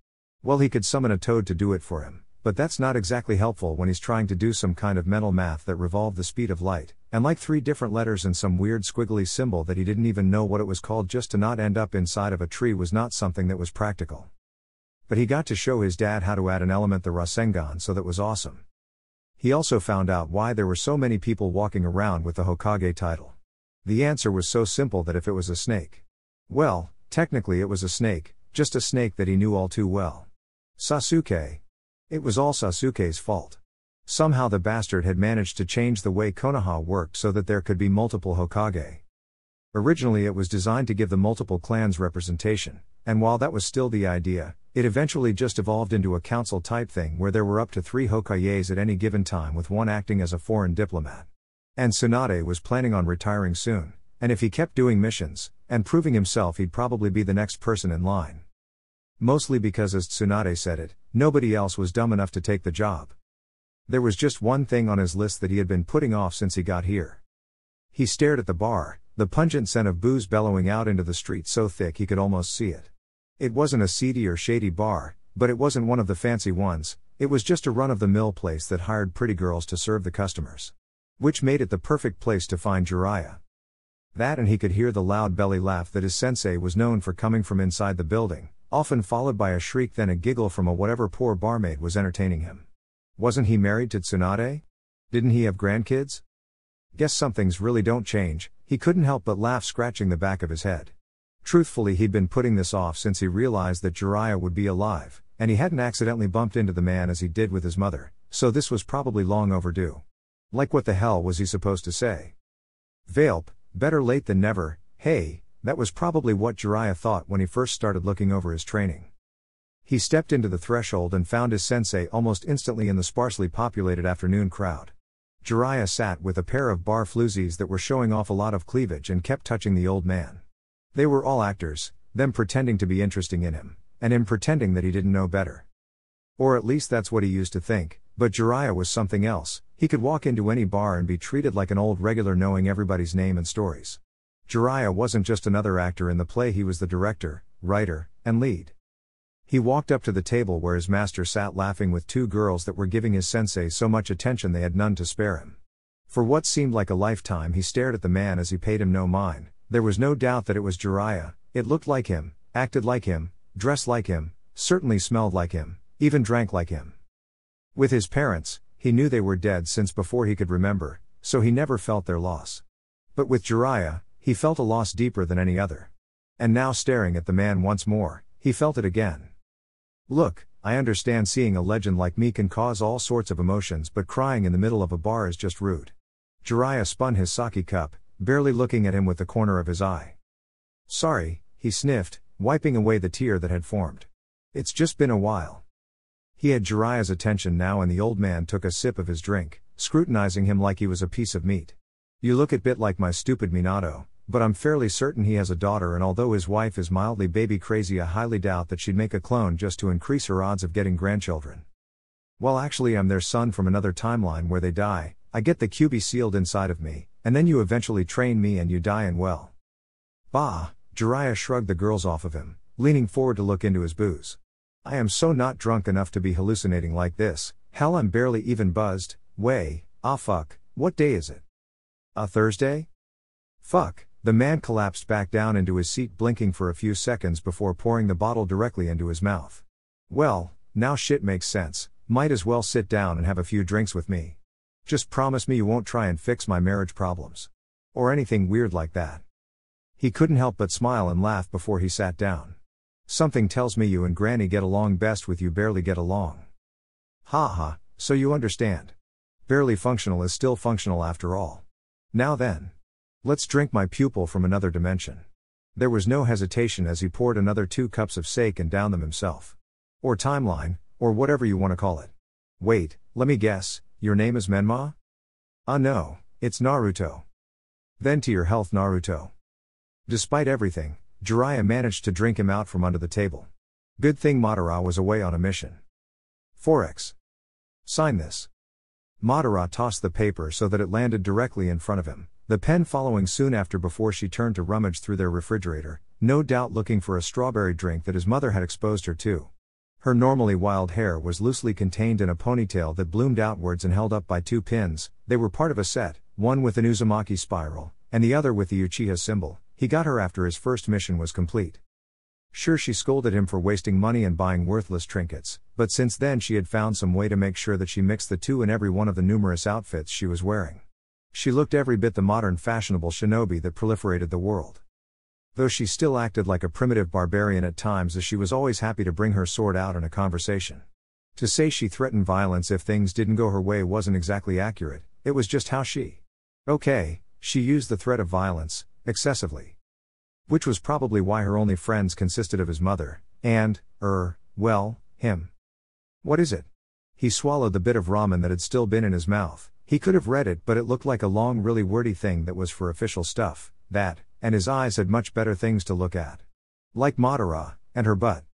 Well, he could summon a toad to do it for him, but that's not exactly helpful when he's trying to do some kind of mental math that revolved the speed of light, and like 3 different letters and some weird squiggly symbol that he didn't even know what it was called just to not end up inside of a tree was not something that was practical. But he got to show his dad how to add an element, the Rasengan, so that was awesome. He also found out why there were so many people walking around with the Hokage title. The answer was so simple that if it was a snake. Well, technically it was a snake, just a snake that he knew all too well. Sasuke. It was all Sasuke's fault. Somehow the bastard had managed to change the way Konoha worked so that there could be multiple Hokage. Originally it was designed to give the multiple clans representation, and while that was still the idea, it eventually just evolved into a council type thing where there were up to 3 Hokages at any given time with one acting as a foreign diplomat. And Tsunade was planning on retiring soon, and if he kept doing missions, and proving himself, he'd probably be the next person in line. Mostly because, as Tsunade said it, nobody else was dumb enough to take the job. There was just one thing on his list that he had been putting off since he got here. He stared at the bar, the pungent scent of booze bellowing out into the street so thick he could almost see it. It wasn't a seedy or shady bar, but it wasn't one of the fancy ones, it was just a run-of-the-mill place that hired pretty girls to serve the customers. Which made it the perfect place to find Jiraiya. That, and he could hear the loud belly laugh that his sensei was known for coming from inside the building, often followed by a shriek then a giggle from whatever poor barmaid was entertaining him. Wasn't he married to Tsunade? Didn't he have grandkids? Guess some things really don't change, he couldn't help but laugh, scratching the back of his head. Truthfully, he'd been putting this off since he realized that Jiraiya would be alive, and he hadn't accidentally bumped into the man as he did with his mother, so this was probably long overdue. Like, what the hell was he supposed to say? Valp, better late than never. Hey, that was probably what Jiraiya thought when he first started looking over his training. He stepped into the threshold and found his sensei almost instantly in the sparsely populated afternoon crowd. Jiraiya sat with a pair of bar floozies that were showing off a lot of cleavage and kept touching the old man. They were all actors, them pretending to be interesting in him, and him pretending that he didn't know better. Or at least that's what he used to think, but Jiraiya was something else. He could walk into any bar and be treated like an old regular, knowing everybody's name and stories. Jiraiya wasn't just another actor in the play, he was the director, writer, and lead. He walked up to the table where his master sat, laughing with 2 girls that were giving his sensei so much attention they had none to spare him. For what seemed like a lifetime he stared at the man as he paid him no mind. There was no doubt that it was Jiraiya. It looked like him, acted like him, dressed like him, certainly smelled like him, even drank like him. With his parents, he knew they were dead since before he could remember, so he never felt their loss. But with Jiraiya, he felt a loss deeper than any other. And now, staring at the man once more, he felt it again. Look, I understand seeing a legend like me can cause all sorts of emotions, but crying in the middle of a bar is just rude. Jiraiya spun his sake cup, barely looking at him with the corner of his eye. Sorry, he sniffed, wiping away the tear that had formed. It's just been a while. He had Jiraiya's attention now, and the old man took a sip of his drink, scrutinizing him like he was a piece of meat. You look a bit like my stupid Minato, but I'm fairly certain he has a daughter, and although his wife is mildly baby crazy, I highly doubt that she'd make a clone just to increase her odds of getting grandchildren. Well, actually, I'm their son from another timeline where they die. I get the QB sealed inside of me, and then you eventually train me and you die, and well. Bah, Jiraiya shrugged the girls off of him, leaning forward to look into his booze. I am so not drunk enough to be hallucinating like this. Hell, I'm barely even buzzed. Fuck, what day is it? A Thursday? Fuck. The man collapsed back down into his seat, blinking for a few seconds before pouring the bottle directly into his mouth. Well, now shit makes sense. Might as well sit down and have a few drinks with me. Just promise me you won't try and fix my marriage problems. Or anything weird like that. He couldn't help but smile and laugh before he sat down. Something tells me you and Granny get along best with you barely get along. Ha ha, so you understand. Barely functional is still functional after all. Now then. Let's drink my pupil from another dimension. There was no hesitation as he poured another 2 cups of sake and downed them himself. Or timeline, or whatever you want to call it. Wait, let me guess, your name is Menma? No, it's Naruto. Then to your health, Naruto. Despite everything, Jiraiya managed to drink him out from under the table. Good thing Madara was away on a mission. 4x. Sign this. Madara tossed the paper so that it landed directly in front of him, the pen following soon after before she turned to rummage through their refrigerator, no doubt looking for a strawberry drink that his mother had exposed her to. Her normally wild hair was loosely contained in a ponytail that bloomed outwards and held up by 2 pins. They were part of a set, one with an Uzumaki spiral, and the other with the Uchiha symbol. He got her after his first mission was complete. Sure, she scolded him for wasting money and buying worthless trinkets, but since then she had found some way to make sure that she mixed the two in every one of the numerous outfits she was wearing. She looked every bit the modern fashionable shinobi that proliferated the world. Though she still acted like a primitive barbarian at times, as she was always happy to bring her sword out in a conversation. To say she threatened violence if things didn't go her way wasn't exactly accurate, it was just how she used the threat of violence, excessively. Which was probably why her only friends consisted of his mother, and, him. What is it? He swallowed the bit of ramen that had still been in his mouth. He could have read it, but it looked like a long, really wordy thing that was for official stuff, and his eyes had much better things to look at. Like Madara, and her butt.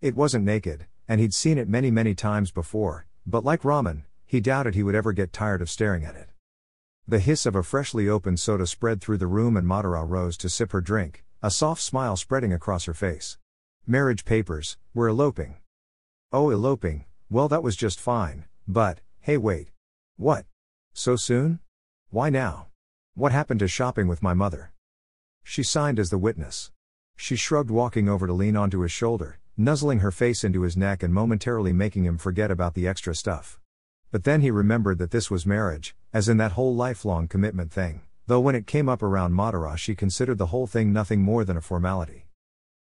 It wasn't naked, and he'd seen it many, many times before, but like ramen, he doubted he would ever get tired of staring at it. The hiss of a freshly opened soda spread through the room and Madara rose to sip her drink, a soft smile spreading across her face. Marriage papers, we're eloping. Oh, eloping, well that was just fine, but, hey wait. What? So soon? Why now? What happened to shopping with my mother? She signed as the witness. She shrugged, walking over to lean onto his shoulder, nuzzling her face into his neck and momentarily making him forget about the extra stuff. But then he remembered that this was marriage, as in that whole lifelong commitment thing, though when it came up around Madara she considered the whole thing nothing more than a formality.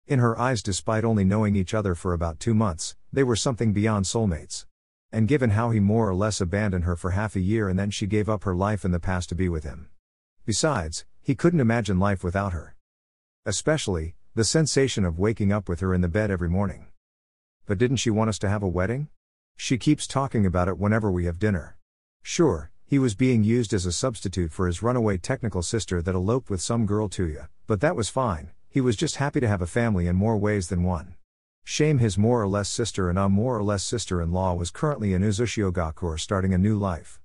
In her eyes, despite only knowing each other for about 2 months, they were something beyond soulmates. And given how he more or less abandoned her for half a year and then she gave up her life in the past to be with him. Besides, he couldn't imagine life without her. Especially, the sensation of waking up with her in the bed every morning. But didn't she want us to have a wedding? She keeps talking about it whenever we have dinner. Sure, he was being used as a substitute for his runaway technical sister that eloped with some girl to ya, but that was fine. He was just happy to have a family in more ways than one. Shame his more or less sister and a more or less sister-in-law was currently in Uzushiogakur starting a new life.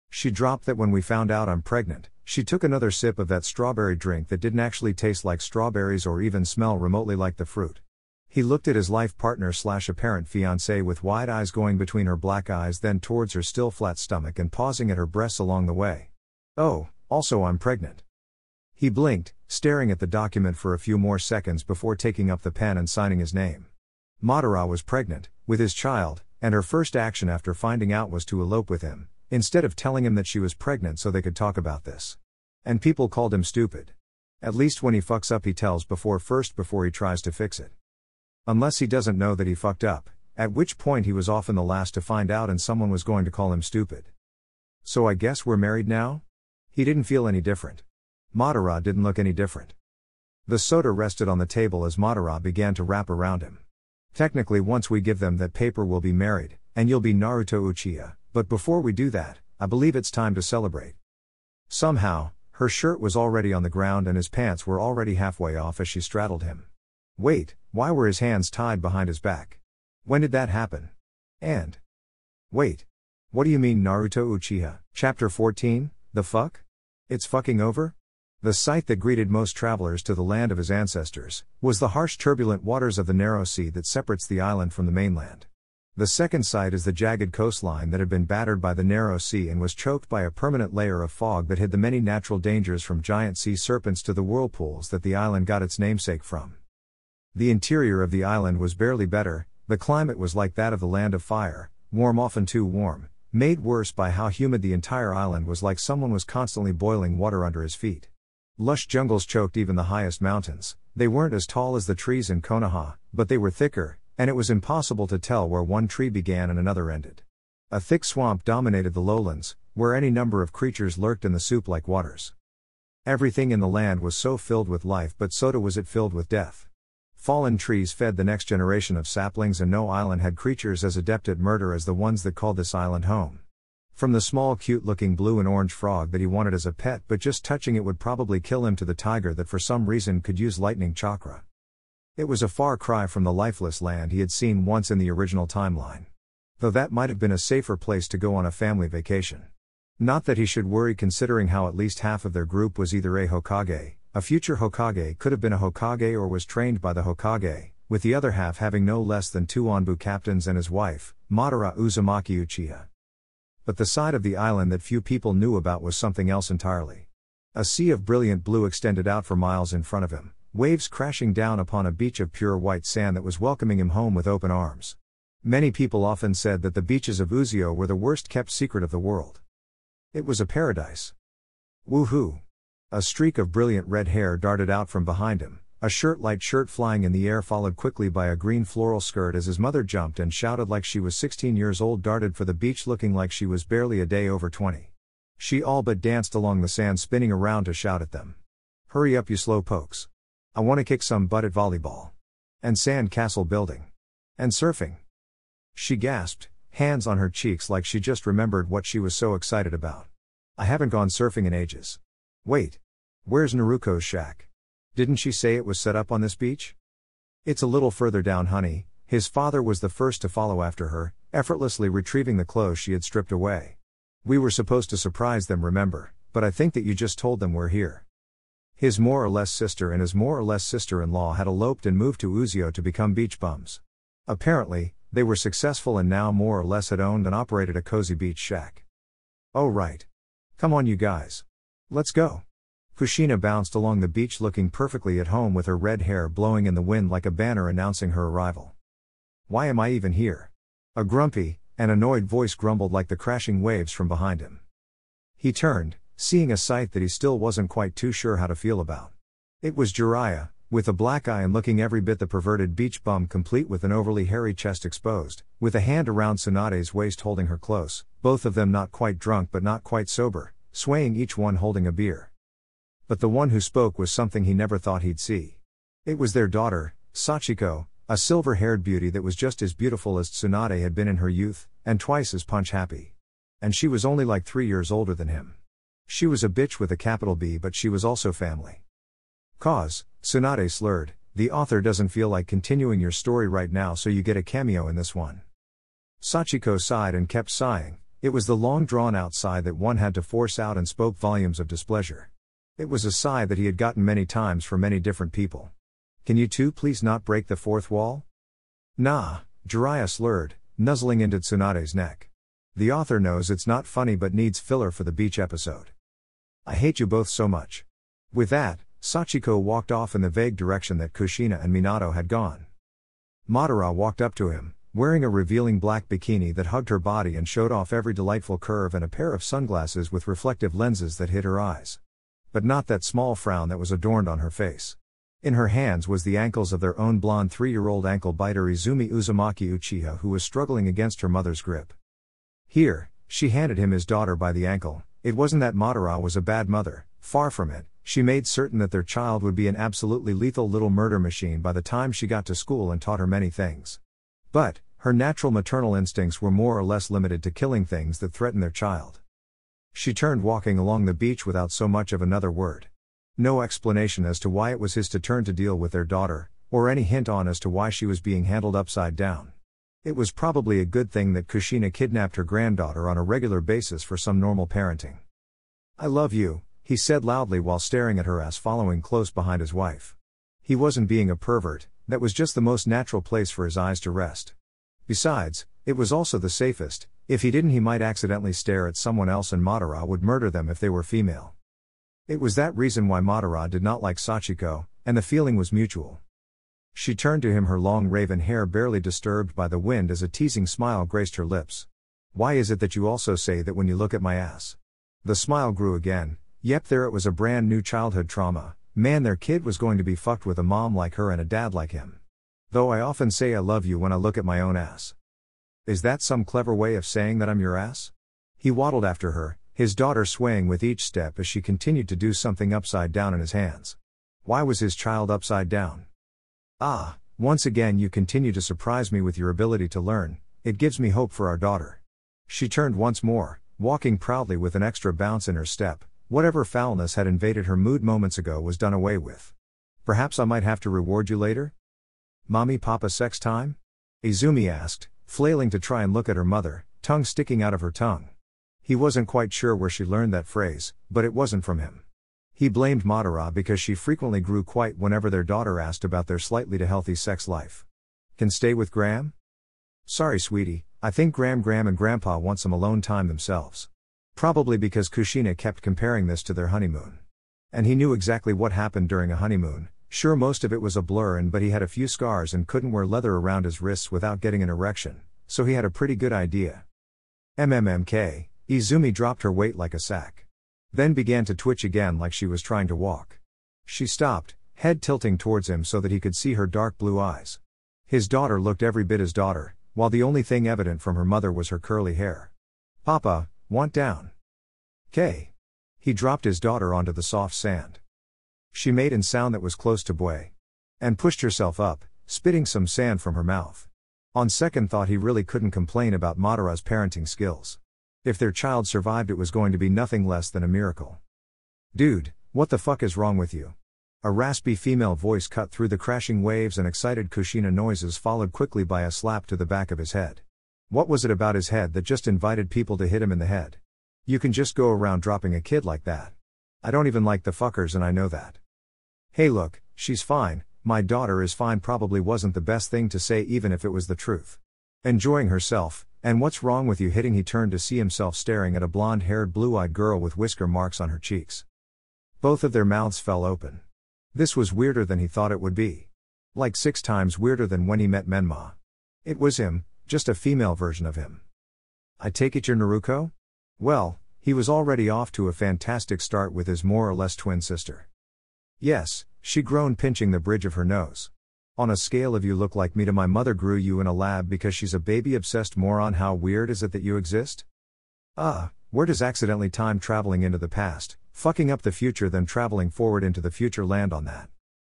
She dropped that when we found out I'm pregnant. She took another sip of that strawberry drink that didn't actually taste like strawberries or even smell remotely like the fruit. He looked at his life partner / apparent fiancé with wide eyes going between her black eyes, then towards her still flat stomach and pausing at her breasts along the way. Oh, also I'm pregnant. He blinked, staring at the document for a few more seconds before taking up the pen and signing his name. Madara was pregnant, with his child, and her first action after finding out was to elope with him, instead of telling him that she was pregnant so they could talk about this. And people called him stupid. At least when he fucks up he tells before he tries to fix it. Unless he doesn't know that he fucked up, at which point he was often the last to find out and someone was going to call him stupid. So I guess we're married now? He didn't feel any different. Madara didn't look any different. The soda rested on the table as Madara began to wrap around him. Technically once we give them that paper we'll be married, and you'll be Naruto Uchiha, but before we do that, I believe it's time to celebrate. Somehow, her shirt was already on the ground and his pants were already halfway off as she straddled him. Wait, why were his hands tied behind his back? When did that happen? And... wait. What do you mean Naruto Uchiha? Chapter 14, the fuck? It's fucking over? The sight that greeted most travelers to the land of his ancestors was the harsh turbulent waters of the narrow sea that separates the island from the mainland. The second sight is the jagged coastline that had been battered by the narrow sea and was choked by a permanent layer of fog that hid the many natural dangers from giant sea serpents to the whirlpools that the island got its namesake from. The interior of the island was barely better. The climate was like that of the Land of Fire, warm, often too warm, made worse by how humid the entire island was, like someone was constantly boiling water under his feet. Lush jungles choked even the highest mountains. They weren't as tall as the trees in Konoha, but they were thicker, and it was impossible to tell where one tree began and another ended. A thick swamp dominated the lowlands, where any number of creatures lurked in the soup-like waters. Everything in the land was so filled with life, but so too was it filled with death. Fallen trees fed the next generation of saplings, and no island had creatures as adept at murder as the ones that called this island home. From the small cute-looking blue and orange frog that he wanted as a pet, but just touching it would probably kill him, to the tiger that for some reason could use lightning chakra. It was a far cry from the lifeless land he had seen once in the original timeline. Though that might have been a safer place to go on a family vacation. Not that he should worry, considering how at least half of their group was either a Hokage, a future Hokage could have been a Hokage, or was trained by the Hokage, with the other half having no less than 2 Anbu captains and his wife, Madara Uzumaki Uchiha. But the side of the island that few people knew about was something else entirely. A sea of brilliant blue extended out for miles in front of him, waves crashing down upon a beach of pure white sand that was welcoming him home with open arms. Many people often said that the beaches of Uziyo were the worst kept secret of the world. It was a paradise. Woohoo! A streak of brilliant red hair darted out from behind him, a light shirt flying in the air, followed quickly by a green floral skirt as his mother jumped and shouted like she was 16 years old, darted for the beach looking like she was barely a day over 20. She all but danced along the sand, spinning around to shout at them. Hurry up, you slow pokes. I want to kick some butt at volleyball. And sand castle building. And surfing. She gasped, hands on her cheeks like she just remembered what she was so excited about. I haven't gone surfing in ages. Wait. Where's Naruko's shack? Didn't she say it was set up on this beach? It's a little further down, honey. His father was the first to follow after her, effortlessly retrieving the clothes she had stripped away. We were supposed to surprise them, remember, but I think that you just told them we're here. His more or less sister and his more or less sister-in-law had eloped and moved to Uziyo to become beach bums. Apparently, they were successful and now more or less had owned and operated a cozy beach shack. Oh right. Come on you guys. Let's go. Kushina bounced along the beach looking perfectly at home with her red hair blowing in the wind like a banner announcing her arrival. Why am I even here? A grumpy and annoyed voice grumbled like the crashing waves from behind him. He turned, seeing a sight that he still wasn't quite too sure how to feel about. It was Jiraiya, with a black eye and looking every bit the perverted beach bum, complete with an overly hairy chest exposed, with a hand around Tsunade's waist holding her close, both of them not quite drunk but not quite sober, swaying, each one holding a beer. But the one who spoke was something he never thought he'd see. It was their daughter, Sachiko, a silver-haired beauty that was just as beautiful as Tsunade had been in her youth, and twice as punch-happy. And she was only like 3 years older than him. She was a bitch with a capital B, but she was also family. Tsunade slurred, the author doesn't feel like continuing your story right now, so you get a cameo in this one. Sachiko sighed and kept sighing. It was the long drawn-out sigh that one had to force out and spoke volumes of displeasure. It was a sigh that he had gotten many times from many different people. Can you two please not break the fourth wall? Nah, Jiraiya slurred, nuzzling into Tsunade's neck. The author knows it's not funny but needs filler for the beach episode. I hate you both so much. With that, Sachiko walked off in the vague direction that Kushina and Minato had gone. Madara walked up to him, wearing a revealing black bikini that hugged her body and showed off every delightful curve, and a pair of sunglasses with reflective lenses that hid her eyes. But not that small frown that was adorned on her face. In her hands was the ankles of their own blonde 3-year-old ankle biter Izumi Uzumaki Uchiha, who was struggling against her mother's grip. Here, she handed him his daughter by the ankle. It wasn't that Madara was a bad mother, far from it. She made certain that their child would be an absolutely lethal little murder machine by the time she got to school and taught her many things. But, her natural maternal instincts were more or less limited to killing things that threatened their child. She turned, walking along the beach without so much of another word. No explanation as to why it was his turn to deal with their daughter, or any hint on as to why she was being handled upside down. It was probably a good thing that Kushina kidnapped her granddaughter on a regular basis for some normal parenting. I love you, he said loudly while staring at her ass, following close behind his wife. He wasn't being a pervert, that was just the most natural place for his eyes to rest. Besides, it was also the safest. If he didn't, he might accidentally stare at someone else and Madara would murder them if they were female. It was that reason why Madara did not like Sachiko, and the feeling was mutual. She turned to him, her long raven hair barely disturbed by the wind as a teasing smile graced her lips. Why is it that you also say that when you look at my ass? The smile grew again, Yep, there it was, a brand new childhood trauma. Man, their kid was going to be fucked with a mom like her and a dad like him. Though I often say I love you when I look at my own ass. Is that some clever way of saying that I'm your ass? He waddled after her, his daughter swaying with each step as she continued to do something upside down in his hands. Why was his child upside down? Ah, once again you continue to surprise me with your ability to learn, it gives me hope for our daughter. She turned once more, walking proudly with an extra bounce in her step. Whatever foulness had invaded her mood moments ago was done away with. Perhaps I might have to reward you later? Mommy papa sex time? Izumi asked, flailing to try and look at her mother, tongue sticking out of her tongue. He wasn't quite sure where she learned that phrase, but it wasn't from him. He blamed Madara because she frequently grew quiet whenever their daughter asked about their slightly to healthy sex life. Can stay with Gram? Sorry sweetie, I think Gram and Grandpa want some alone time themselves. Probably because Kushina kept comparing this to their honeymoon. And he knew exactly what happened during a honeymoon. Sure, most of it was a blur, but he had a few scars and couldn't wear leather around his wrists without getting an erection, so he had a pretty good idea. MMMK, Izumi dropped her weight like a sack. Then began to twitch again like she was trying to walk. She stopped, head tilting towards him so that he could see her dark blue eyes. His daughter looked every bit his daughter, while the only thing evident from her mother was her curly hair. Papa, want down. K. He dropped his daughter onto the soft sand. She made an sound that was close to bway. And pushed herself up, spitting some sand from her mouth. On second thought he really couldn't complain about Madara's parenting skills. If their child survived it was going to be nothing less than a miracle. Dude, what the fuck is wrong with you? A raspy female voice cut through the crashing waves and excited Kushina noises, followed quickly by a slap to the back of his head. What was it about his head that just invited people to hit him in the head? You can just go around dropping a kid like that. I don't even like the fuckers and I know that. Hey look, she's fine, my daughter is fine probably wasn't the best thing to say even if it was the truth. Enjoying herself, and what's wrong with you hitting? He turned to see himself staring at a blonde-haired blue-eyed girl with whisker marks on her cheeks. Both of their mouths fell open. This was weirder than he thought it would be. Like 6 times weirder than when he met Menma. It was him, just a female version of him. I take it you're Naruko? Well, he was already off to a fantastic start with his more or less twin sister. Yes, she groaned, pinching the bridge of her nose. On a scale of you look like me to my mother grew you in a lab because she's a baby-obsessed moron, how weird is it that you exist? Where does accidentally time traveling into the past, fucking up the future then traveling forward into the future land on that?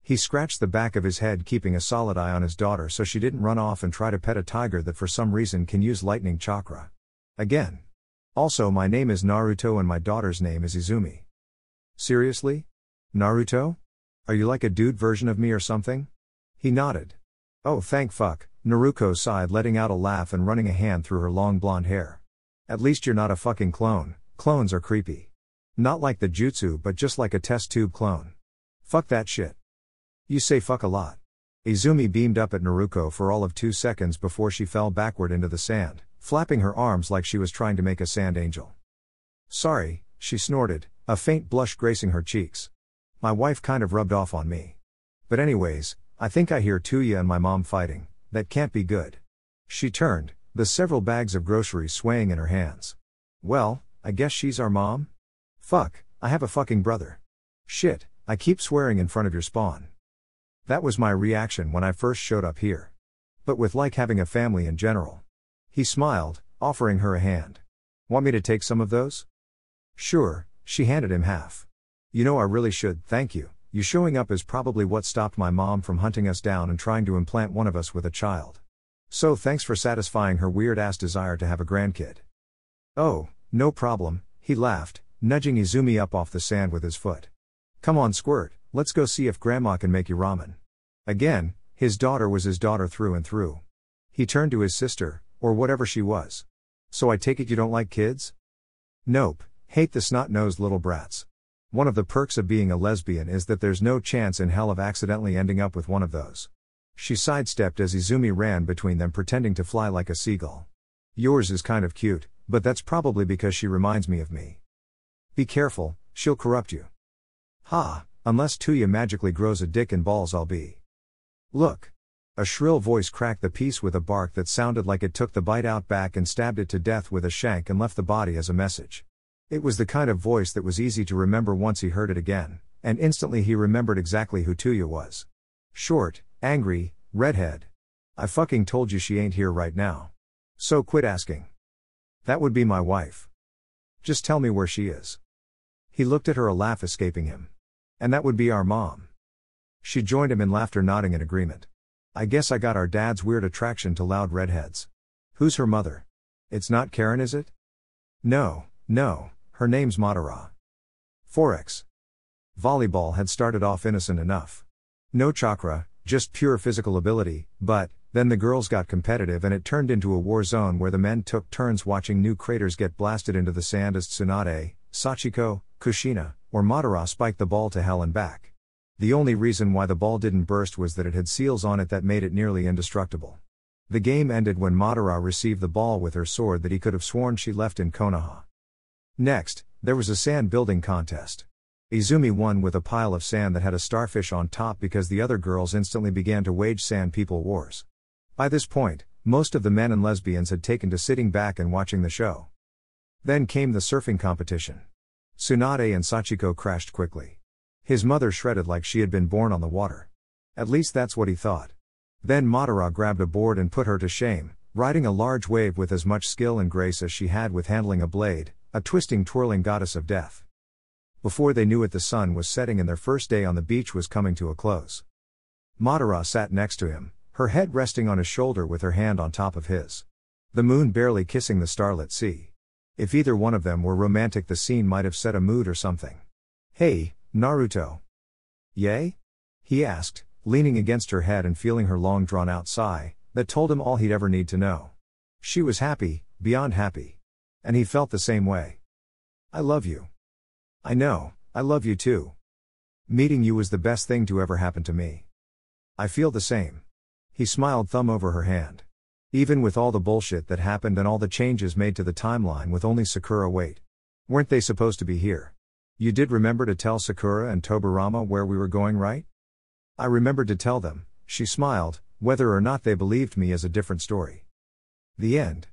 He scratched the back of his head, keeping a solid eye on his daughter so she didn't run off and try to pet a tiger that for some reason can use lightning chakra. Again. Also, my name is Naruto and my daughter's name is Izumi. Seriously? Naruto? Are you like a dude version of me or something? He nodded. Oh thank fuck, Naruko sighed, letting out a laugh and running a hand through her long blonde hair. At least you're not a fucking clone, clones are creepy. Not like the jutsu but just like a test tube clone. Fuck that shit. You say fuck a lot. Izumi beamed up at Naruko for all of 2 seconds before she fell backward into the sand, flapping her arms like she was trying to make a sand angel. Sorry, she snorted, a faint blush gracing her cheeks. My wife kind of rubbed off on me. But anyways, I think I hear Tuya and my mom fighting, that can't be good. She turned, the several bags of groceries swaying in her hands. Well, I guess she's our mom? Fuck, I have a fucking brother. Shit, I keep swearing in front of your spawn. That was my reaction when I first showed up here. But with like having a family in general. He smiled, offering her a hand. Want me to take some of those? Sure, she handed him half. You know I really should, thank you. You showing up is probably what stopped my mom from hunting us down and trying to implant one of us with a child. So thanks for satisfying her weird-ass desire to have a grandkid. Oh, no problem, he laughed, nudging Izumi up off the sand with his foot. Come on Squirt, let's go see if Grandma can make you ramen. Again, his daughter was his daughter through and through. He turned to his sister, or whatever she was. So I take it you don't like kids? Nope, hate the snot-nosed little brats. One of the perks of being a lesbian is that there's no chance in hell of accidentally ending up with one of those. She sidestepped as Izumi ran between them, pretending to fly like a seagull. Yours is kind of cute, but that's probably because she reminds me of me. Be careful, she'll corrupt you. Ha, unless Tuya magically grows a dick and balls I'll be. Look. A shrill voice cracked the peace with a bark that sounded like it took the bite out back and stabbed it to death with a shank and left the body as a message. It was the kind of voice that was easy to remember once he heard it again, and instantly he remembered exactly who Tuya was. Short, angry, redhead. I fucking told you she ain't here right now. So quit asking. That would be my wife. Just tell me where she is. He looked at her, a laugh escaping him. And that would be our mom. She joined him in laughter, nodding in agreement. I guess I got our dad's weird attraction to loud redheads. Who's her mother? It's not Karen, is it? No, her name's Madara. Forex. Volleyball had started off innocent enough. No chakra, just pure physical ability, but then the girls got competitive and it turned into a war zone where the men took turns watching new craters get blasted into the sand as Tsunade, Sachiko, Kushina, or Madara spiked the ball to hell and back. The only reason why the ball didn't burst was that it had seals on it that made it nearly indestructible. The game ended when Madara received the ball with her sword that he could have sworn she left in Konoha. Next, there was a sand building contest. Izumi won with a pile of sand that had a starfish on top because the other girls instantly began to wage sand people wars. By this point, most of the men and lesbians had taken to sitting back and watching the show. Then came the surfing competition. Tsunade and Sachiko crashed quickly. His mother shredded like she had been born on the water. At least that's what he thought. Then Madara grabbed a board and put her to shame, riding a large wave with as much skill and grace as she had with handling a blade, a twisting, twirling goddess of death. Before they knew it, the sun was setting and their first day on the beach was coming to a close. Madara sat next to him, her head resting on his shoulder with her hand on top of his. The moon barely kissing the starlit sea. If either one of them were romantic, the scene might have set a mood or something. Hey, Naruto. Yay? He asked, leaning against her head and feeling her long drawn-out sigh, that told him all he'd ever need to know. She was happy, beyond happy. And he felt the same way. I love you. I know, I love you too. Meeting you was the best thing to ever happen to me. I feel the same. He smiled, thumb over her hand. Even with all the bullshit that happened and all the changes made to the timeline with only Sakura, wait. Weren't they supposed to be here? You did remember to tell Sakura and Tobirama where we were going, right? I remembered to tell them, she smiled, whether or not they believed me is a different story. The end.